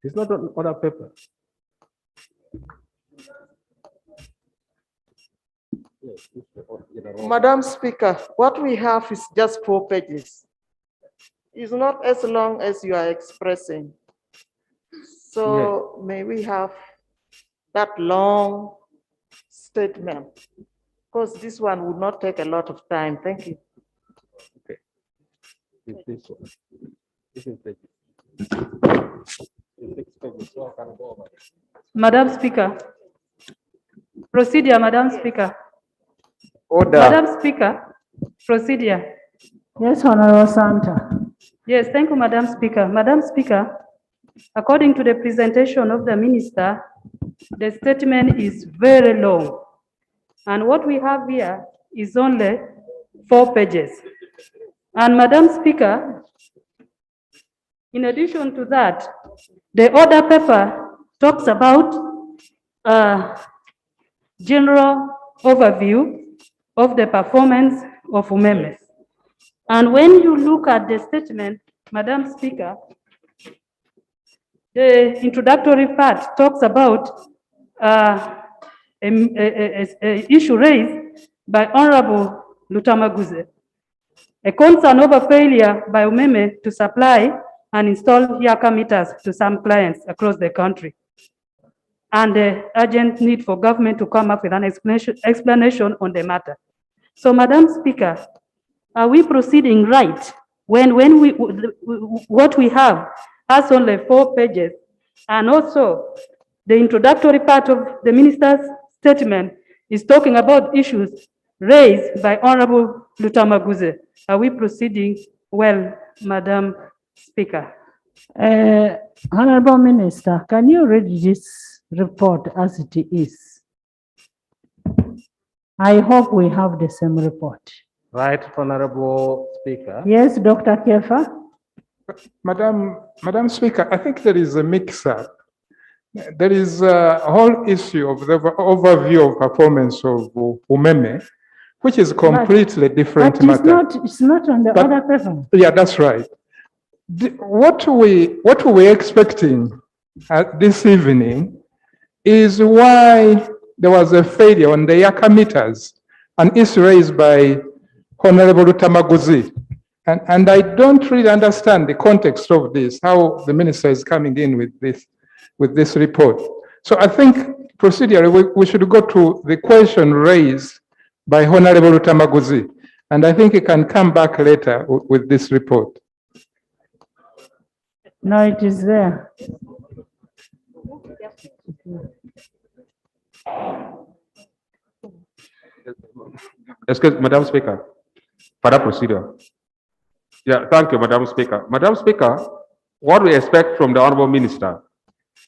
It's not on other paper. Madam Speaker, what we have is just 4 pages. It's not as long as you are expressing. So may we have that long statement? Because this one would not take a lot of time. Thank you. Okay. It's this one. This is the 6 pages, so I can go over it. Madam Speaker. Procedure, Madam Speaker. Order. Madam Speaker, procedure. Yes, Honorable Santa. Yes, thank you, Madam Speaker. Madam Speaker, according to the presentation of the minister, the statement is very long. And what we have here is only 4 pages. And Madam Speaker, in addition to that, the order paper talks about general overview of the performance of Umeme. And when you look at the statement, Madam Speaker, the introductory part talks about an issue raised by Honorable Lutamaguze, a concern over failure by Umeme to supply and install Yaka meters to some clients across the country, and the urgent need for government to come up with an explanation on the matter. So, Madam Speaker, are we proceeding right when what we have has only 4 pages, and also the introductory part of the minister's statement is talking about issues raised by Honorable Lutamaguze? Are we proceeding well, Madam Speaker? Honorable Minister, can you read this report as it is? I hope we have the same report. Right, Honorable Speaker. Yes, Dr. Kefa. Madam Speaker, I think there is a mix-up. There is a whole issue of the overview of performance of Umeme, which is completely different But matter. it's not on the But- other paper. Yeah, that's right. What we're expecting this evening is why there was a failure on the Yaka meters, an issue raised by Honorable Tamaguzi. And I don't really understand the context of this, how the minister is coming in with this report. So I think procedurally, we should go to the question raised by Honorable Tamaguzi. And I think he can come back later with this report. No, it is there. Excuse, Madam Speaker, for that procedure. Yeah, thank you, Madam Speaker. Madam Speaker, what we expect from the Honorable Minister,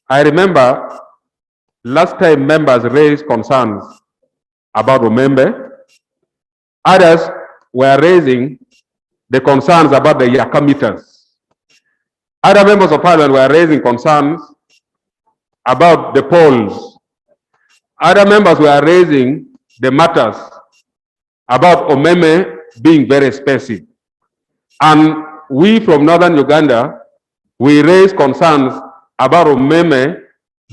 I remember last time members raised concerns about Umeme. Others were raising the concerns about the Yaka meters. Other members of Parliament were raising concerns about the polls. Other members were raising the matters about Umeme being very expensive. And we from Northern Uganda, we raised concerns about Umeme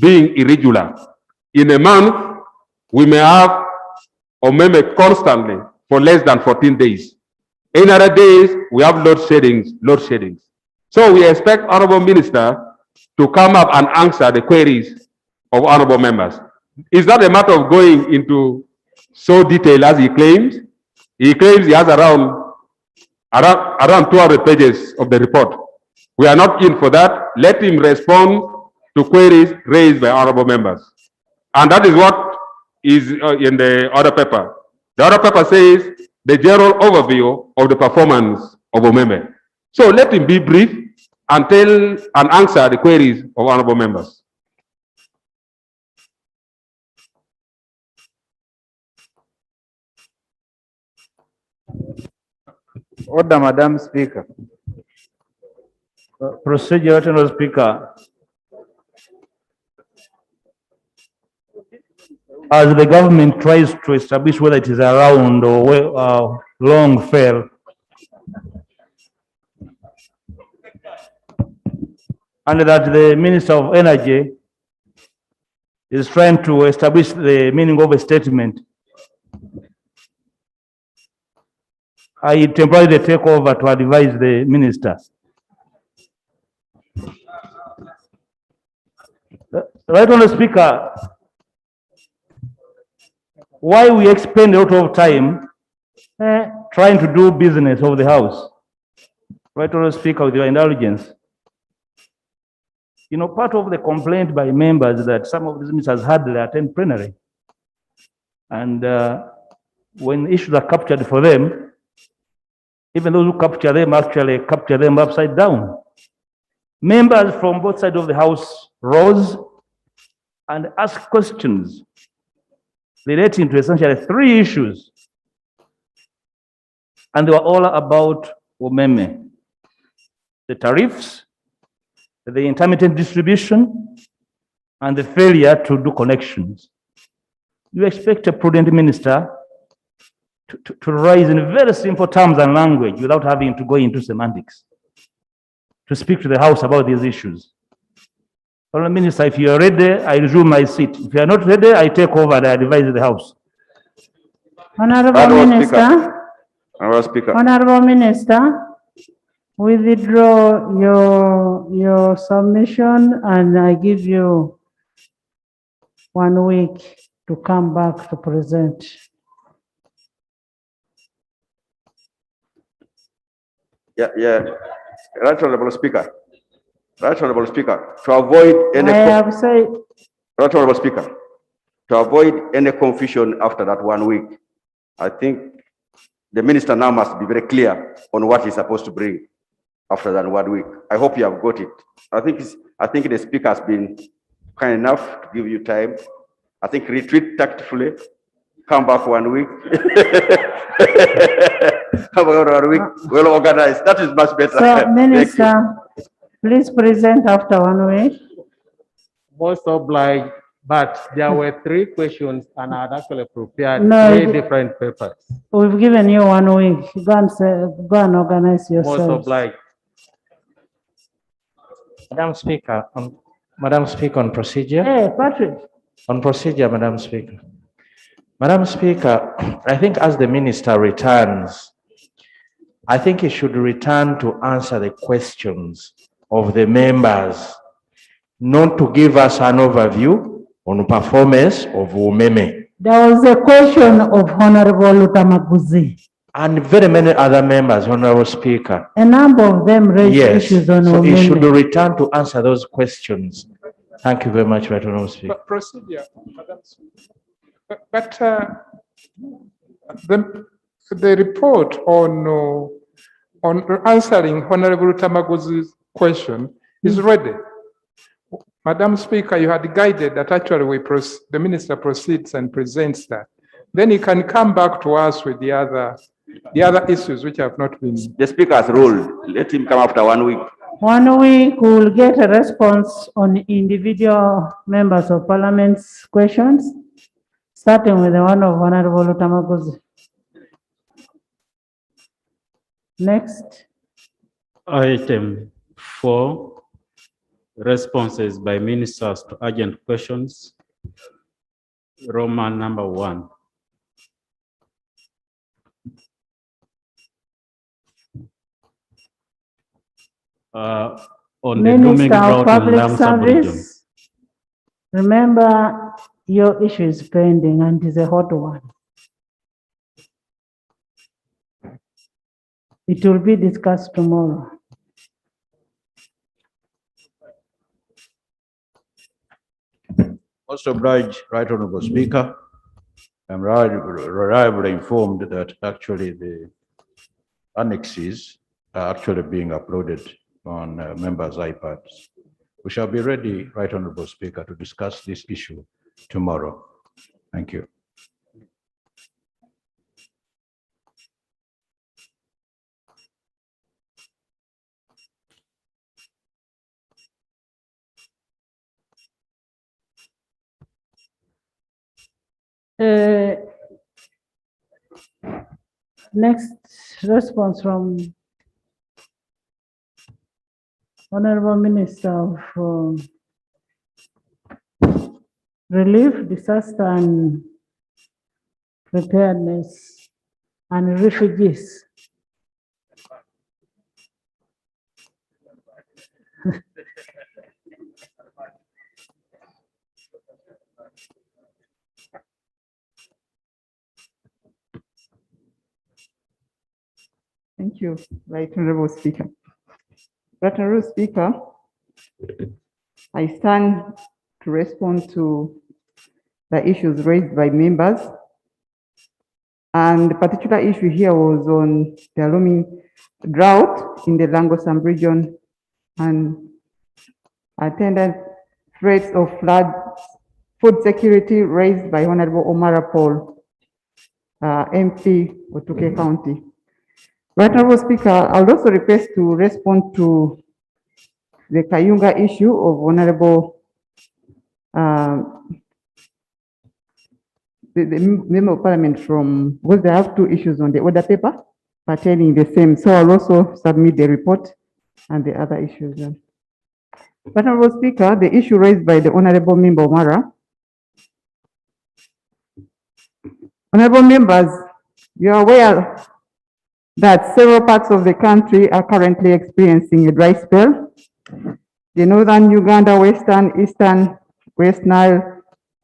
being irregular. In a month, we may have Umeme constantly for less than 14 days. In other days, we have load sheddings. So we expect Honorable Minister to come up and answer the queries of honorable members. It's not a matter of going into so detail as he claims. He claims he has around 200 pages of the report. We are not in for that. Let him respond to queries raised by honorable members. And that is what is in the other paper. The other paper says the general overview of the performance of Umeme. So let him be brief and tell and answer the queries of honorable members. Order, Madam Speaker. Procedure, Honorable Speaker. As the government tries to establish whether it is around or long fail, and that the Minister of Energy is trying to establish the meaning of a statement, I temporarily take over to advise the minister. Right, Honorable Speaker, why we expend a lot of time trying to do business of the House? Right, Honorable Speaker, with your indulgence. You know, part of the complaint by members that some of these ministers hardly attend plenary. And when issues are captured for them, even those who capture them actually capture them upside down. Members from both sides of the House rose and asked questions relating to essentially 3 issues. And they were all about Umeme, the tariffs, the intermittent distribution, and the failure to do connections. You expect a prudent minister to rise in very simple terms and language without having to go into semantics, to speak to the House about these issues. Honorable Minister, if you are ready, I resume my seat. If you are not ready, I take over and I advise the House. Honorable Minister. Honorable Speaker. Honorable Minister, withdraw your submission and I give you 1 week to come back to present. Yeah. Right, Honorable Speaker. Right, Honorable Speaker. To avoid any. I have said. Right, Honorable Speaker. To avoid any confusion after that 1 week, I think the minister now must be very clear on what he's supposed to bring after that 1 week. I hope you have got it. I think the speaker has been kind enough to give you time. I think retreat tactfully, come back 1 week. Well organized. That is much better. So, Thank you. Minister, please present after 1 week. Most obliged, but there were 3 questions and I had actually prepared No, 3 different papers. We've given you 1 week. Go and organize Most yourself. obliged. Madam Speaker, on procedure. Hey, Patrick. On procedure, Madam Speaker. Madam Speaker, I think as the minister returns, I think he should return to answer the questions of the members, not to give us an overview on performance of Umeme. There was a question of Honorable Lutamaguzi. And very many other members, Honorable Speaker. A number of them raised Yes, issues on so he Umeme. should return to answer those questions. Thank you very much, Right Honorable Speaker. Procedure, Madam Speaker. But the report on answering Honorable Tamaguzi's question is ready. Madam Speaker, you had guided that actually the minister proceeds and presents that. Then he can come back to us with the other issues which have not been. The speaker has ruled. Let him come after 1 week. 1 week, we'll get a response on individual members of parliament's questions, starting with the one of Honorable Lutamaguzi. Next. Item 4, responses by ministers to urgent questions. Roman number 1. On the looming Minister of drought in Public Lam sub-region. Service, remember your issue is pending and is a hot one. It will be discussed tomorrow. Most obliged, Right Honorable Speaker. I'm reliably informed that actually the annexes are actually being uploaded on members' iPads. We shall be ready, Right Honorable Speaker, to discuss this issue tomorrow. Thank you. Next response from Honorable Minister of Relief, Disaster and Preparedness and Refugees. Thank you, Right Honorable Speaker. Right Honorable Speaker, I stand to respond to the issues raised by members. And the particular issue here was on the alarming drought in the Langosam region and attendant threats of flood, food security raised by Honorable Omara Paul, MP, Otuke County. Right Honorable Speaker, I would also request to respond to the Kayunga issue of Honorable the Member of Parliament from, because they have 2 issues on the order paper pertaining the same. So I'll also submit the report and the other issues. Right Honorable Speaker, the issue raised by the Honorable Member Omara. Honorable members, you are aware that several parts of the country are currently experiencing a dry spell. The northern Uganda, western, eastern, West Nile,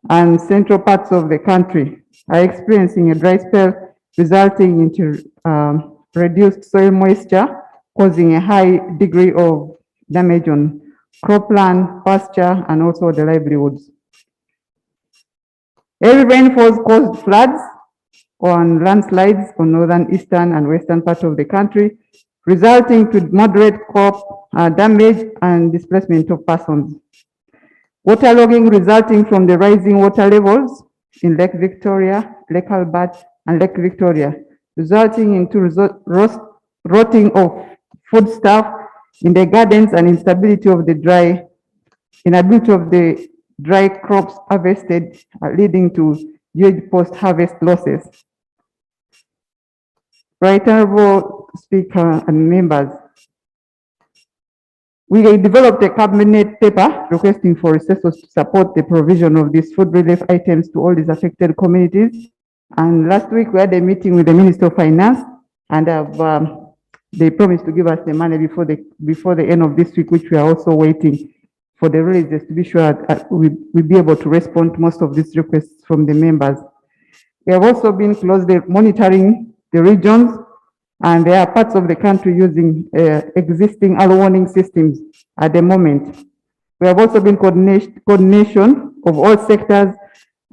and central parts of the country are experiencing a dry spell, resulting into reduced soil moisture, causing a high degree of damage on cropland, pasture, and also the livelihoods. Heavy rainfalls caused floods on landslides on northern, eastern, and western parts of the country, resulting to moderate crop damage and displacement of persons. Waterlogging resulting from the rising water levels in Lake Victoria, Lake Albert, and Lake Victoria, resulting into rotting of foodstuff in the gardens and inability of the dry crops harvested, leading to huge post-harvest losses. Right Honorable Speaker and members, we developed a cabinet paper requesting for resources to support the provision of these food relief items to all these affected communities. And last week we had a meeting with the Minister of Finance, and they promised to give us the money before the end of this week, which we are also waiting for the releases to be sure that we'll be able to respond to most of these requests from the members. We have also been closely monitoring the regions, and there are parts of the country using existing early warning systems at the moment. We have also been coordination of all sectors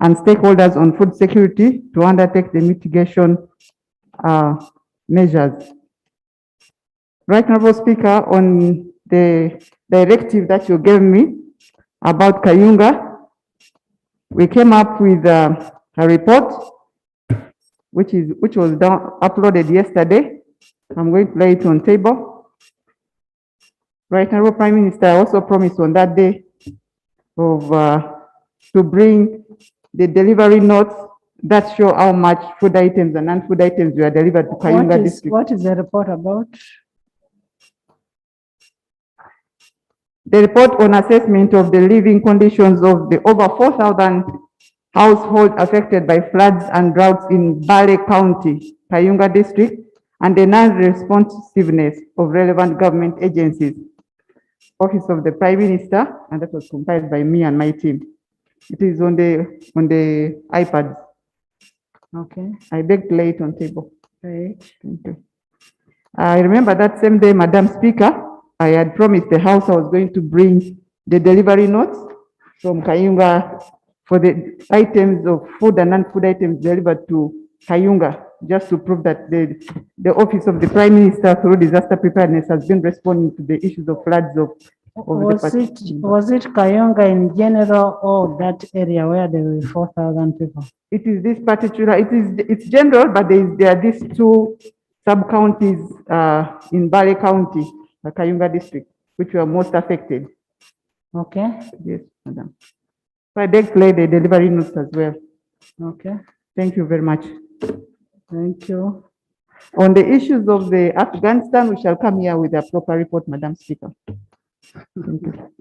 and stakeholders on food security to undertake the mitigation measures. Right, Honorable Speaker, on the directive that you gave me about Kayunga, we came up with a report which was uploaded yesterday. I'm going to lay it on table. Right, Honorable Prime Minister, I also promised on that day to bring the delivery notes that show how much food items and non-food items were delivered to Kayunga district. What is the report about? The report on assessment of the living conditions of the over 4,000 households affected by floods and droughts in Bale County, Kayunga district, and the non-responsiveness of relevant government agencies. Office of the Prime Minister, and that was compiled by me and my team. It is on the iPad. Okay. I beg to lay it on table. Right. Thank you. I remember that same day, Madam Speaker, I had promised the House I was going to bring the delivery notes from Kayunga for the items of food and non-food items delivered to Kayunga, just to prove that the Office of the Prime Minister through disaster preparedness has been responding to the issues of floods of Was it Kayunga in general or that area where there were 4,000 people? It is this particular, it's general, but there are these two sub-counties in Bale County, the Kayunga district, which were most affected. Okay. Yes, Madam. So I beg to lay the delivery notes as well. Okay. Thank you very much. Thank you. On the issues of the Afghanistan, we shall come here with a proper report, Madam Speaker. Thank you.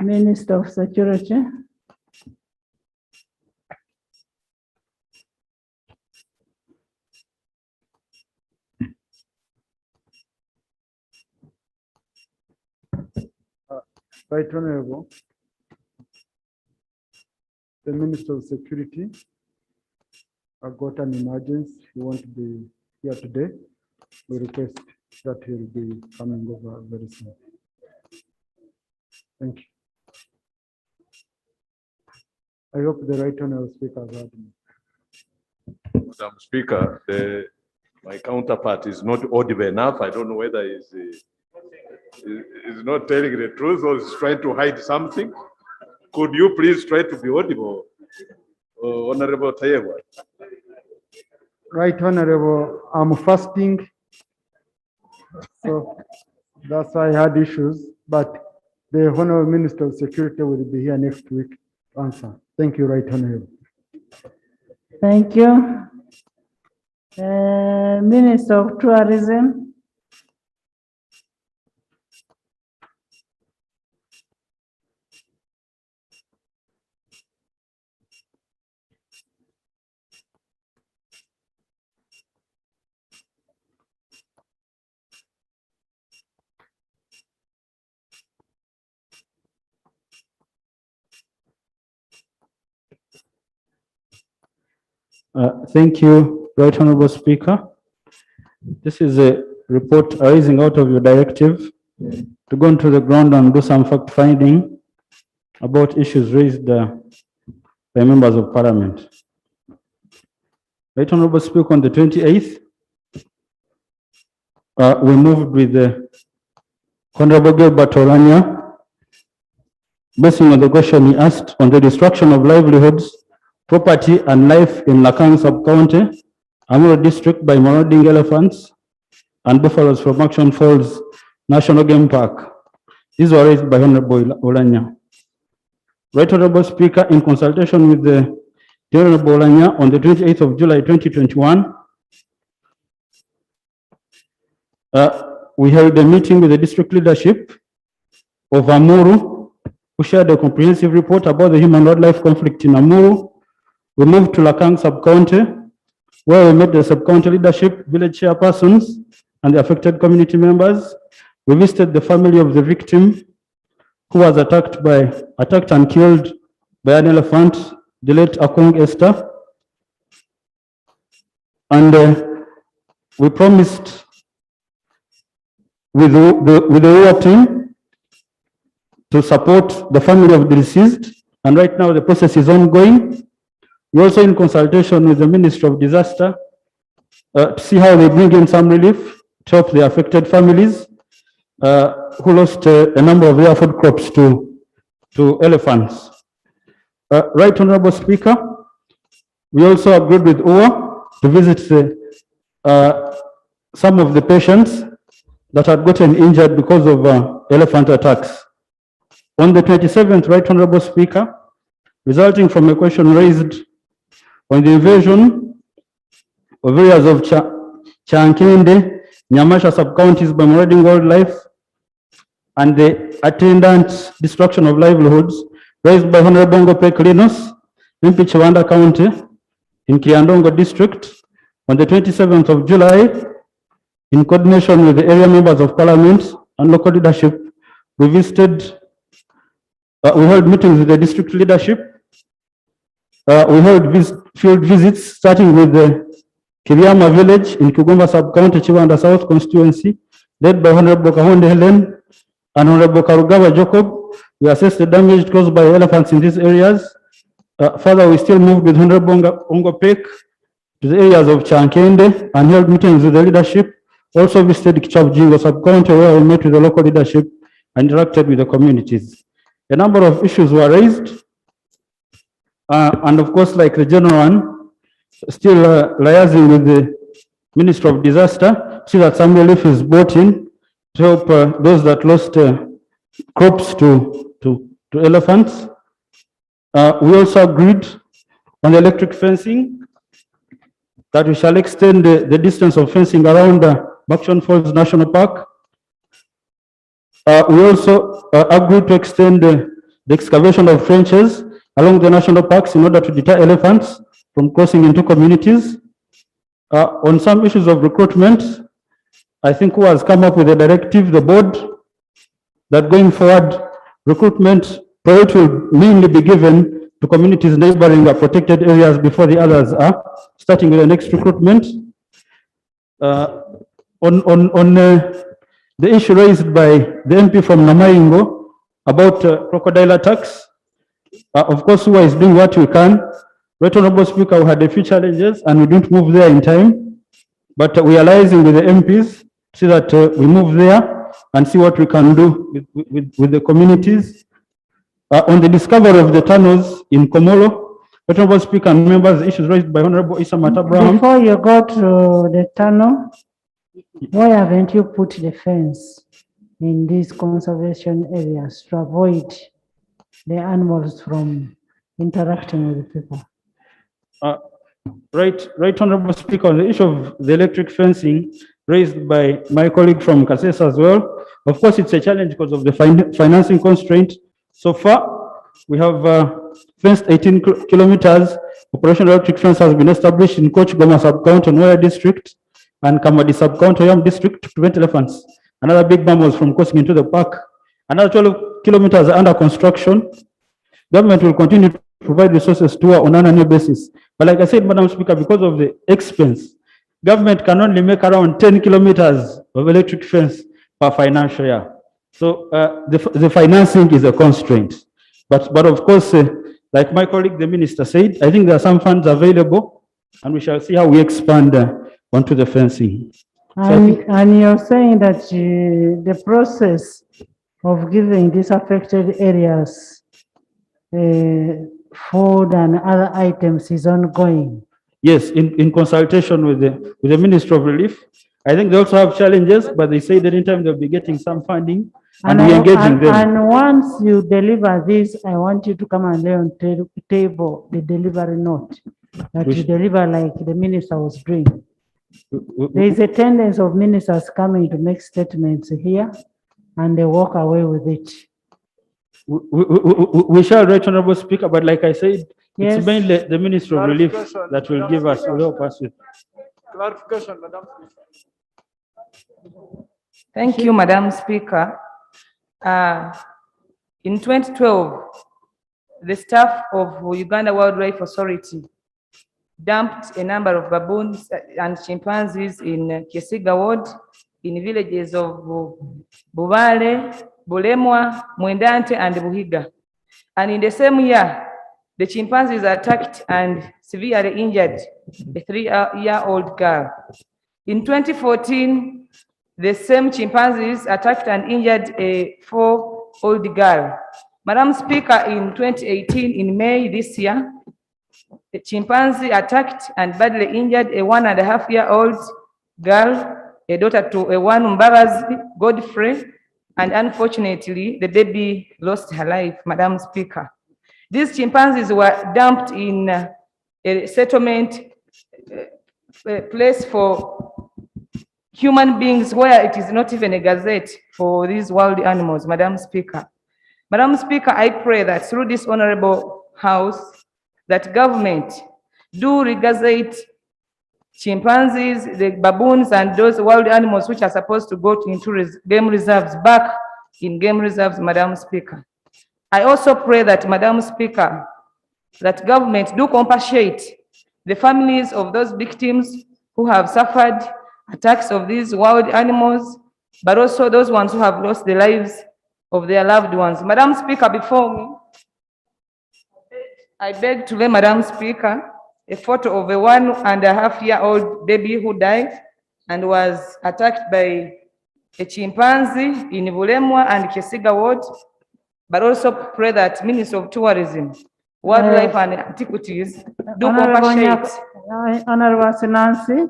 Minister of Security. Right Honorable, the Minister of Security, I've got an emergency. He won't be here today. We request that he'll be coming over very soon. Thank you. I hope the Right Honorable Speaker has heard me. Madam Speaker, my counterpart is not audible enough. I don't know whether he's not telling the truth or is trying to hide something. Could you please try to be audible, Honorable Tayewa? Right Honorable, I'm fasting, so that's why I had issues, but the Honorable Minister of Security will be here next week to answer. Thank you, Right Honorable. Thank you. Minister of Tourism. Thank you, Right Honorable Speaker. This is a report arising out of your directive to go into the ground and do some fact finding about issues raised by members of Parliament. Right Honorable Speaker, on the 28th, we moved with the Honorable Gilbert Orania basing on the question he asked on the destruction of livelihoods, property and life in Lakang sub-county, Amuro district by marauding elephants and buffaloes from Action Falls National Game Park. These were raised by Honorable Olanya. Right Honorable Speaker, in consultation with the Honorable Olanya on the 28th of July 2021, we held a meeting with the district leadership of Amuru, who shared a comprehensive report about the human-wildlife conflict in Amuru. We moved to Lakang sub-county, where we met the sub-county leadership, village chairpersons, and the affected community members. We visited the family of the victim, who was attacked and killed by an elephant, the late Akong Esther. And we promised with the war team to support the family of the deceased, and right now the process is ongoing. We're also in consultation with the Ministry of Disaster to see how they bring in some relief to help the affected families who lost a number of their food crops to elephants. Right Honorable Speaker, we also agreed with UWA to visit some of the patients that had gotten injured because of elephant attacks. On the 27th, Right Honorable Speaker, resulting from a question raised on the invasion of areas of Chankende, Nyamasha sub-counties by marauding wildlife, and the attendant destruction of livelihoods raised by Honorable Ngope Klinos in Pichwanda County in Kiandongo District on the 27th of July, in coordination with the area members of Parliament and local leadership, we visited, we held meetings with the district leadership. We held field visits, starting with the Kiriama village in Kigomba sub-county, Chiwanda South constituency, led by Honorable Kahonde Helen and Honorable Karugawa Jacob. We assessed the damage caused by elephants in these areas. Further, we still moved with Honorable Ongopek to the areas of Chankende and held meetings with the leadership. Also visited Kichapjingo sub-county, where we met with the local leadership and interacted with the communities. A number of issues were raised. And of course, like the general one, still liaising with the Ministry of Disaster, see that some relief is brought in to help those that lost crops to elephants. We also agreed on the electric fencing, that we shall extend the distance of fencing around Action Falls National Park. We also agreed to extend the excavation of trenches along the national parks in order to deter elephants from crossing into communities. On some issues of recruitment, I think who has come up with a directive, the board, that going forward, recruitment priority will mainly be given to communities neighboring the protected areas before the others are, starting with the next recruitment. On the issue raised by the MP from Namaingo about crocodile attacks, of course, UWA is doing what we can. Right Honorable Speaker, we had a few challenges and we didn't move there in time, but we are liaising with the MPs so that we move there and see what we can do with the communities. On the discovery of the tunnels in Komoro, Right Honorable Speaker and members, issues raised by Honorable Isa Matabraham. Before you go to the tunnel, why haven't you put the fence in these conservation areas to avoid the animals from interacting with the people? Right Honorable Speaker, on the issue of the electric fencing raised by my colleague from Kasesa as well. Of course, it's a challenge because of the financing constraint. So far, we have fenced 18 kilometers. Operational electric fence has been established in Koch Goma sub-county, Nwera district, and Kamadi sub-county, Yam district, to prevent elephants and other big mammals from crossing into the park. Another 12 kilometers are under construction. Government will continue to provide resources to on an annual basis. But like I said, Madam Speaker, because of the expense, government can only make around 10 kilometers of electric fence per financial year. So the financing is a constraint. But of course, like my colleague, the minister said, I think there are some funds available and we shall see how we expand onto the fencing. And you're saying that the process of giving these affected areas food and other items is ongoing. Yes, in consultation with the Ministry of Relief. I think they also have challenges, but they say that in time they'll be getting some funding and we engaging them. And once you deliver this, I want you to come and lay on table the delivery note that you deliver like the minister was doing. There is a tendency of ministers coming to make statements here and they walk away with it. We shall, Right Honorable Speaker, but like I said, Yes. it's mainly the Ministry of Relief Clarification, that will give us, will help us with. Clarification, Madam Speaker. Thank you, Madam Speaker. In 2012, the staff of Uganda Wildlife Authority dumped a number of baboons and chimpanzees in Kyesiga Ward in villages of Bubale, Bulemwa, Mwendante, and Buhiga. And in the same year, the chimpanzees attacked and severely injured a 3-year-old girl. In 2014, the same chimpanzees attacked and injured a 4-year-old girl. Madam Speaker, in 2018, in May this year, a chimpanzee attacked and badly injured a 1.5-year-old girl, a daughter to a one Mbabazi Godfrey, and unfortunately, the baby lost her life, Madam Speaker. These chimpanzees were dumped in a settlement place for human beings where it is not even a gazette for these wild animals, Madam Speaker. Madam Speaker, I pray that through this honorable house, that government do regazette chimpanzees, the baboons, and those wild animals which are supposed to go into game reserves back in game reserves, Madam Speaker. I also pray that, Madam Speaker, that government do compassionate the families of those victims who have suffered attacks of these wild animals, but also those ones who have lost the lives of their loved ones. Madam Speaker, before me, I beg to lay, Madam Speaker, a photo of a 1.5-year-old baby who died and was attacked by a chimpanzee in Bulemwa and Kyesiga Ward, but also pray that Minister of Tourism, Wildlife and Antiquities do compassionate. Honorable Nancy,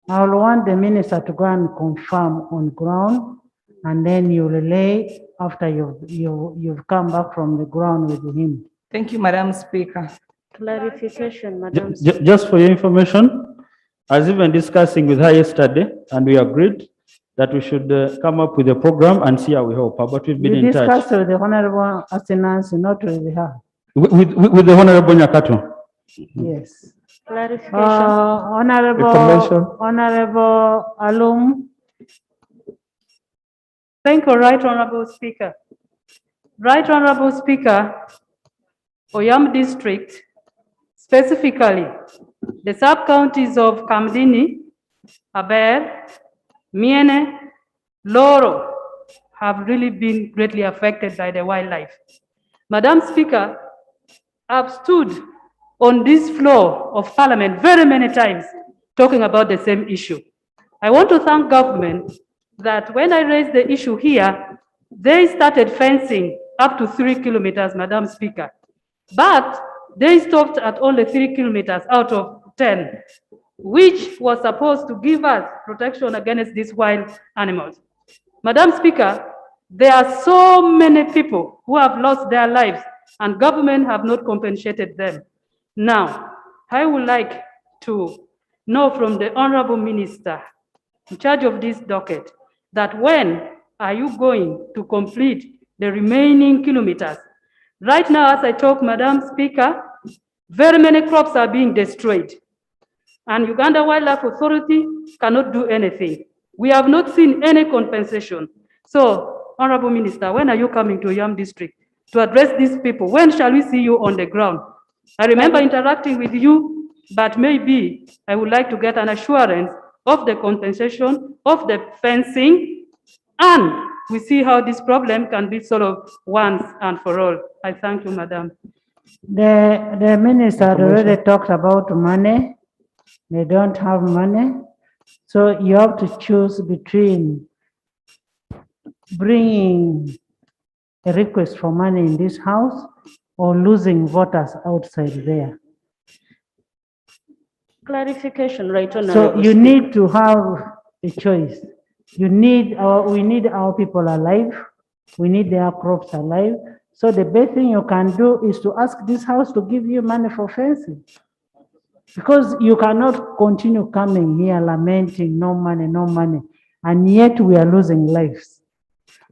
I will want the minister to go and confirm on ground, and then you relay after you've come back from the ground with him. Thank you, Madam Speaker. Clarification, Madam. Just for your information, I was even discussing with her yesterday, and we agreed that we should come up with a program and see how we help her, but we've been in touch. You discussed with the Honorable Nancy, not with her. With the Honorable Nyakato. Yes. Clarification. Honorable Alum. Thank you, Right Honorable Speaker. Right Honorable Speaker, Oyam District, specifically the sub-counties of Kamdini, Aber, Miene, Loro have really been greatly affected by the wildlife. Madam Speaker, I've stood on this floor of Parliament very many times talking about the same issue. I want to thank government that when I raised the issue here, they started fencing up to 3 kilometers, Madam Speaker. But they stopped at only 3 kilometers out of 10, which was supposed to give us protection against these wild animals. Madam Speaker, there are so many people who have lost their lives and government have not compensated them. Now, I would like to know from the Honorable Minister in charge of this docket that when are you going to complete the remaining kilometers? Right now, as I talk, Madam Speaker, very many crops are being destroyed, and Uganda Wildlife Authority cannot do anything. We have not seen any compensation. So, Honorable Minister, when are you coming to Yam District to address these people? When shall we see you on the ground? I remember interacting with you, but maybe I would like to get an assurance of the compensation, of the fencing, and we see how this problem can be solved once and for all. I thank you, Madam. The minister already talked about money. They don't have money. So you have to choose between bringing a request for money in this house or losing voters outside there. Clarification, right, So Honorable you Speaker. need to have a choice. We need our people alive. We need their crops alive. So the best thing you can do is to ask this house to give you money for fencing. Because you cannot continue coming here lamenting no money, and yet we are losing lives.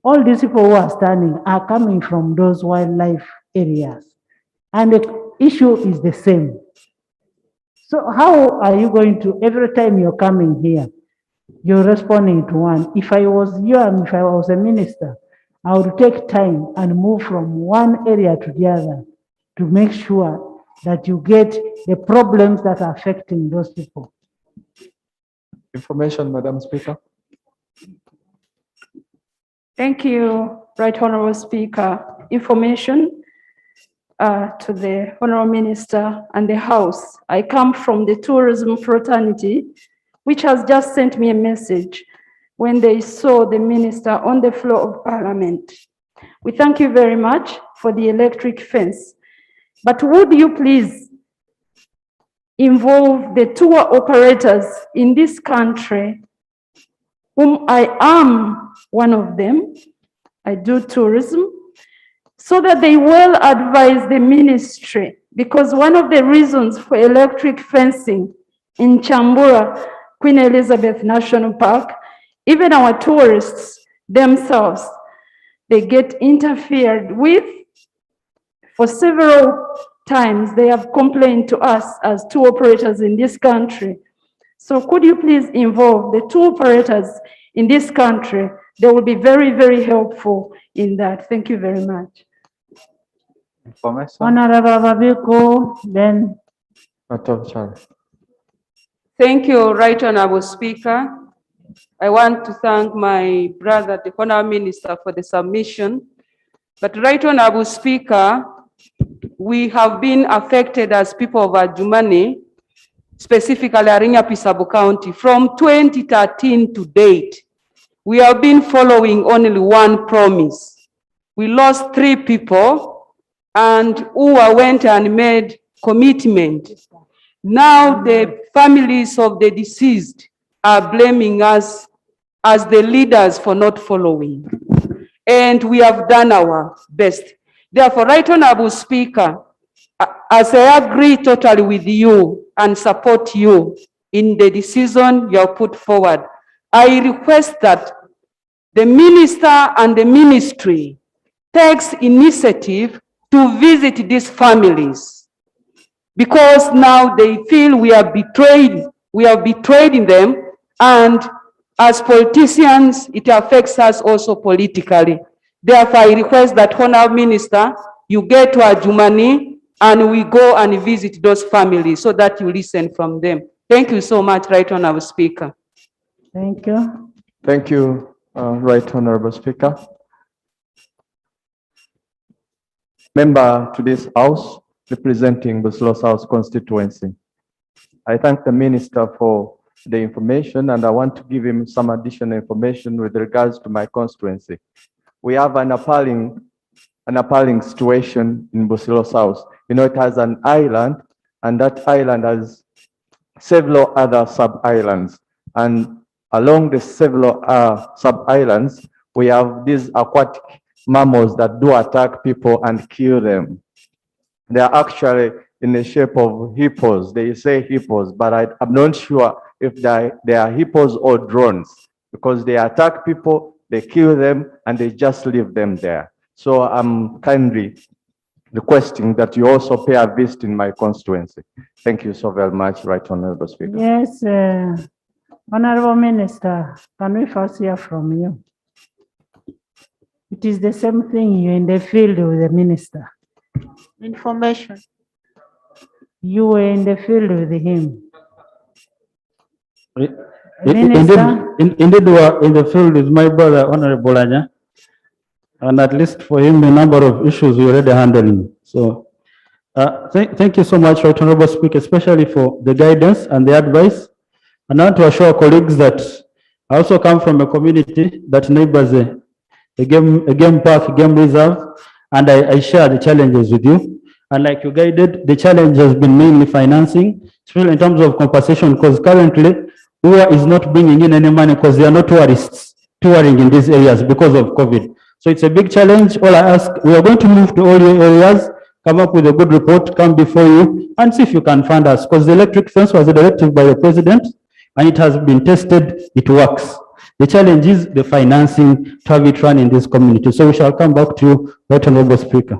All these people who are standing are coming from those wildlife areas, and the issue is the same. So how are you going to, every time you're coming here, you're responding to one? If I was you and if I was a minister, I would take time and move from one area to the other to make sure that you get the problems that are affecting those people. Information, Madam Speaker. Thank you, Right Honorable Speaker. Information to the Honorable Minister and the House. I come from the tourism fraternity, which has just sent me a message when they saw the minister on the floor of Parliament. We thank you very much for the electric fence, but would you please involve the tour operators in this country, whom I am one of them, I do tourism, so that they will advise the ministry, because one of the reasons for electric fencing in Chambura, Queen Elizabeth National Park, even our tourists themselves, they get interfered with. For several times, they have complained to us as tour operators in this country. So could you please involve the tour operators in this country? They will be very, very helpful in that. Thank you very much. Honorable Babiko, then. Thank you, Right Honorable Speaker. I want to thank my brother, the Honorable Minister, for the submission. But Right Honorable Speaker, we have been affected as people of Umeme, specifically Arinyapi Sub-County, from 2013 to date. We have been following only one promise. We lost 3 people and who went and made commitment. Now the families of the deceased are blaming us as the leaders for not following. And we have done our best. Therefore, Right Honorable Speaker, as I agree totally with you and support you in the decision you have put forward, I request that the minister and the ministry takes initiative to visit these families, because now they feel we are betraying them, and as politicians, it affects us also politically. Therefore, I request that Honorable Minister, you get to Umeme and we go and visit those families so that you listen from them. Thank you so much, Right Honorable Speaker. Thank you. Thank you, Right Honorable Speaker. Member to this House representing Busilo South constituency. I thank the Minister for the information, and I want to give him some additional information with regards to my constituency. We have an appalling situation in Busilo South. You know, it has an island, and that island has several other sub-islands. And along the several sub-islands, we have these aquatic mammals that do attack people and kill them. They are actually in the shape of hippos. They say hippos, but I'm not sure if they are hippos or drones, because they attack people, they kill them, and they just leave them there. So I'm kindly requesting that you also pay a visit in my constituency. Thank you so very much, Right Honorable Speaker. Yes, Honorable Minister, can we first hear from you? It is the same thing, you're in the field with the minister. Information. You were in the field with him. Indeed, we are in the field with my brother, Honorable Anya, and at least for him, a number of issues we already handling. So, thank you so much, Right Honorable Speaker, especially for the guidance and the advice. And I want to assure colleagues that I also come from a community that neighbors a game park, game reserve, and I share the challenges with you. And like you guided, the challenge has been mainly financing, especially in terms of compensation, because currently UA is not bringing in any money because there are no tourists touring in these areas because of COVID. So it's a big challenge. All I ask, we are going to move to all your areas, come up with a good report, come before you and see if you can fund us, because the electric fence was a directive by the president and it has been tested, it works. The challenge is the financing to have it run in this community. So we shall come back to you, Right Honorable Speaker,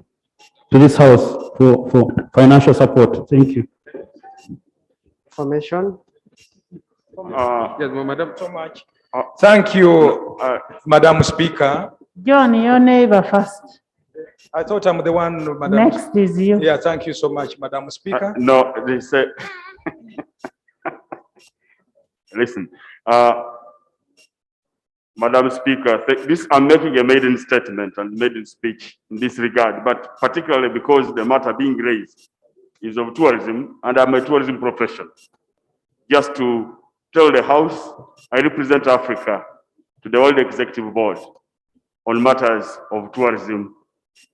to this house for financial support. Thank you. Information. Yes, Madam. So much. Thank you, Madam Speaker. John, your neighbor first. I thought I'm the one, Madam. Next is you. Yeah, thank you so much, Madam Speaker. No, they say, listen, Madam Speaker, I'm making a maiden statement and maiden speech in this regard, but particularly because the matter being raised is of tourism and I'm a tourism professional. Just to tell the House, I represent Africa to the World Executive Board on matters of tourism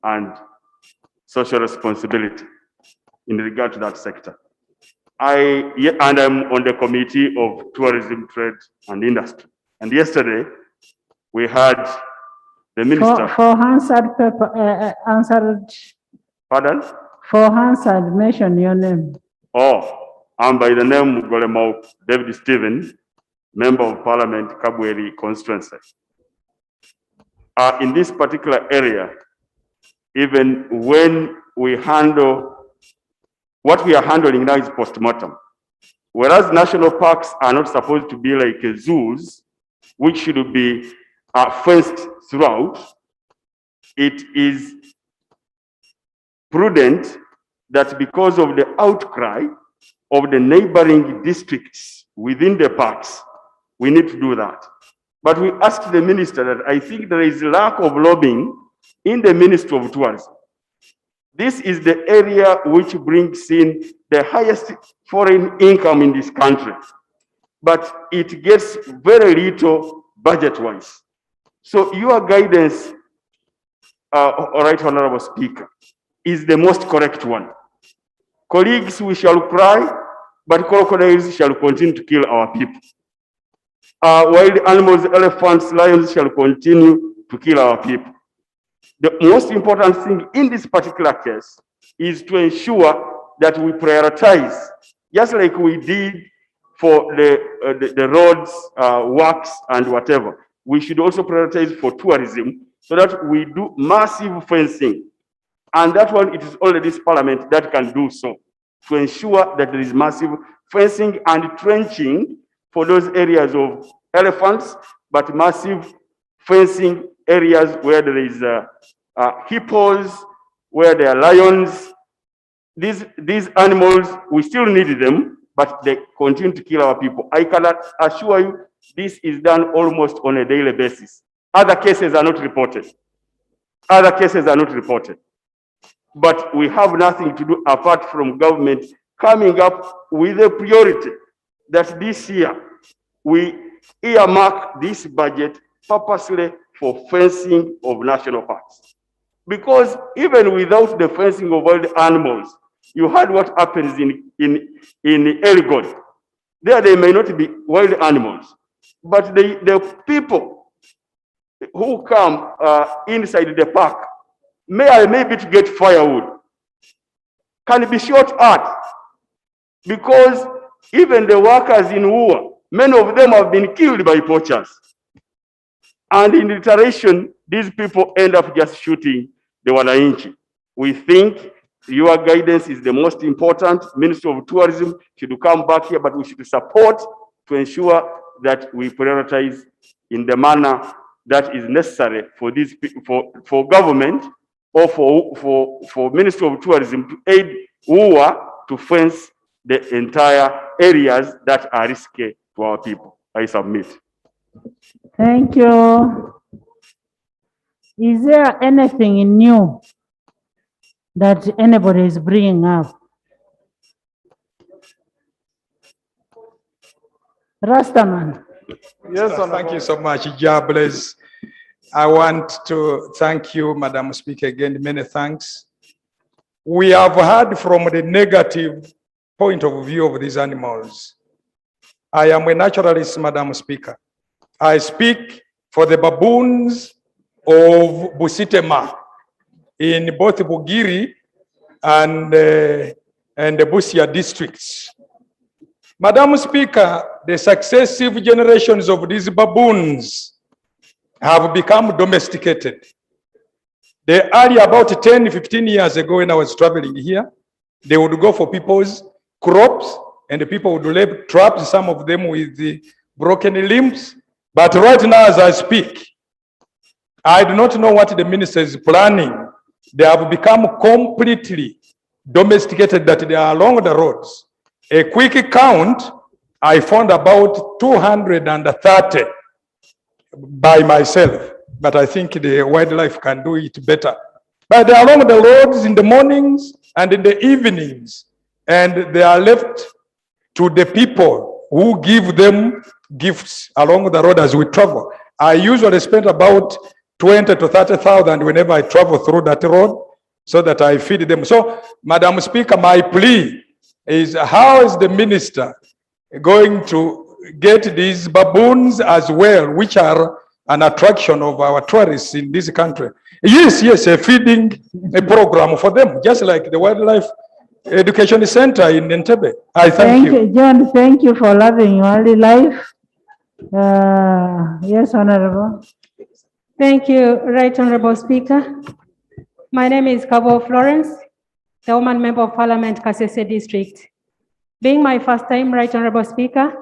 and social responsibility in regard to that sector. And I'm on the Committee of Tourism, Trade and Industry. And yesterday, we had the minister. For answered paper, answered. Pardon? For answered, mention your name. Oh, I'm by the name Golemau David Stephen, Member of Parliament, Kabweri constituency. In this particular area, even when we handle, what we are handling now is post-mortem. Whereas national parks are not supposed to be like zoos, which should be fenced throughout, it is prudent that because of the outcry of the neighboring districts within the parks, we need to do that. But we asked the minister that I think there is lack of lobbying in the Ministry of Tourism. This is the area which brings in the highest foreign income in this country, but it gets very little budget-wise. So your guidance, Right Honorable Speaker, is the most correct one. Colleagues, we shall cry, but crocodiles shall continue to kill our people. Wild animals, elephants, lions shall continue to kill our people. The most important thing in this particular case is to ensure that we prioritize, just like we did for the roads, works, and whatever. We should also prioritize for tourism so that we do massive fencing. And that one, it is only this parliament that can do so, to ensure that there is massive fencing and trenching for those areas of elephants, but massive fencing areas where there is hippos, where there are lions. These animals, we still need them, but they continue to kill our people. I cannot assure you this is done almost on a daily basis. Other cases are not reported. Other cases are not reported. But we have nothing to do apart from government coming up with a priority that this year we earmark this budget purposely for fencing of national parks. Because even without the fencing of wild animals, you heard what happens in Elgon. There they may not be wild animals, but the people who come inside the park, maybe to get firewood, can be shot at, because even the workers in Ua, many of them have been killed by poachers. And in iteration, these people end up just shooting the wananchi. We think your guidance is the most important. Ministry of Tourism should come back here, but we should support to ensure that we prioritize in the manner that is necessary for these for government or for Ministry of Tourism to aid UA to fence the entire areas that are risky to our people. I submit. Thank you. Is there anything new that anybody is bringing up? Rastaman. Yes, thank you so much, Jables. I want to thank you, Madam Speaker, again, many thanks. we have heard from the negative point of view of these animals. I am a naturalist, Madam Speaker. I speak for the baboons of Busitema in both Bugiri and the Busia districts. Madam Speaker, the successive generations of these baboons have become domesticated. They earlier, about 10, 15 years ago when I was traveling here, they would go for people's crops and the people would lay traps, some of them with the broken limbs. But right now as I speak, I do not know what the minister is planning. They have become completely domesticated, that they are along the roads. A quick count, I found about 230 by myself, but I think the wildlife can do it better. But they are along the roads in the mornings and in the evenings, and they are left to the people who give them gifts along the road as we travel. I usually spend about 20 to 30,000 whenever I travel through that road so that I feed them. So, Madam Speaker, my plea is, how is the minister going to get these baboons as well, which are an attraction of our tourists in this country? Yes, a feeding program for them, just like the Wildlife Education Center in Entebbe. I thank you. John, thank you for loving wildlife. Yes, Honorable. Thank you, Right Honorable Speaker. My name is Kabo Florence, the woman member of Parliament, Kasese District. Being my first time, Right Honorable Speaker,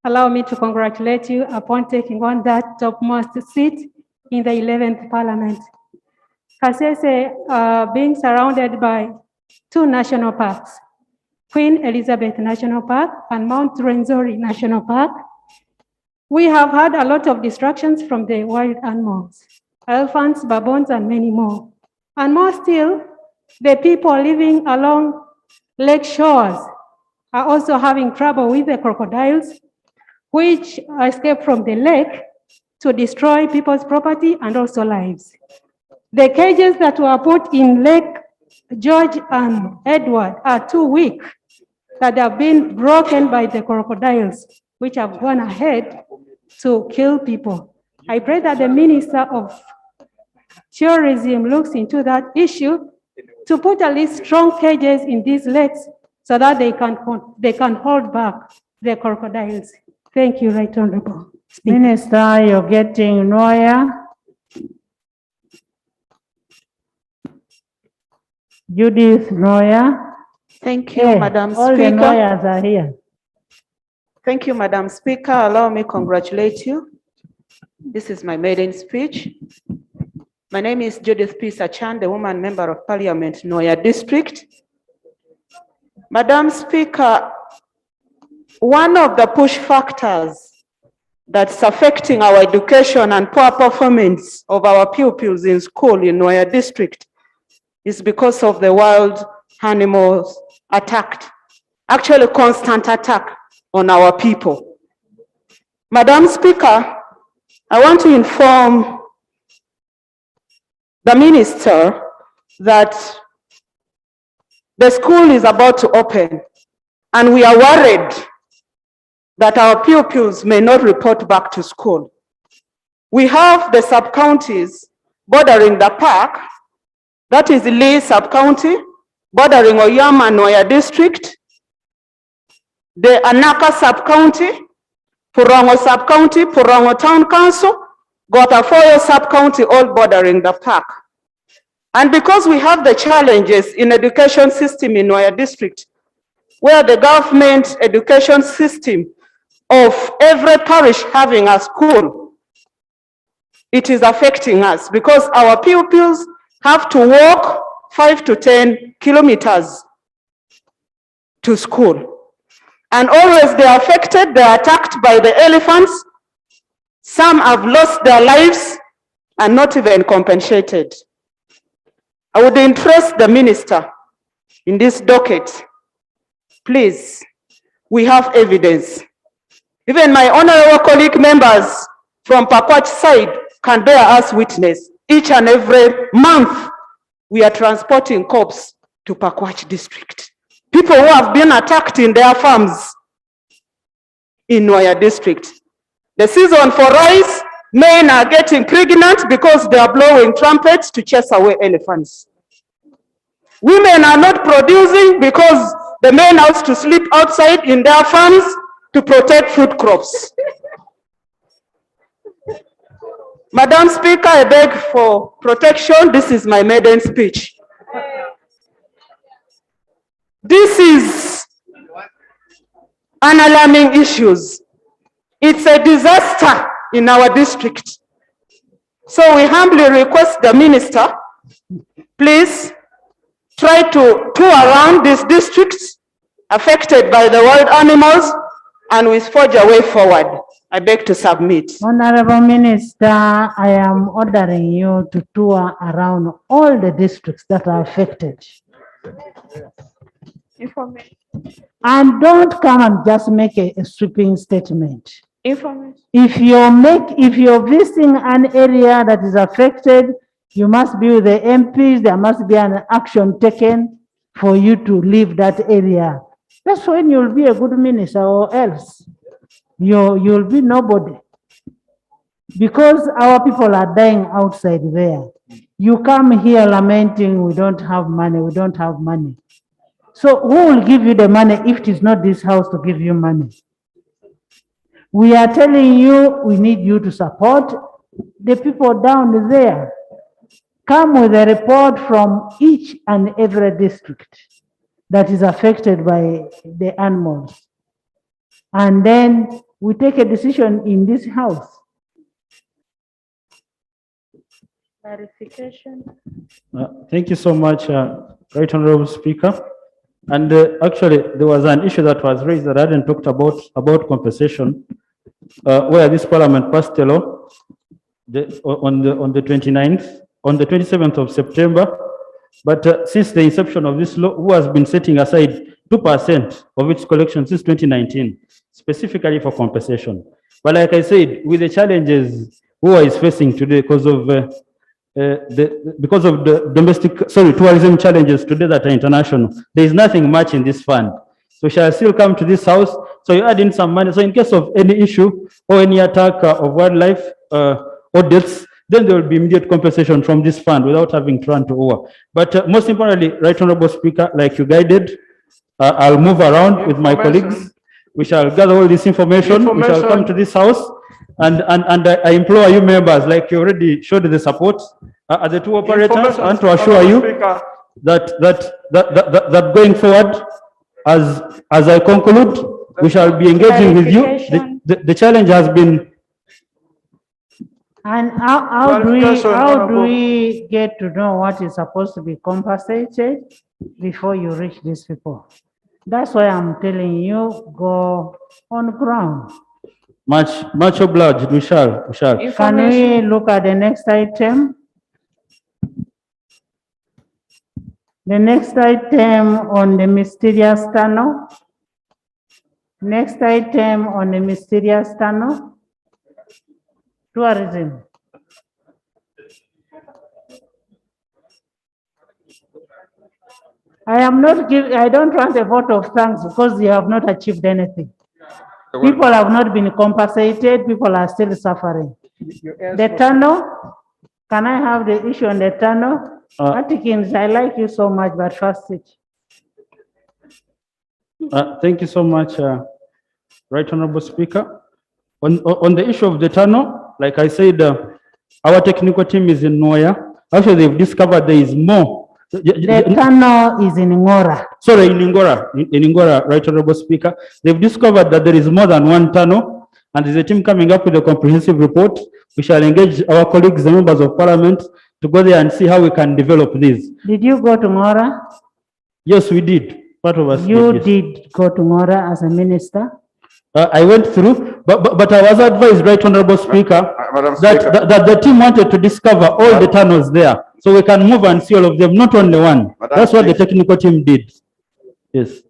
allow me to congratulate you upon taking on that topmost seat in the 11th Parliament. Kasese, being surrounded by two national parks, Queen Elizabeth National Park and Mount Rwenzori National Park, we have had a lot of distractions from the wild animals, elephants, baboons, and many more. And more still, the people living along lake shores are also having trouble with the crocodiles, which escape from the lake to destroy people's property and also lives. The cages that were put in Lake George and Edward are too weak, that have been broken by the crocodiles, which have gone ahead to kill people. I pray that the Minister of Tourism looks into that issue to put at least strong cages in these lakes so that they can hold back the crocodiles. Thank you, Right Honorable Speaker. Minister, you're getting Noya. Judith Noya. Thank you, Madam All the Speaker. Noyas are here. Thank you, Madam Speaker. Allow me to congratulate you. This is my maiden speech. My name is Judith P. Sachan, the woman member of Parliament, Noya District. Madam Speaker, one of the push factors that's affecting our education and poor performance of our pupils in school in Noya District is because of the wild animals attacked, actually constant attack on our people. Madam Speaker, I want to inform the minister that the school is about to open and we are worried that our pupils may not report back to school. We have the sub-counties bordering the park, that is Lee sub-county, bordering Oyama and Noya district, the Anaka sub-county, Purongo sub-county, Purongo town council, Gotafoyo sub-county, all bordering the park. And because we have the challenges in education system in Noya district, where the government education system of every parish having a school, it is affecting us because our pupils have to walk 5 to 10 kilometers to school. And always they are affected, they are attacked by the elephants. Some have lost their lives and not even compensated. I would interest the minister in this docket. Please, we have evidence. Even my honorable colleague members from Pakwach side can bear us witness. Each and every month, we are transporting corpses to Pakwach district. People who have been attacked in their farms in Nwaya district. The season for rice, men are getting pregnant because they are blowing trumpets to chase away elephants. Women are not producing because the men have to sleep outside in their farms to protect food crops. Madam Speaker, I beg for protection. This is my maiden speech. This is an alarming issue. It's a disaster in our district. So we humbly request the minister, please try to tour around these districts affected by the wild animals and we forge a way forward. I beg to submit. Honorable Minister, I am ordering you to tour around all the districts that are affected. Information. And don't come and just make a sweeping statement. Information. If you're visiting an area that is affected, you must be with the MPs, there must be an action taken for you to leave that area. That's when you'll be a good minister, or else you'll be nobody. Because our people are dying outside there. You come here lamenting, we don't have money, we don't have money. So who will give you the money if it is not this house to give you money? We are telling you, we need you to support the people down there. Come with a report from each and every district that is affected by the animals. And then we take a decision in this house. Clarification. Thank you so much, Right Honorable Speaker. And actually, there was an issue that was raised that I hadn't talked about compensation, where this Parliament passed a law on the 29th, on the 27th of September. But since the inception of this law, who has been setting aside 2% of its collection since 2019, specifically for compensation. But like I said, with the challenges who is facing today because of the tourism challenges today that are international, there is nothing much in this fund. So shall still come to this house. So you add in some money. So in case of any issue or any attack of wildlife or deaths, then there will be immediate compensation from this fund without having to run to over. But most importantly, Right Honorable Speaker, like you guided, I'll move around with my colleagues. We shall gather all this information. We shall come to this house. And I implore you members, like you already showed the support at the two operators, I want to assure you that going forward, as I conclude, we shall be engaging with you. The challenge has been. And how do we get to know what is supposed to be compensated before you reach these people? That's why I'm telling you, go on ground. Much obliged, we shall. Can we look at the next item? The next item on the mysterious tunnel. Next item on the mysterious tunnel. Tourism. I don't want a vote of thanks because you have not achieved anything. People have not been compensated, people are still suffering. The tunnel, can I have the issue on the tunnel? Atkins, I like you so much, but first it. Thank you so much, Right Honorable Speaker. On the issue of the tunnel, like I said, our technical team is in Nwaya. Actually, they've discovered there is more. The tunnel is in Ngora. Sorry, in Ngora, Right Honorable Speaker. They've discovered that there is more than one tunnel, and there's a team coming up with a comprehensive report. We shall engage our colleagues, the members of Parliament, to go there and see how we can develop this. Did you go to Ngora? Yes, we did. Part of us. You did go to Ngora as a minister? I went through, but I was advised, Right Honorable Speaker, that the team wanted to discover all the tunnels there, so we can move and see all of them, not only one. That's what the technical team did. Yes.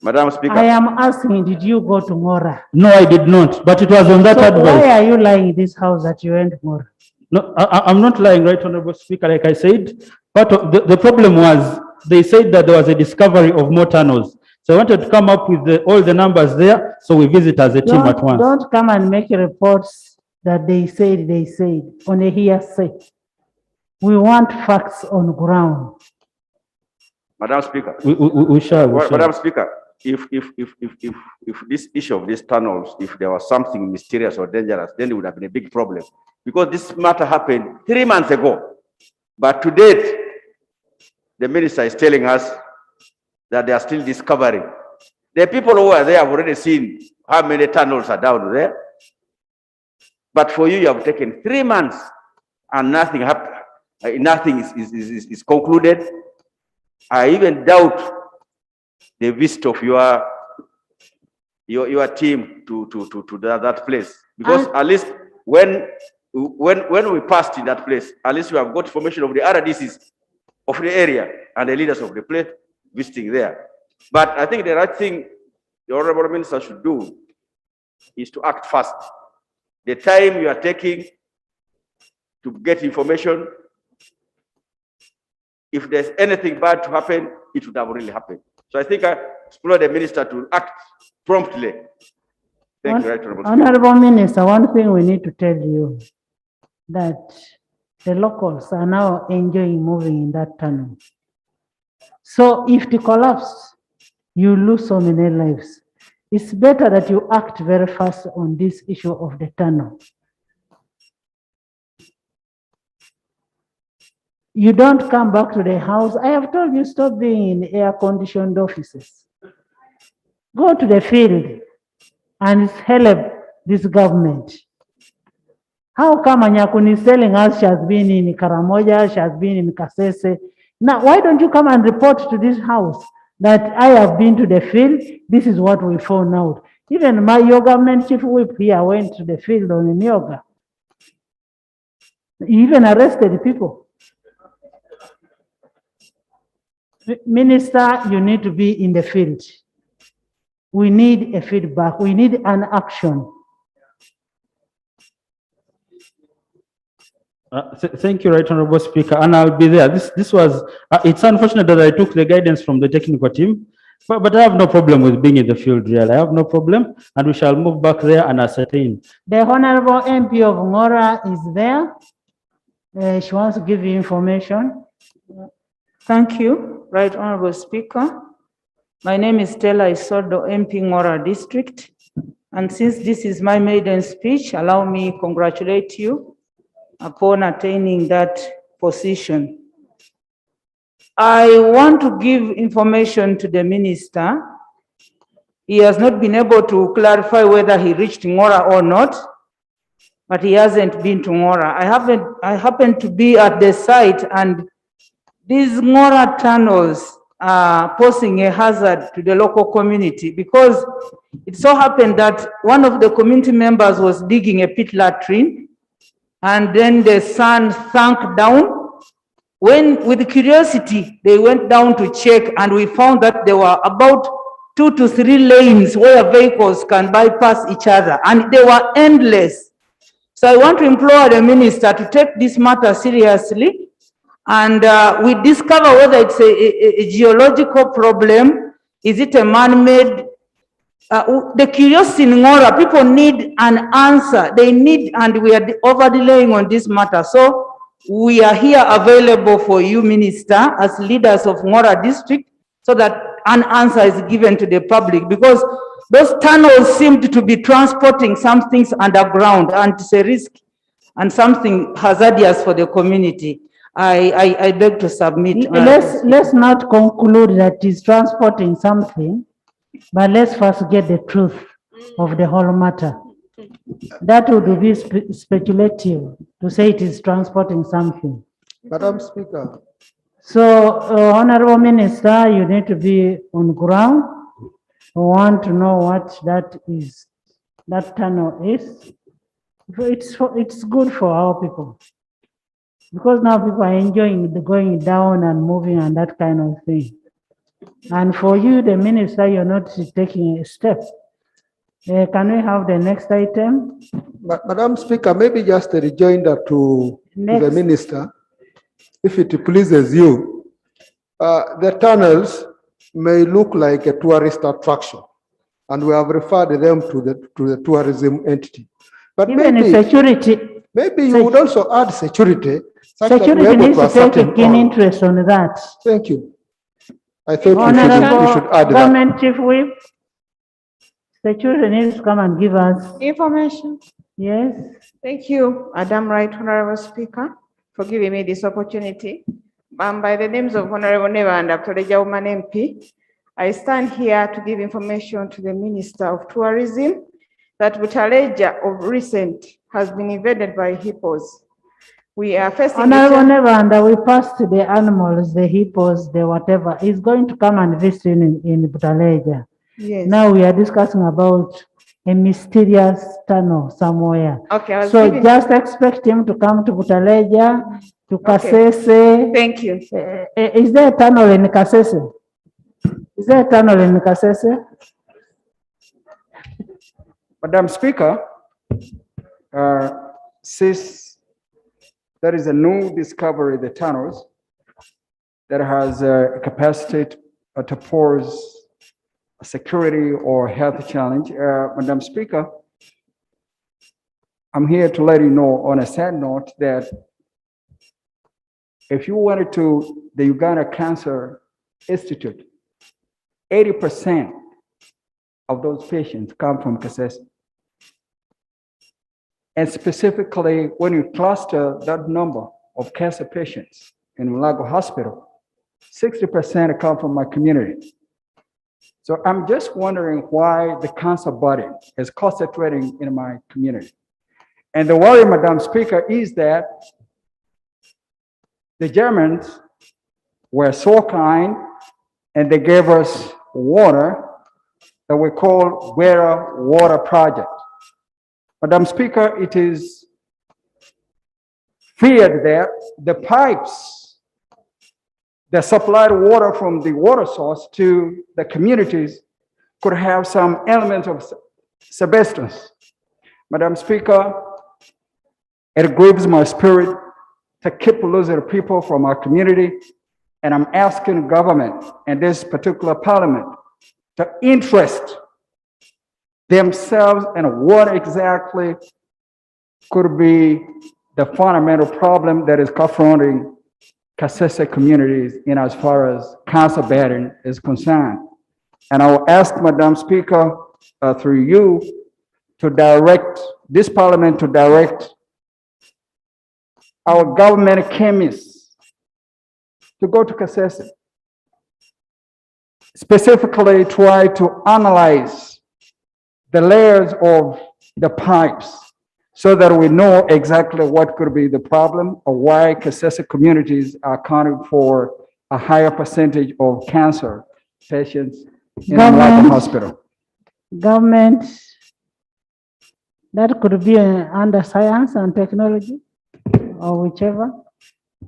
Madam Speaker. I am asking, did you go to Ngora? No, I did not, but it was on that advice. Why are you lying in this house that you went to Ngora? No, I'm not lying, Right Honorable Speaker. Like I said, part of the problem was they said that there was a discovery of more tunnels. So I wanted to come up with all the numbers there, so we visit as a team at once. Don't come and make reports that they said on a hearsay. We want facts on ground. Madam Speaker. We shall. Madam Speaker, if this issue of these tunnels, if there was something mysterious or dangerous, then it would have been a big problem. Because this matter happened 3 months ago. But to date, the minister is telling us that they are still discovering. The people who are there have already seen how many tunnels are down there. But for you have taken 3 months and nothing happened. Nothing is concluded. I even doubt the visit of your team to that place, because at least when we passed in that place, at least we have got information of the RDCs of the area and the leaders of the place visiting there. But I think the right thing the Honorable Minister should do is to act fast. The time you are taking to get information, if there's anything bad to happen, it would have really happened. So I think I explore the minister to act promptly. Thank you, Right Honorable Speaker. Honorable Minister, one thing we need to tell you, that the locals are now enjoying moving in that tunnel. So if it collapses, you lose so many lives. It's better that you act very fast on this issue of the tunnel. You don't come back to the house. I have told you, stop being in air-conditioned offices. Go to the field and help this government. How come Anyakuni is telling us she has been in Karamoja, she has been in Kasese? Now, why don't you come and report to this house that I have been to the field, this is what we found out. Even your government chief whip here went to the field on Myoga. He even arrested people. Minister, you need to be in the field. We need a feedback. We need an action. Thank you, Right Honorable Speaker, and I'll be there. This was, it's unfortunate that I took the guidance from the technical team, but I have no problem with being in the field, really. I have no problem, and we shall move back there and ascertain. The Honorable MP of Ngora is there. She wants to give you information. Thank you, Right Honorable Speaker. My name is Stella Isodo, MP Ngora District. And since this is my maiden speech, allow me to congratulate you upon attaining that position. I want to give information to the minister. He has not been able to clarify whether he reached Ngora or not, but he hasn't been to Ngora. I happened to be at the site, and these Ngora tunnels are posing a hazard to the local community, because it so happened that one of the community members was digging a pit latrine, and then the sand sank down. When, with curiosity, they went down to check, and we found that there were about 2 to 3 lanes where vehicles can bypass each other, and they were endless. So I want to implore the minister to take this matter seriously, and we discover whether it's a geological problem. Is it a man-made? The curiosity in Ngora, people need an answer. They need, and we are over-delaying on this matter. So we are here available for you, Minister, as leaders of Ngora District, so that an answer is given to the public, because those tunnels seemed to be transporting some things underground, and it's a risk and something hazardous for the community. I beg to submit. Let's not conclude that it's transporting something, but let's first get the truth of the whole matter. That would be speculative to say it is transporting something. Madam Speaker. So, Honorable Minister, you need to be on ground. We want to know what that tunnel is. It's good for our people, because now people are enjoying the going down and moving and that kind of thing. And for you, the minister, you're not taking a step. Can we have the next item? Madam Speaker, maybe just a rejoinder to the minister. If it pleases you, The tunnels may look like a tourist attraction, and we have referred them to the tourism entity. But Even maybe, security, maybe you would also add security. such that we're security able needs to take ascertain a keen all. interest on that. Thank you. I thought you Honorable should add that. Government Chief Whip, security needs to come and give us, Information. yes. Thank you, Madam Right Honorable Speaker, for giving me this opportunity. By the names of Honorable Neva and Dr. Woman MP, I stand here to give information to the Minister of Tourism that Butaleja of recent has been invaded by hippos. We are facing Honorable Nevanda, we passed the animals, the hippos, the whatever, is going to come and visit in Butaleja. Yes. Now we are discussing about a mysterious tunnel somewhere. Okay, So just expect him to come to Butaleja, to Kasese. Thank you. Is there a tunnel in Kasese? Is there a tunnel in Kasese? Madam Speaker, since there is a new discovery, the tunnels, that has a capacity to pose a security or health challenge. Madam Speaker, I'm here to let you know on a sad note that if you went to the Uganda Cancer Institute, 80% of those patients come from Kasese. And specifically, when you cluster that number of cancer patients in Mulago Hospital, 60% come from my community. So I'm just wondering why the cancer burden is concentrating in my community. And the worry, Madam Speaker, is that the Germans were so kind and they gave us water that we call Luweero Water Project. Madam Speaker, it is feared that the pipes that supplied water from the water source to the communities could have some elements of asbestos. Madam Speaker, it grieves my spirit to keep losing people from our community, and I'm asking government and this particular parliament to interest themselves in what exactly could be the fundamental problem that is confronting Kasese communities in as far as cancer burden is concerned. And I will ask Madam Speaker, through you, to direct this parliament to direct our government chemists to go to Kasese, specifically try to analyze the layers of the pipes so that we know exactly what could be the problem or why Kasese communities are accounting for a higher percentage of cancer patients in the hospital. Government, that could be under science and technology or whichever.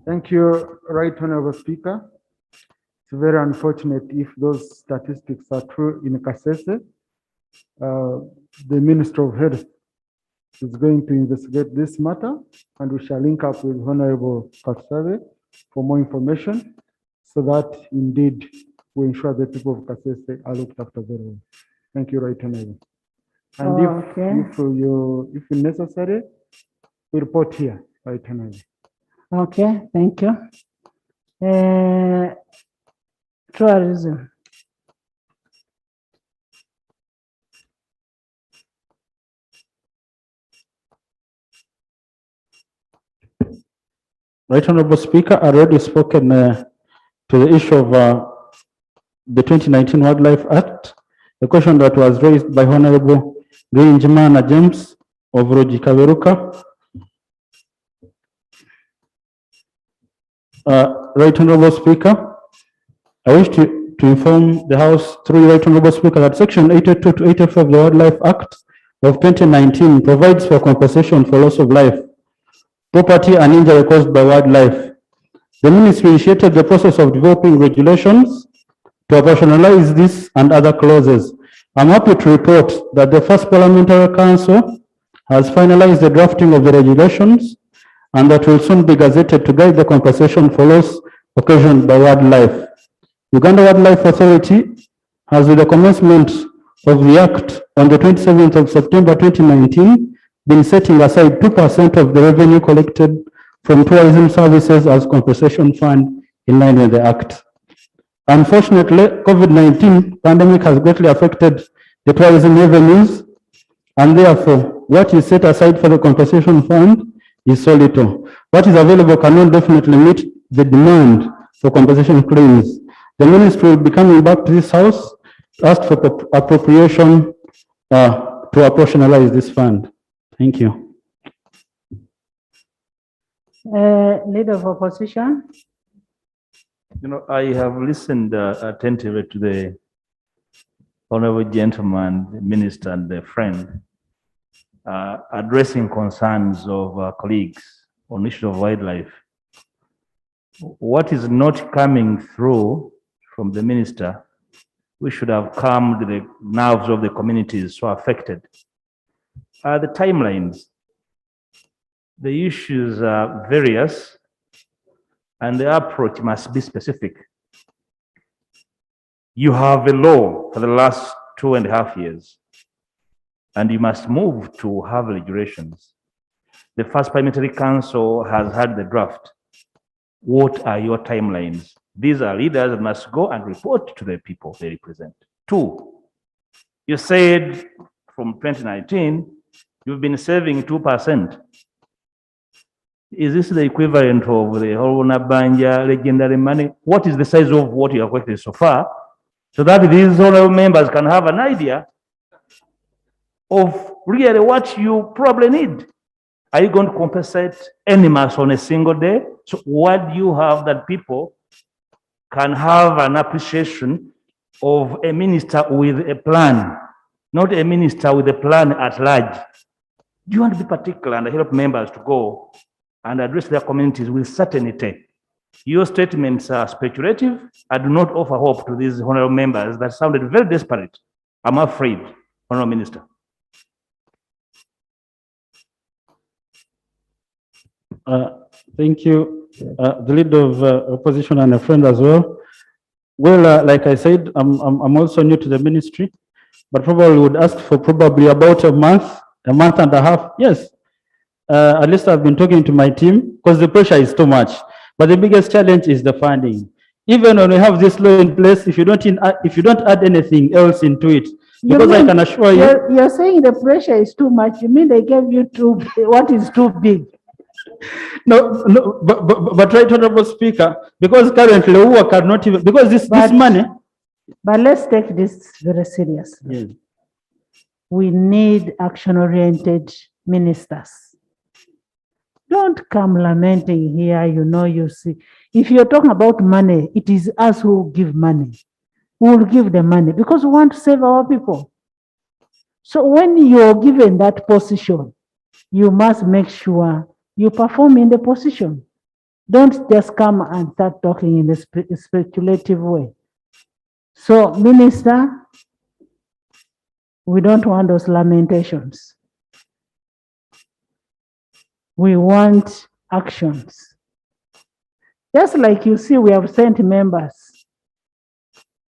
Thank you, Right Honorable Speaker. It's very unfortunate if those statistics are true in Kasese. The Minister of Health is going to investigate this matter, and we shall link up with Honorable Kasave for more information so that indeed we ensure the people of Kasese are looked after very well. Thank you, Right Honorable. And if necessary, we report here, Right Honorable. Okay, thank you. Tourism. Right Honorable Speaker, I already spoken to the issue of the 2019 Wildlife Act. The question that was raised by Honorable Njimana James of Roji Kaberuka. Right Honorable Speaker, I wish to inform the House through Right Honorable Speaker that Section 82 to 84 of the Wildlife Act of 2019 provides for compensation for loss of life, property and injury caused by wildlife. The Ministry initiated the process of developing regulations to operationalize this and other clauses. I'm happy to report that the first Parliamentary Council has finalized the drafting of the regulations and that will soon be gazetted to guide the compensation for loss occasioned by wildlife. Uganda Wildlife Authority has, with the commencement of the Act on the 27th of September 2019, been setting aside 2% of the revenue collected from tourism services as compensation fund in line with the Act. Unfortunately, COVID-19 pandemic has greatly affected the tourism revenues, and therefore, what is set aside for the compensation fund is so little. What is available cannot definitely meet the demand for compensation claims. The ministry will be coming back to this house to ask for appropriation to operationalize this fund. Thank you. Leader of opposition. You know, I have listened attentively to the honorable gentleman, the minister and the friend, addressing concerns of colleagues on issue of wildlife. What is not coming through from the minister, we should have calmed the nerves of the communities so affected. The timelines, the issues are various, and the approach must be specific. You have a law for the last 2.5 years, and you must move to have regulations. The first Parliamentary Council has had the draft. What are your timelines? These are leaders that must go and report to the people they represent. 2, you said from 2019, you've been saving 2%. Is this the equivalent of the Horona Banja legendary money? What is the size of what you have collected so far? So that these honorable members can have an idea of really what you probably need. Are you going to compensate animals on a single day? So what do you have that people can have an appreciation of a minister with a plan, not a minister with a plan at large? Do you want to be particular and help members to go and address their communities with certainty? Your statements are speculative. I do not offer hope to these honorable members that sounded very desperate. I'm afraid, Honorable Minister. Thank you. The leader of opposition and a friend as well. Well, like I said, I'm also new to the ministry, but probably would ask for probably about a month and a half. Yes. At least I've been talking to my team because the pressure is too much. But the biggest challenge is the funding. Even when we have this law in place, if you don't add anything else into it, because I can assure you, You're saying the pressure is too much. You mean they gave you what is too big? no, but right, Honorable Speaker, because currently we cannot even, because this money. But let's take this very seriously. Yes. We need action-oriented ministers. Don't come lamenting here, you see. If you're talking about money, it is us who give money. We will give the money because we want to save our people. So when you're given that position, you must make sure you perform in the position. Don't just come and start talking in a speculative way. So, Minister, we don't want those lamentations. We want actions. Just like you see, we have sent members.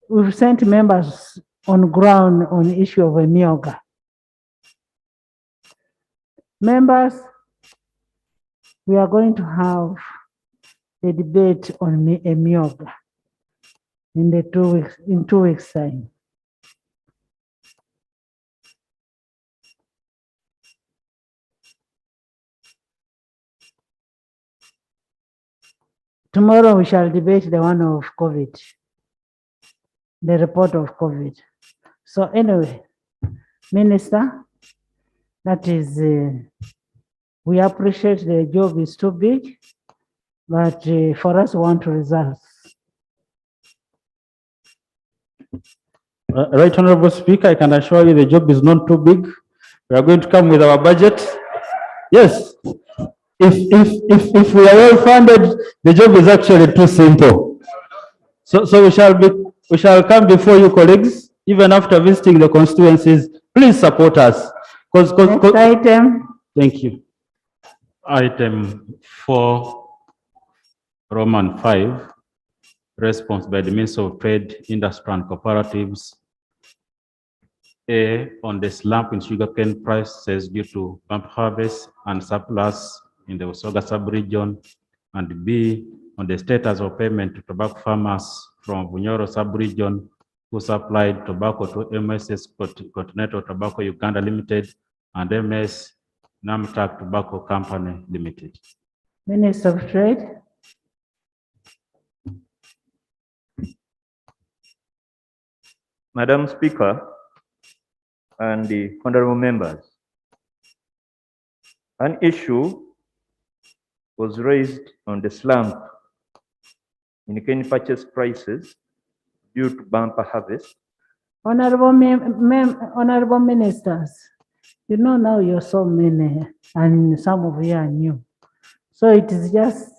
We've sent members on ground on the issue of Emioga. Members, we are going to have a debate on Emioga in 2 weeks' time. Tomorrow we shall debate the one of COVID, the report of COVID. So anyway, Minister, that is, we appreciate the job is too big, but for us, we want results. Right, Honorable Speaker, I can assure you the job is not too big. We are going to come with our budget. Yes. If we are well funded, the job is actually too simple. So we shall come before you, colleagues, even after visiting the constituencies. Please support us. Next item. Thank you. Item 4, Roman 5, response by the Minister of Trade, Industry and Cooperatives. A, on the slump in sugarcane prices due to bump harvest and surplus in the Usoga sub-region, and B, on the status of payment to tobacco farmers from Bunyoro sub-region who supplied tobacco to MSS Continental Tobacco Uganda Limited and MS Namtak Tobacco Company Limited. Minister of Trade. Madam Speaker and the honorable members, an issue was raised on the slump in cane purchase prices due to bumper harvest. Honorable honorable ministers, you know now you're so many and some of you are new. So it is just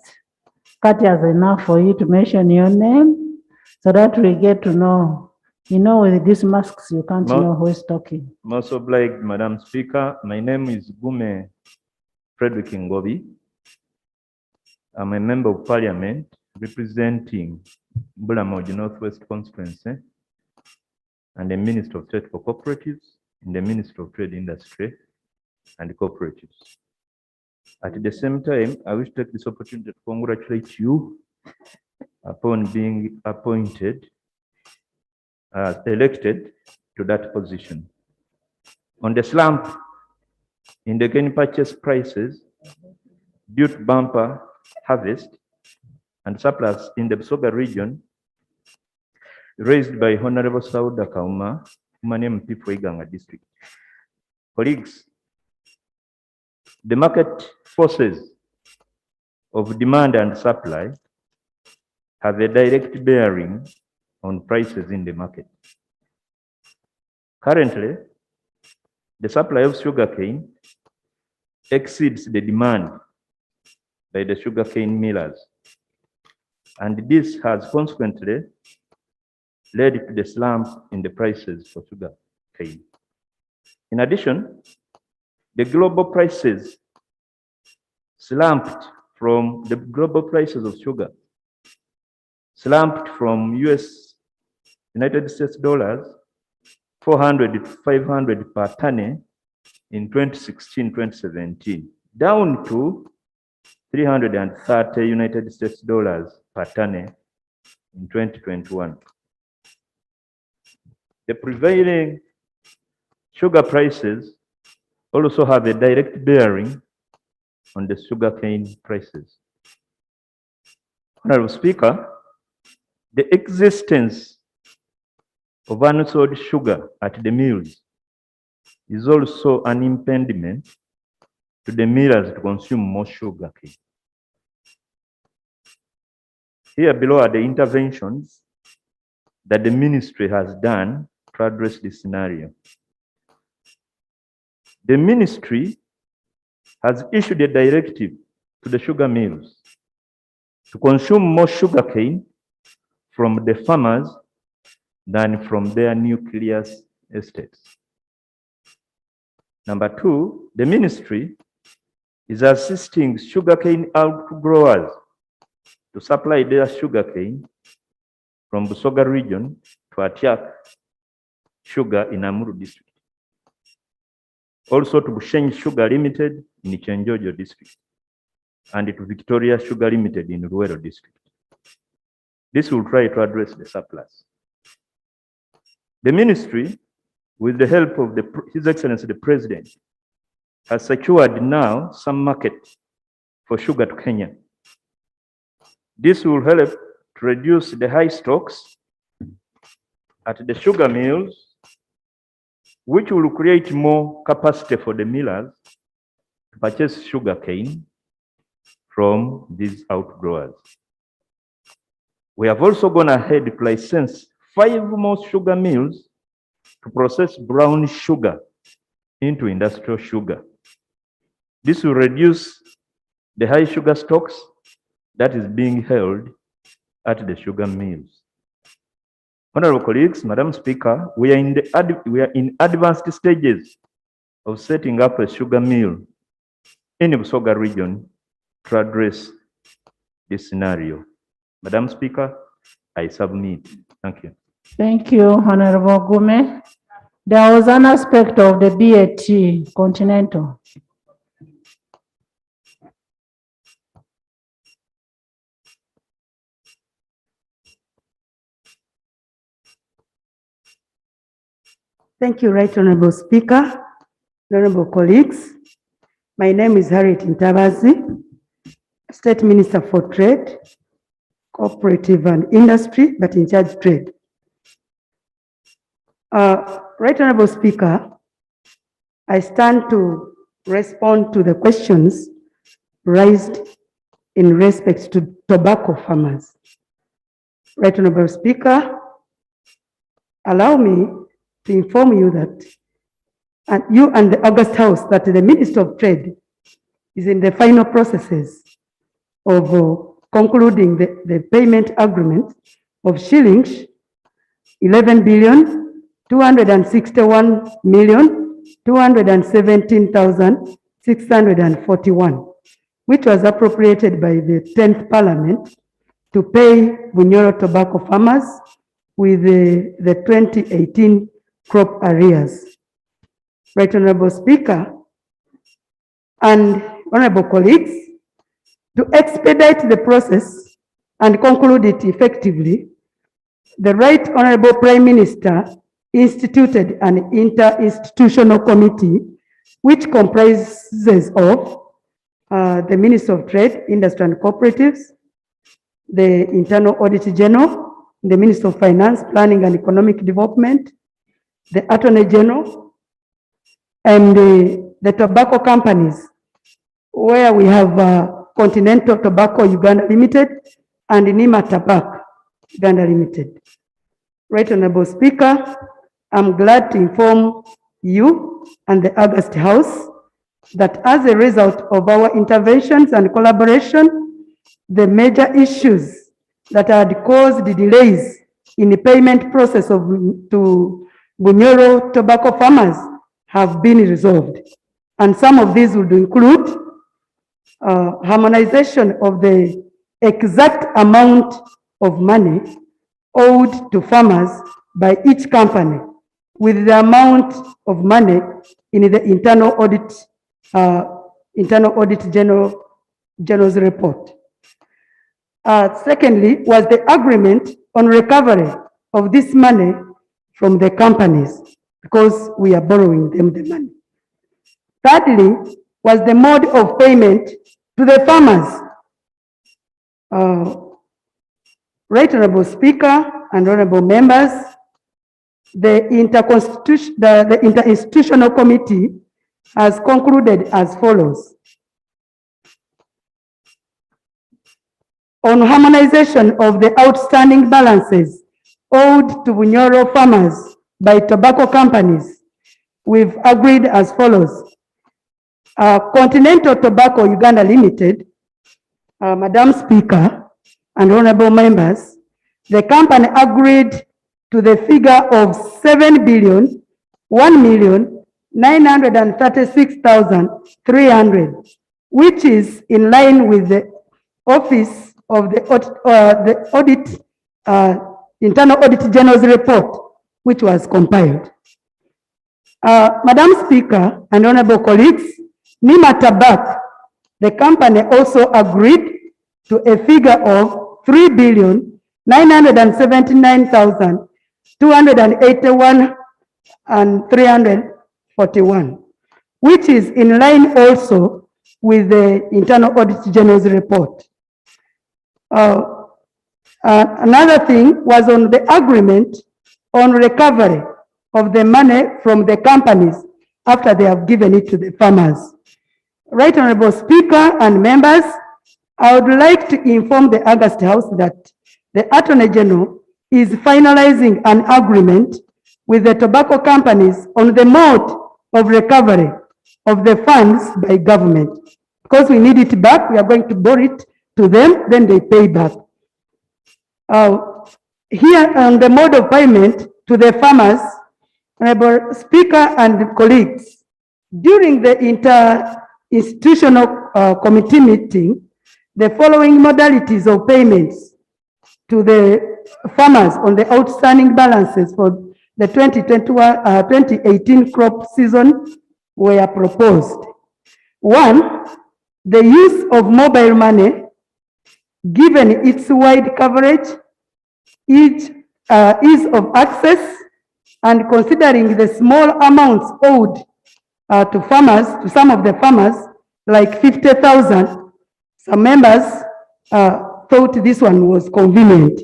courteous enough for you to mention your name so that we get to know. You know, with these masks, you can't know who is talking. Most obliged, Madam Speaker. My name is Umeme Frederick Ngobi. I'm a member of Parliament representing Bulamoji Northwest Constituency and the Minister of State for Cooperatives in the Minister of Trade, Industry and Cooperatives. At the same time, I wish to take this opportunity to congratulate you upon being appointed, elected to that position. On the slump in the cane purchase prices due to bumper harvest and surplus in the Busoga region, raised by Honorable Sauda Kauma, Umeme MP for Iganga District. Colleagues, the market forces of demand and supply have a direct bearing on prices in the market. Currently, the supply of sugarcane exceeds the demand by the sugarcane millers, and this has consequently led to the slump in the prices for sugarcane. In addition, the global prices slumped from the global prices of sugar, slumped from United States dollars 400 to 500 per tonne in 2016-2017, down to 330 United States dollars per tonne in 2021. The prevailing sugar prices also have a direct bearing on the sugarcane prices. Honorable Speaker, the existence of unsold sugar at the mills is also an impediment to the millers to consume more sugarcane. Here below are the interventions that the ministry has done to address this scenario. The ministry has issued a directive to the sugar mills to consume more sugarcane from the farmers than from their nucleus estates. Number two, the ministry is assisting sugarcane outgrowers to supply their sugarcane from Busoga region to Atiak Sugar in Amuru district. Also to Bushenyi Sugar Limited in Chenjojo district and to Victoria Sugar Limited in Luweero district. This will try to address the surplus. The ministry, with the help of His Excellency the President, has secured now some market for sugar to Kenya. This will help to reduce the high stocks at the sugar mills, which will create more capacity for the millers to purchase sugarcane from these outgrowers. We have also gone ahead to license 5 more sugar mills to process brown sugar into industrial sugar. This will reduce the high sugar stocks that is being held at the sugar mills. Honorable colleagues, Madam Speaker, we are in advanced stages of setting up a sugar mill in the Busoga region to address this scenario. Madam Speaker, I submit. Thank you. Thank you, Honorable Gume. There was an aspect of the BAT Continental. Thank you, Right Honorable Speaker, honorable colleagues. My name is Harriet Ntabazi, State Minister for Trade, Cooperative and Industry, but in charge trade. Right Honorable Speaker, I stand to respond to the questions raised in respect to tobacco farmers. Right Honorable Speaker, allow me to inform you that you and the August House that the Minister of Trade is in the final processes of concluding the payment agreement of shillings 11,261,217,641, which was appropriated by the 10th Parliament to pay Bunyoro tobacco farmers with the 2018 crop arrears. Right Honorable Speaker and honorable colleagues, to expedite the process and conclude it effectively, the Right Honorable Prime Minister instituted an interinstitutional committee which comprises of the Minister of Trade, Industry and Cooperatives, the Internal Auditor General, the Minister of Finance, Planning and Economic Development, the Attorney General, and the tobacco companies, where we have Continental Tobacco Uganda Limited and Nima Tabak Uganda Limited. Right Honorable Speaker, I'm glad to inform you and the August House that as a result of our interventions and collaboration, the major issues that had caused the delays in the payment process to Bunyoro tobacco farmers have been resolved. And some of these would include harmonization of the exact amount of money owed to farmers by each company with the amount of money in the internal audit general's report. Secondly, was the agreement on recovery of this money from the companies, because we are borrowing them the money. Thirdly, was the mode of payment to the farmers. Right Honorable Speaker and honorable members, the interinstitutional committee has concluded as follows. On harmonization of the outstanding balances owed to Bunyoro farmers by tobacco companies, we've agreed as follows. Continental Tobacco Uganda Limited, Madam Speaker and honorable members, the company agreed to the figure of 7,001,936,300, which is in line with the Office of the Internal Audit General's report, which was compiled. Madam Speaker and honorable colleagues, Nima Tabak, the company also agreed to a figure of 3,979,281 and 341, which is in line also with the Internal Audit General's report. Another thing was on the agreement on recovery of the money from the companies after they have given it to the farmers. Right Honorable Speaker and members, I would like to inform the August House that the Attorney General is finalizing an agreement with the tobacco companies on the mode of recovery of the funds by government. Because we need it back, we are going to borrow it to them, then they pay back. Here on the mode of payment to the farmers, Honorable Speaker and colleagues, during the interinstitutional committee meeting, the following modalities of payments to the farmers on the outstanding balances for the 2018 crop season were proposed. One, the use of mobile money, given its wide coverage, ease of access, and considering the small amounts owed to farmers, to some of the farmers, like 50,000, some members thought this one was convenient.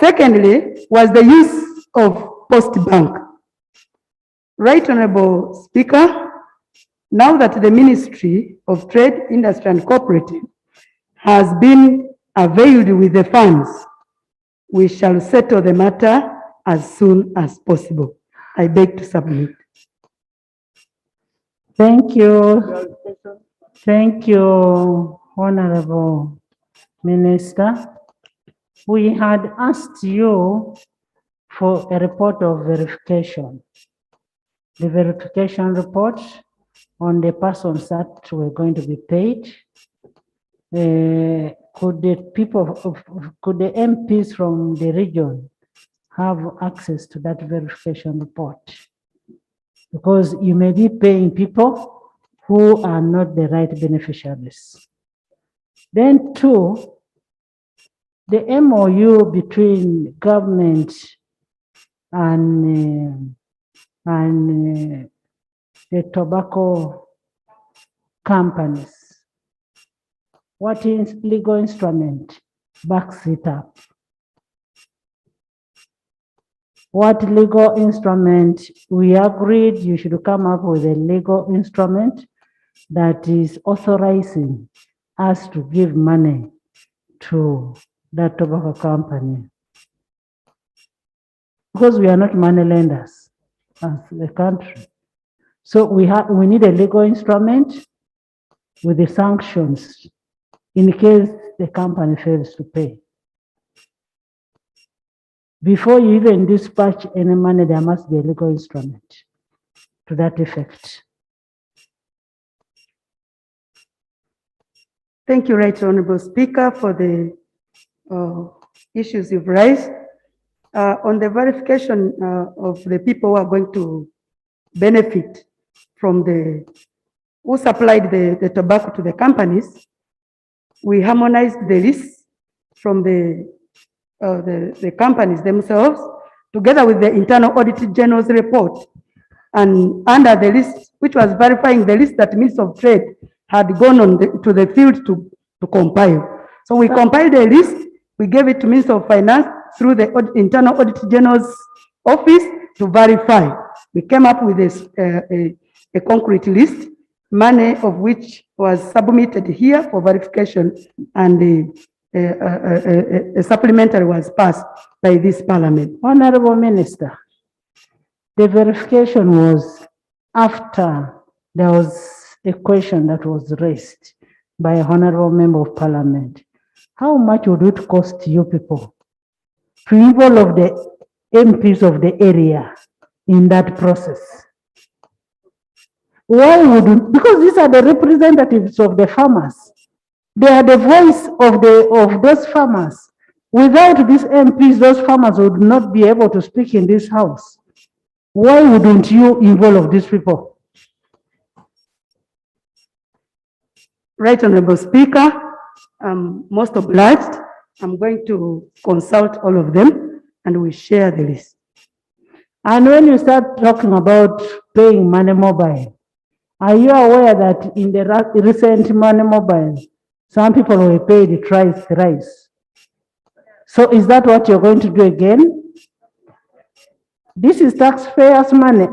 Secondly, was the use of post bank. Right Honorable Speaker, now that the Ministry of Trade, Industry and Cooperative has been availed with the funds, we shall settle the matter as soon as possible. I beg to submit. Thank you. Thank you, Honorable Minister. We had asked you for a report of verification. The verification report on the persons that were going to be paid. Could the MPs from the region have access to that verification report? Because you may be paying people who are not the right beneficiaries. Then two, the MOU between government and the tobacco companies. What is legal instrument backs it up? What legal instrument? We agreed you should come up with a legal instrument that is authorizing us to give money to that tobacco company. Because we are not money lenders as the country. So we need a legal instrument with the sanctions in case the company fails to pay. Before you even dispatch any money, there must be a legal instrument to that effect. Thank you, Right Honorable Speaker, for the issues you've raised. On the verification of the people who are going to benefit from who supplied the tobacco to the companies, we harmonized the list from the companies themselves, together with the Internal Auditor General's report. And under the list, which was verifying the list that Minister of Trade had gone on to the field to compile. So we compiled a list, we gave it to Minister of Finance through the Internal Auditor General's office to verify. We came up with a concrete list, money of which was submitted here for verification, and a supplementary was passed by this Parliament. Honorable Minister, the verification was after there was a question that was raised by a honorable member of Parliament. How much would it cost you people to involve the MPs of the area in that process? Why wouldn't? Because these are the representatives of the farmers. They are the voice of those farmers. Without these MPs, those farmers would not be able to speak in this house. Why wouldn't you involve these people? Right Honorable Speaker, I'm most obliged. I'm going to consult all of them and we share the list. And when you start talking about paying money mobile, are you aware that in the recent money mobile, some people were paid thrice? So is that what you're going to do again? This is taxpayers' money.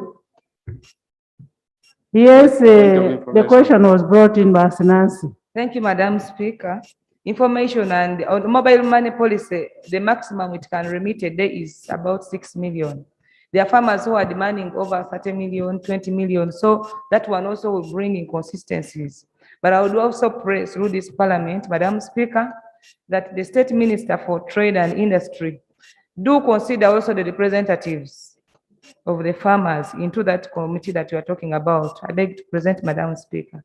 Yes, the question was brought in by Nancy. Thank you, Madam Speaker. Information and on mobile money policy, the maximum it can remit a day is about 6 million. There are farmers who are demanding over 30 million, 20 million. So that one also will bring inconsistencies. But I would also pray through this Parliament, Madam Speaker, that the State Minister for Trade and Industry do consider also the representatives of the farmers into that committee that you are talking about. I beg to present, Madam Speaker.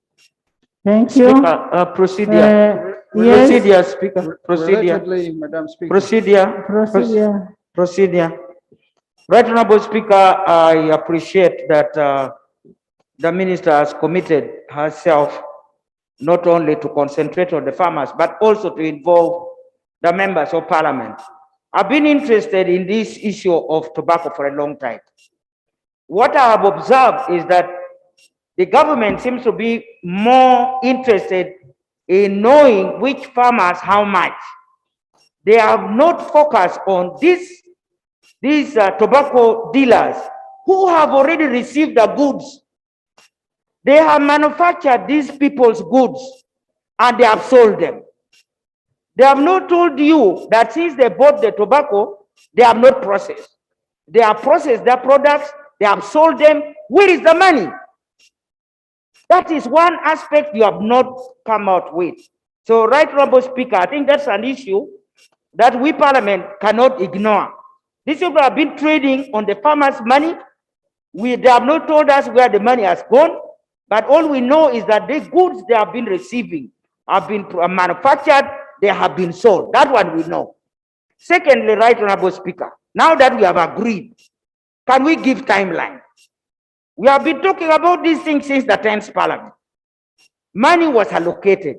Thank you. Speaker, procedure. Yes. Procedure, Speaker, procedure. Relatedly, Madam Speaker. Procedure. Procedure. Procedure. Right Honorable Speaker, I appreciate that the minister has committed herself not only to concentrate on the farmers, but also to involve the members of parliament. I've been interested in this issue of tobacco for a long time. What I have observed is that the government seems to be more interested in knowing which farmers how much. They have not focused on these tobacco dealers who have already received the goods. They have manufactured these people's goods and they have sold them. They have not told you that since they bought the tobacco, they have not processed. They have processed their products, they have sold them. Where is the money? That is one aspect you have not come out with. So, Right Honorable Speaker, I think that's an issue that we Parliament cannot ignore. These people have been trading on the farmers' money. They have not told us where the money has gone, but all we know is that the goods they have been receiving have been manufactured, they have been sold. That one we know. Secondly, Right Honorable Speaker, now that we have agreed, can we give timeline? We have been talking about these things since the 10th Parliament. Money was allocated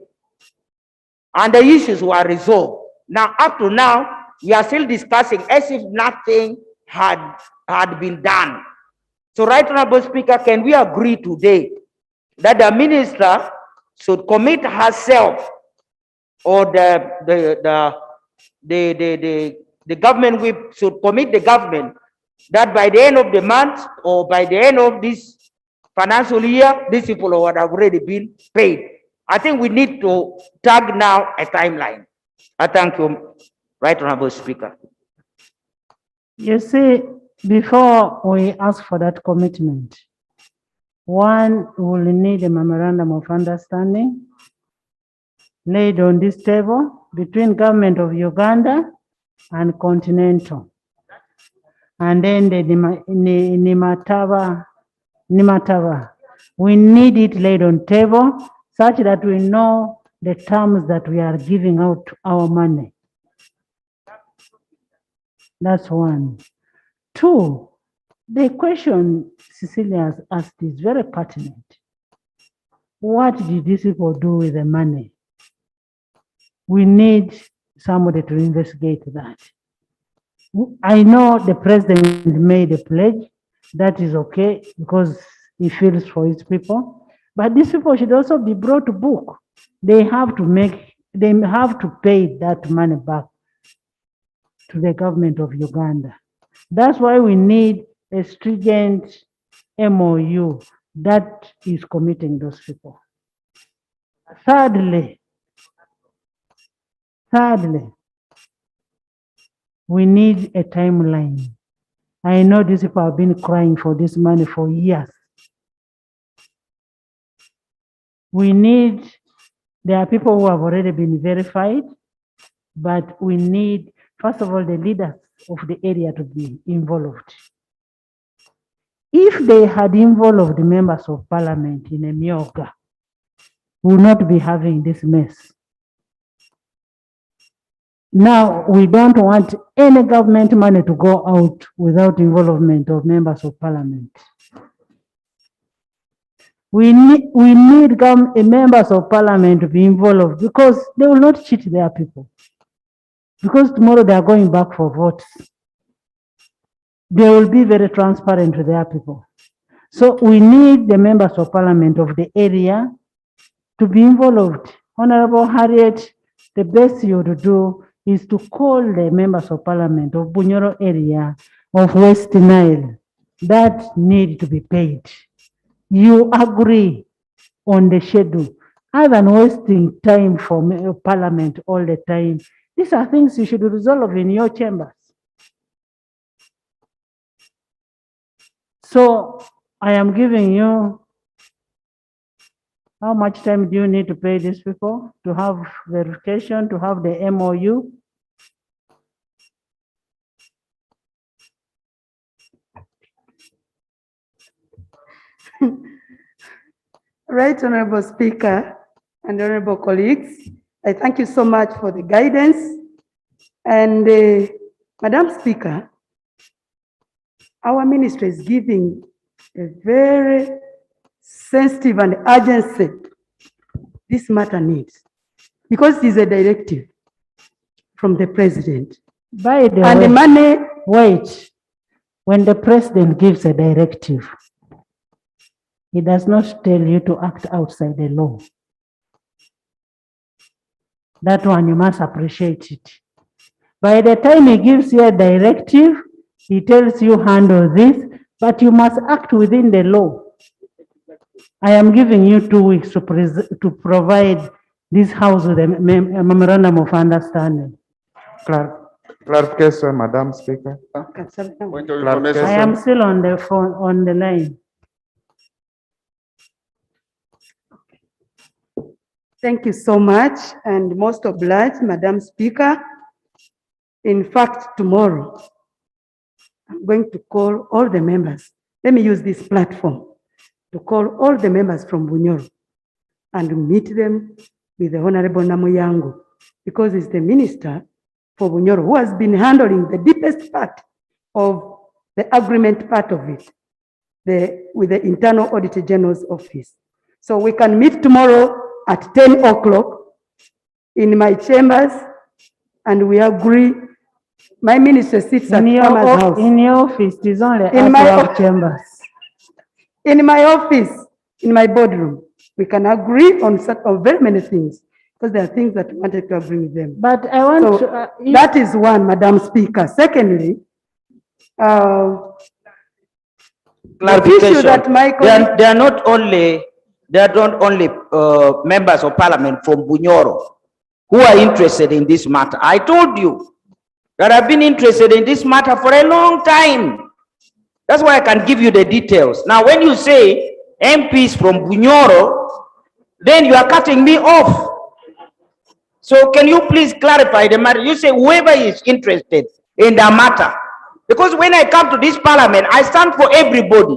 and the issues were resolved. Now, up to now, we are still discussing as if nothing had been done. So, Right Honorable Speaker, can we agree today that the minister should commit herself, or the government whip should commit the government, that by the end of the month or by the end of this financial year, these people would have already been paid? I think we need to tag now a timeline. I thank you, Right Honorable Speaker. You see, before we ask for that commitment, one will need a memorandum of understanding laid on this table between government of Uganda and Continental. And then the Nimataba. We need it laid on table such that we know the terms that we are giving out our money. That's one. Two, the question Cecilia has asked is very pertinent. What did these people do with the money? We need somebody to investigate that. I know the president made a pledge. That is okay because he feels for his people. But these people should also be brought to book. They have to pay that money back to the government of Uganda. That's why we need a stringent MOU that is committing those people. Thirdly, we need a timeline. I know these people have been crying for this money for years. There are people who have already been verified, but we need, first of all, the leaders of the area to be involved. If they had involved the members of parliament in a Myoga, we would not be having this mess. Now, we don't want any government money to go out without involvement of members of parliament. We need members of parliament to be involved because they will not cheat their people. Because tomorrow they are going back for votes. They will be very transparent to their people. So we need the members of parliament of the area to be involved. Honorable Harriet, the best you would do is to call the members of parliament of Bunyoro area of West Nile that need to be paid. You agree on the schedule, other than wasting time for parliament all the time. These are things you should resolve in your chambers. So I am giving you, how much time do you need to pay these people to have verification, to have the MOU? Right, Honorable Speaker, and honorable colleagues, I thank you so much for the guidance. And Madam Speaker, our ministry is giving a very sensitive and urgency this matter needs, because it is a directive from the president. By the And way, the money, wait, when the president gives a directive, he does not tell you to act outside the law. That one you must appreciate it. By the time he gives you a directive, he tells you handle this, but you must act within the law. I am giving you 2 weeks to provide this house with a memorandum of understanding. Clarification, Madam Speaker. I am still on the phone, on the line. thank you so much, and most obliged, Madam Speaker. In fact, tomorrow, I'm going to call all the members. Let me use this platform to call all the members from Bunyoro and meet them with the Honorable Namuyango, because he's the minister for Bunyoro who has been handling the deepest part of the agreement part of it, with the Internal Auditor General's office. So we can meet tomorrow at 10 o'clock in my chambers, and we agree. My minister sits at Farmer's house. In your office, it is only In my chambers. In my office, in my boardroom, we can agree on very many things, because there are things that we wanted to agree with them. But I want So that is one, Madam Speaker. Secondly, the issue that my colleague, They are not only members of parliament from Bunyoro who are interested in this matter. I told you that I've been interested in this matter for a long time. That's why I can give you the details. Now, when you say MPs from Bunyoro, then you are cutting me off. So can you please clarify the matter? You say whoever is interested in the matter. Because when I come to this parliament, I stand for everybody.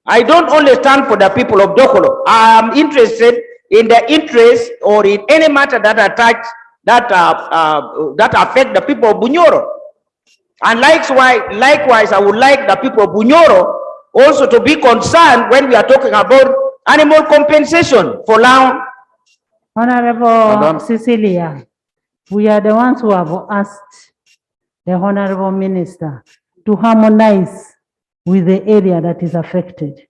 I don't only stand for the people of Dokolo. I am interested in the interest or in any matter that attacks that affect the people of Bunyoro. And likewise, I would like the people of Bunyoro also to be concerned when we are talking about animal compensation for land. Honorable Cecilia, we are the ones who have asked the Honorable Minister to harmonize with the area that is affected.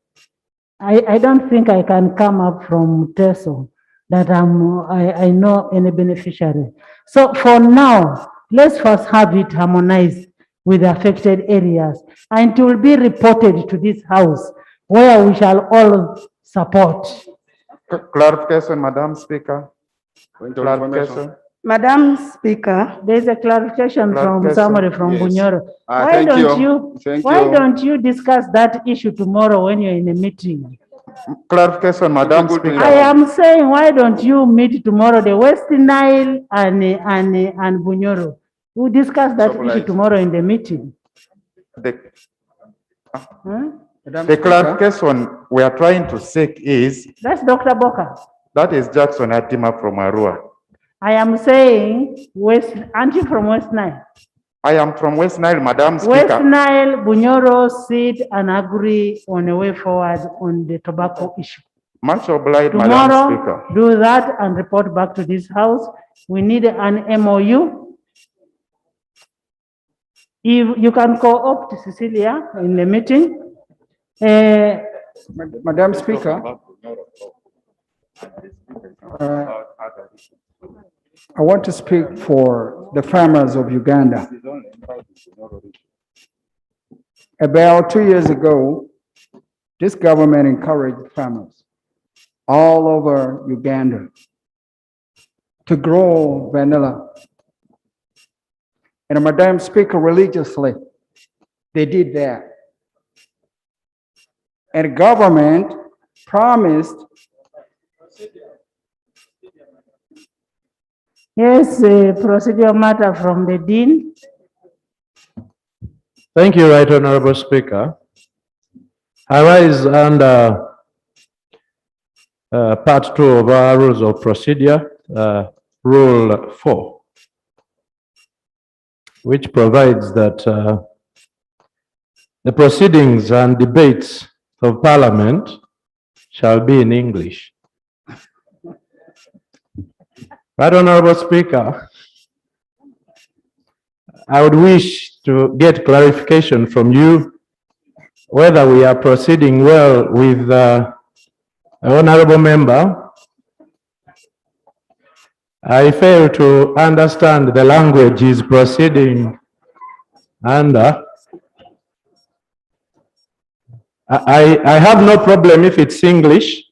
I don't think I can come up from Teso that I know any beneficiary. So for now, let's first have it harmonized with the affected areas, and it will be reported to this house where we shall all support. Clarification, Madam Speaker. Clarification. Madam Speaker, there is a clarification from somebody from Bunyoro. Why don't you discuss that issue tomorrow when you're in a meeting? Clarification, Madam Speaker. I am saying, why don't you meet tomorrow, the West Nile and Bunyoro? We'll discuss that issue tomorrow in the meeting. The clarification we are trying to seek is... That's Dr. Boka. That is Jackson Atima from Arua. I am saying, aren't you from West Nile? I am from West Nile, Madam Speaker. West Nile, Bunyoro sit and agree on a way forward on the tobacco issue. Much obliged, Madam Speaker. Tomorrow, do that and report back to this house. We need an MOU. If you can co-opt Cecilia in the meeting. Madam Speaker, I want to speak for the farmers of Uganda. About 2 years ago, this government encouraged farmers all over Uganda to grow vanilla. And Madam Speaker, religiously, they did that. And government promised. Yes, procedure matter from the Dean. Thank you, Right Honorable Speaker. I rise under Part 2 of our rules of procedure, Rule 4, which provides that the proceedings and debates of Parliament shall be in English. Right, Honorable Speaker, I would wish to get clarification from you whether we are proceeding well with the honorable member. I fail to understand the language he's proceeding under. I have no problem if it's English,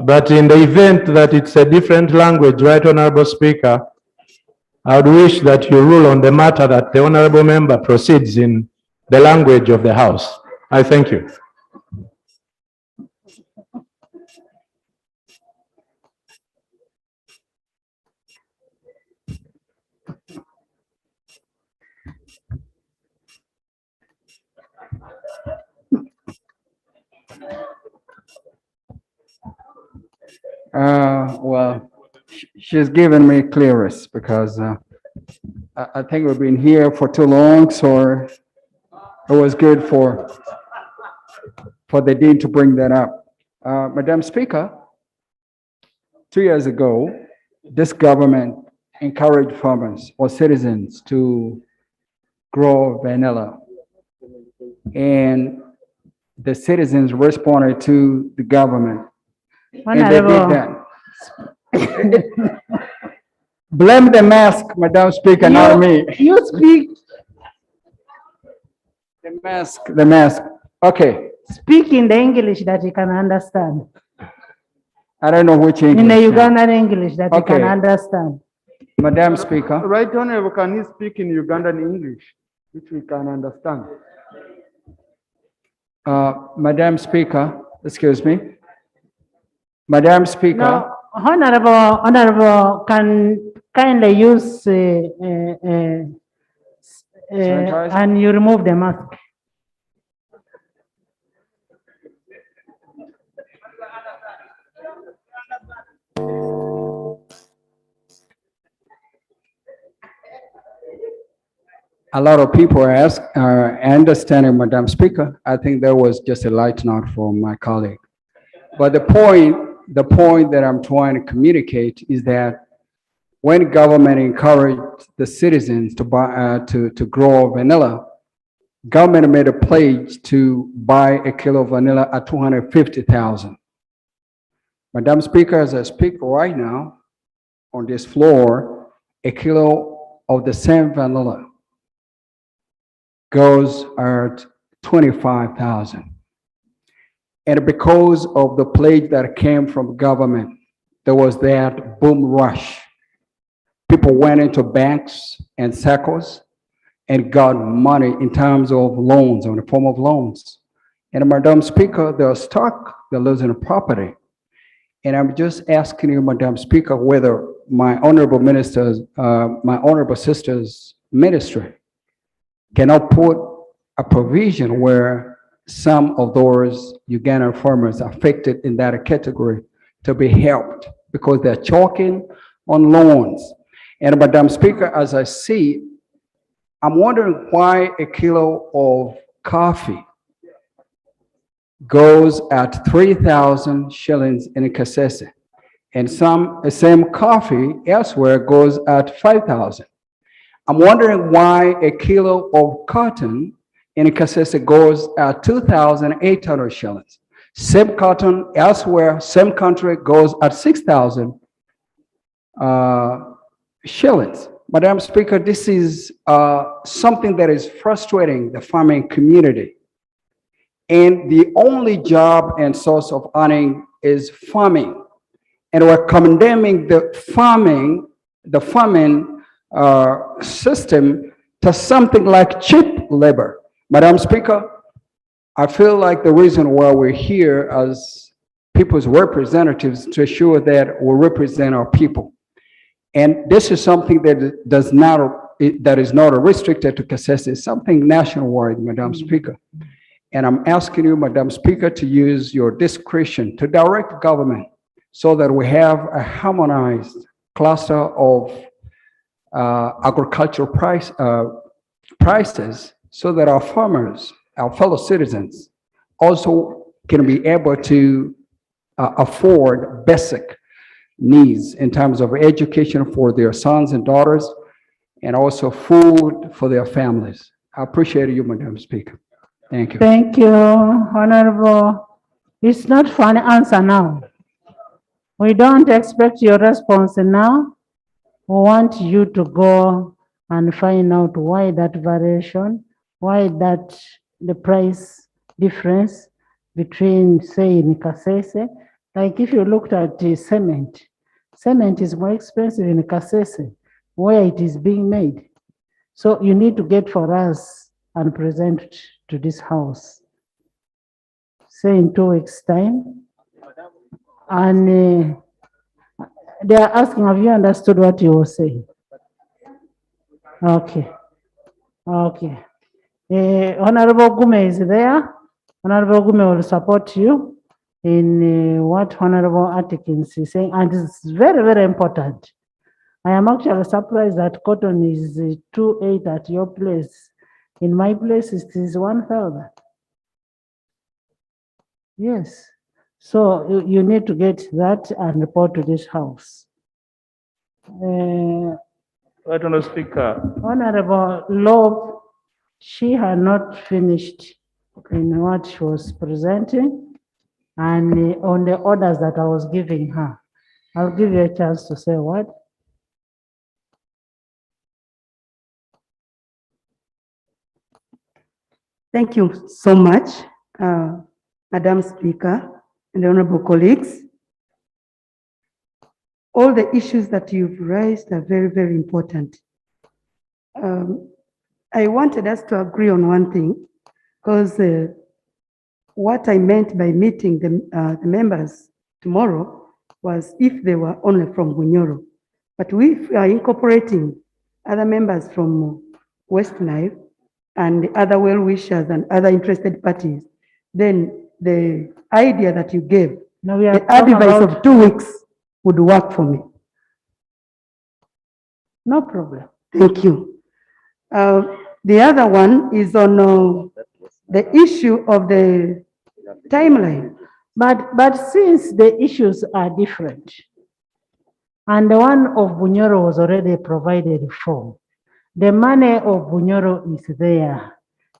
but in the event that it's a different language, right, Honorable Speaker, I would wish that you rule on the matter that the honorable member proceeds in the language of the House. I thank you. Well, she's given me clearance because I think we've been here for too long, so it was good for the dean to bring that up. Madam Speaker, 2 years ago, this government encouraged farmers or citizens to grow vanilla. And the citizens responded to the government. And they did that. Blame the mask, Madam Speaker, not me. You speak, The mask. Okay, speak in the English that you can understand. I don't know which English. In the now. Ugandan English that you can Okay. understand. Madam Speaker, Right Honorable, can he speak in Ugandan English, which we can understand? Madam Speaker, excuse me. Madam Speaker. No, honorable can kindly use Sanitizer? and you remove the mask. A lot of people are understanding, Madam Speaker. I think that was just a light note from my colleague. But the point that I'm trying to communicate is that when government encouraged the citizens to buy, to grow vanilla, government made a pledge to buy a kilo of vanilla at 250,000. Madam Speaker, as I speak right now on this floor, a kilo of the same vanilla goes at 25,000. And because of the pledge that came from government, there was that boom rush. People went into banks and circles and got money in terms of loans, in the form of loans. And Madam Speaker, they're stuck, they're losing property. And I'm just asking you, Madam Speaker, whether my honorable ministers, my honorable sister's ministry cannot put a provision where some of those Ugandan farmers affected in that category to be helped because they're choking on loans. And Madam Speaker, as I see, I'm wondering why a kilo of coffee goes at 3,000 shillings in Kasese, and the same coffee elsewhere goes at 5,000. I'm wondering why a kilo of cotton in Kasese goes at 2,800 shillings. Same cotton elsewhere, same country goes at 6,000 shillings. Madam Speaker, this is something that is frustrating the farming community. And the only job and source of earning is farming. And we're condemning the farming system to something like cheap labor. Madam Speaker, I feel like the reason why we're here as people's representatives to ensure that we represent our people. And this is something that is not restricted to Kasese, it's something nationwide, Madam Speaker. And I'm asking you, Madam Speaker, to use your discretion to direct government so that we have a harmonized cluster of agricultural prices so that our farmers, our fellow citizens, also can be able to afford basic needs in terms of education for their sons and daughters, and also food for their families. I appreciate you, Madam Speaker. Thank you. Thank you, Honorable. It's not for an answer now. We don't expect your response now. We want you to go and find out why that variation, why that the price difference between, say, in Kasese. Like if you looked at the cement is more expensive in Kasese, where it is being made. So you need to get for us and present to this house, say in 2 weeks' time. And they are asking, have you understood what you were saying? Okay. Okay. Honorable Gume is there. Honorable Gume will support you in what Honorable Atkins is saying, and it's very, very important. I am actually surprised that cotton is 2.8 at your place. In my place, it is 1,000. Yes. So you need to get that and report to this house. Right, Honorable Speaker. Honorable Loeb, she had not finished in what she was presenting and on the orders that I was giving her. I'll give you a chance to say what. Thank you so much, Madam Speaker and honorable colleagues. All the issues that you've raised are very, very important. I wanted us to agree on one thing, because what I meant by meeting the members tomorrow was if they were only from Bunyoro. But we are incorporating other members from West Nile and the other well-wishers and other interested parties, then the idea that you gave, the advice of 2 weeks would work for me. No problem. Thank you. The other one is on the issue of the timeline. But since the issues are different, and the one of Bunyoro was already provided for, the money of Bunyoro is there.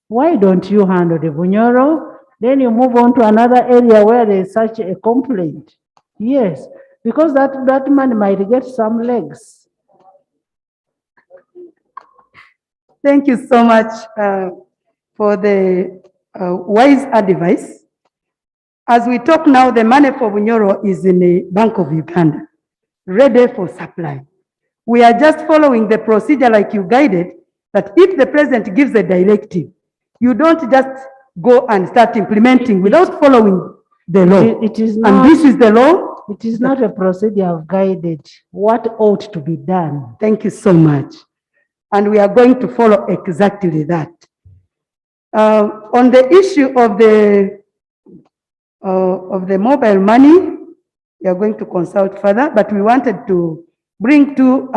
Why don't you handle the Bunyoro? Then you move on to another area where there is such a complaint. Yes, because that money might get some legs. Thank you so much for the wise advice. As we talk now, the money for Bunyoro is in the Bank of Uganda, ready for supply. We are just following the procedure like you guided, that if the president gives a directive, you don't just go and start implementing without following the law. It is And not, this is the law. It is not a procedure of guided what ought to be done. Thank you so much. And we are going to follow exactly that. On the issue of the mobile money, we are going to consult further, but we wanted to bring to,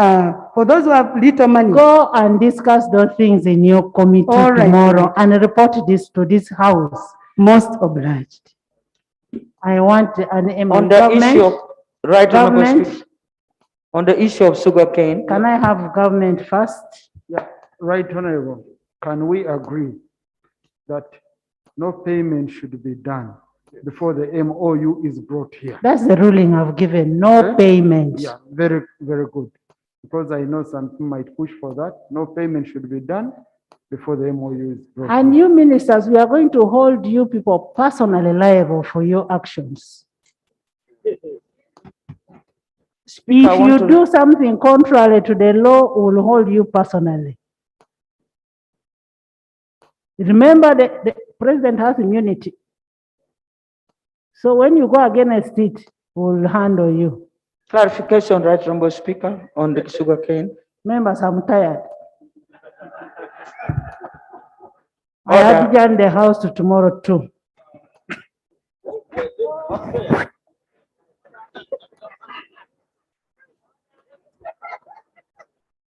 for those who have little money. Go and discuss those things in your committee tomorrow and report this to this house. Most obliged. I want an On the issue of, right, Honorable government. Speaker. On the issue of sugarcane. Can I have government first? Yeah, right, Honorable. Can we agree that no payment should be done before the MOU is brought here? That's the ruling I've given, no payment. Yeah, very, very good. Because I know some people might push for that. No payment should be done before the MOU is brought. And you ministers, we are going to hold you people personally liable for your actions. If you do something contrary to the law, we'll hold you personally. Remember, the president has immunity. So when you go against it, we'll handle you. Clarification, right, Honorable Speaker, on the sugarcane. Members, I'm tired. I have to join the house tomorrow too.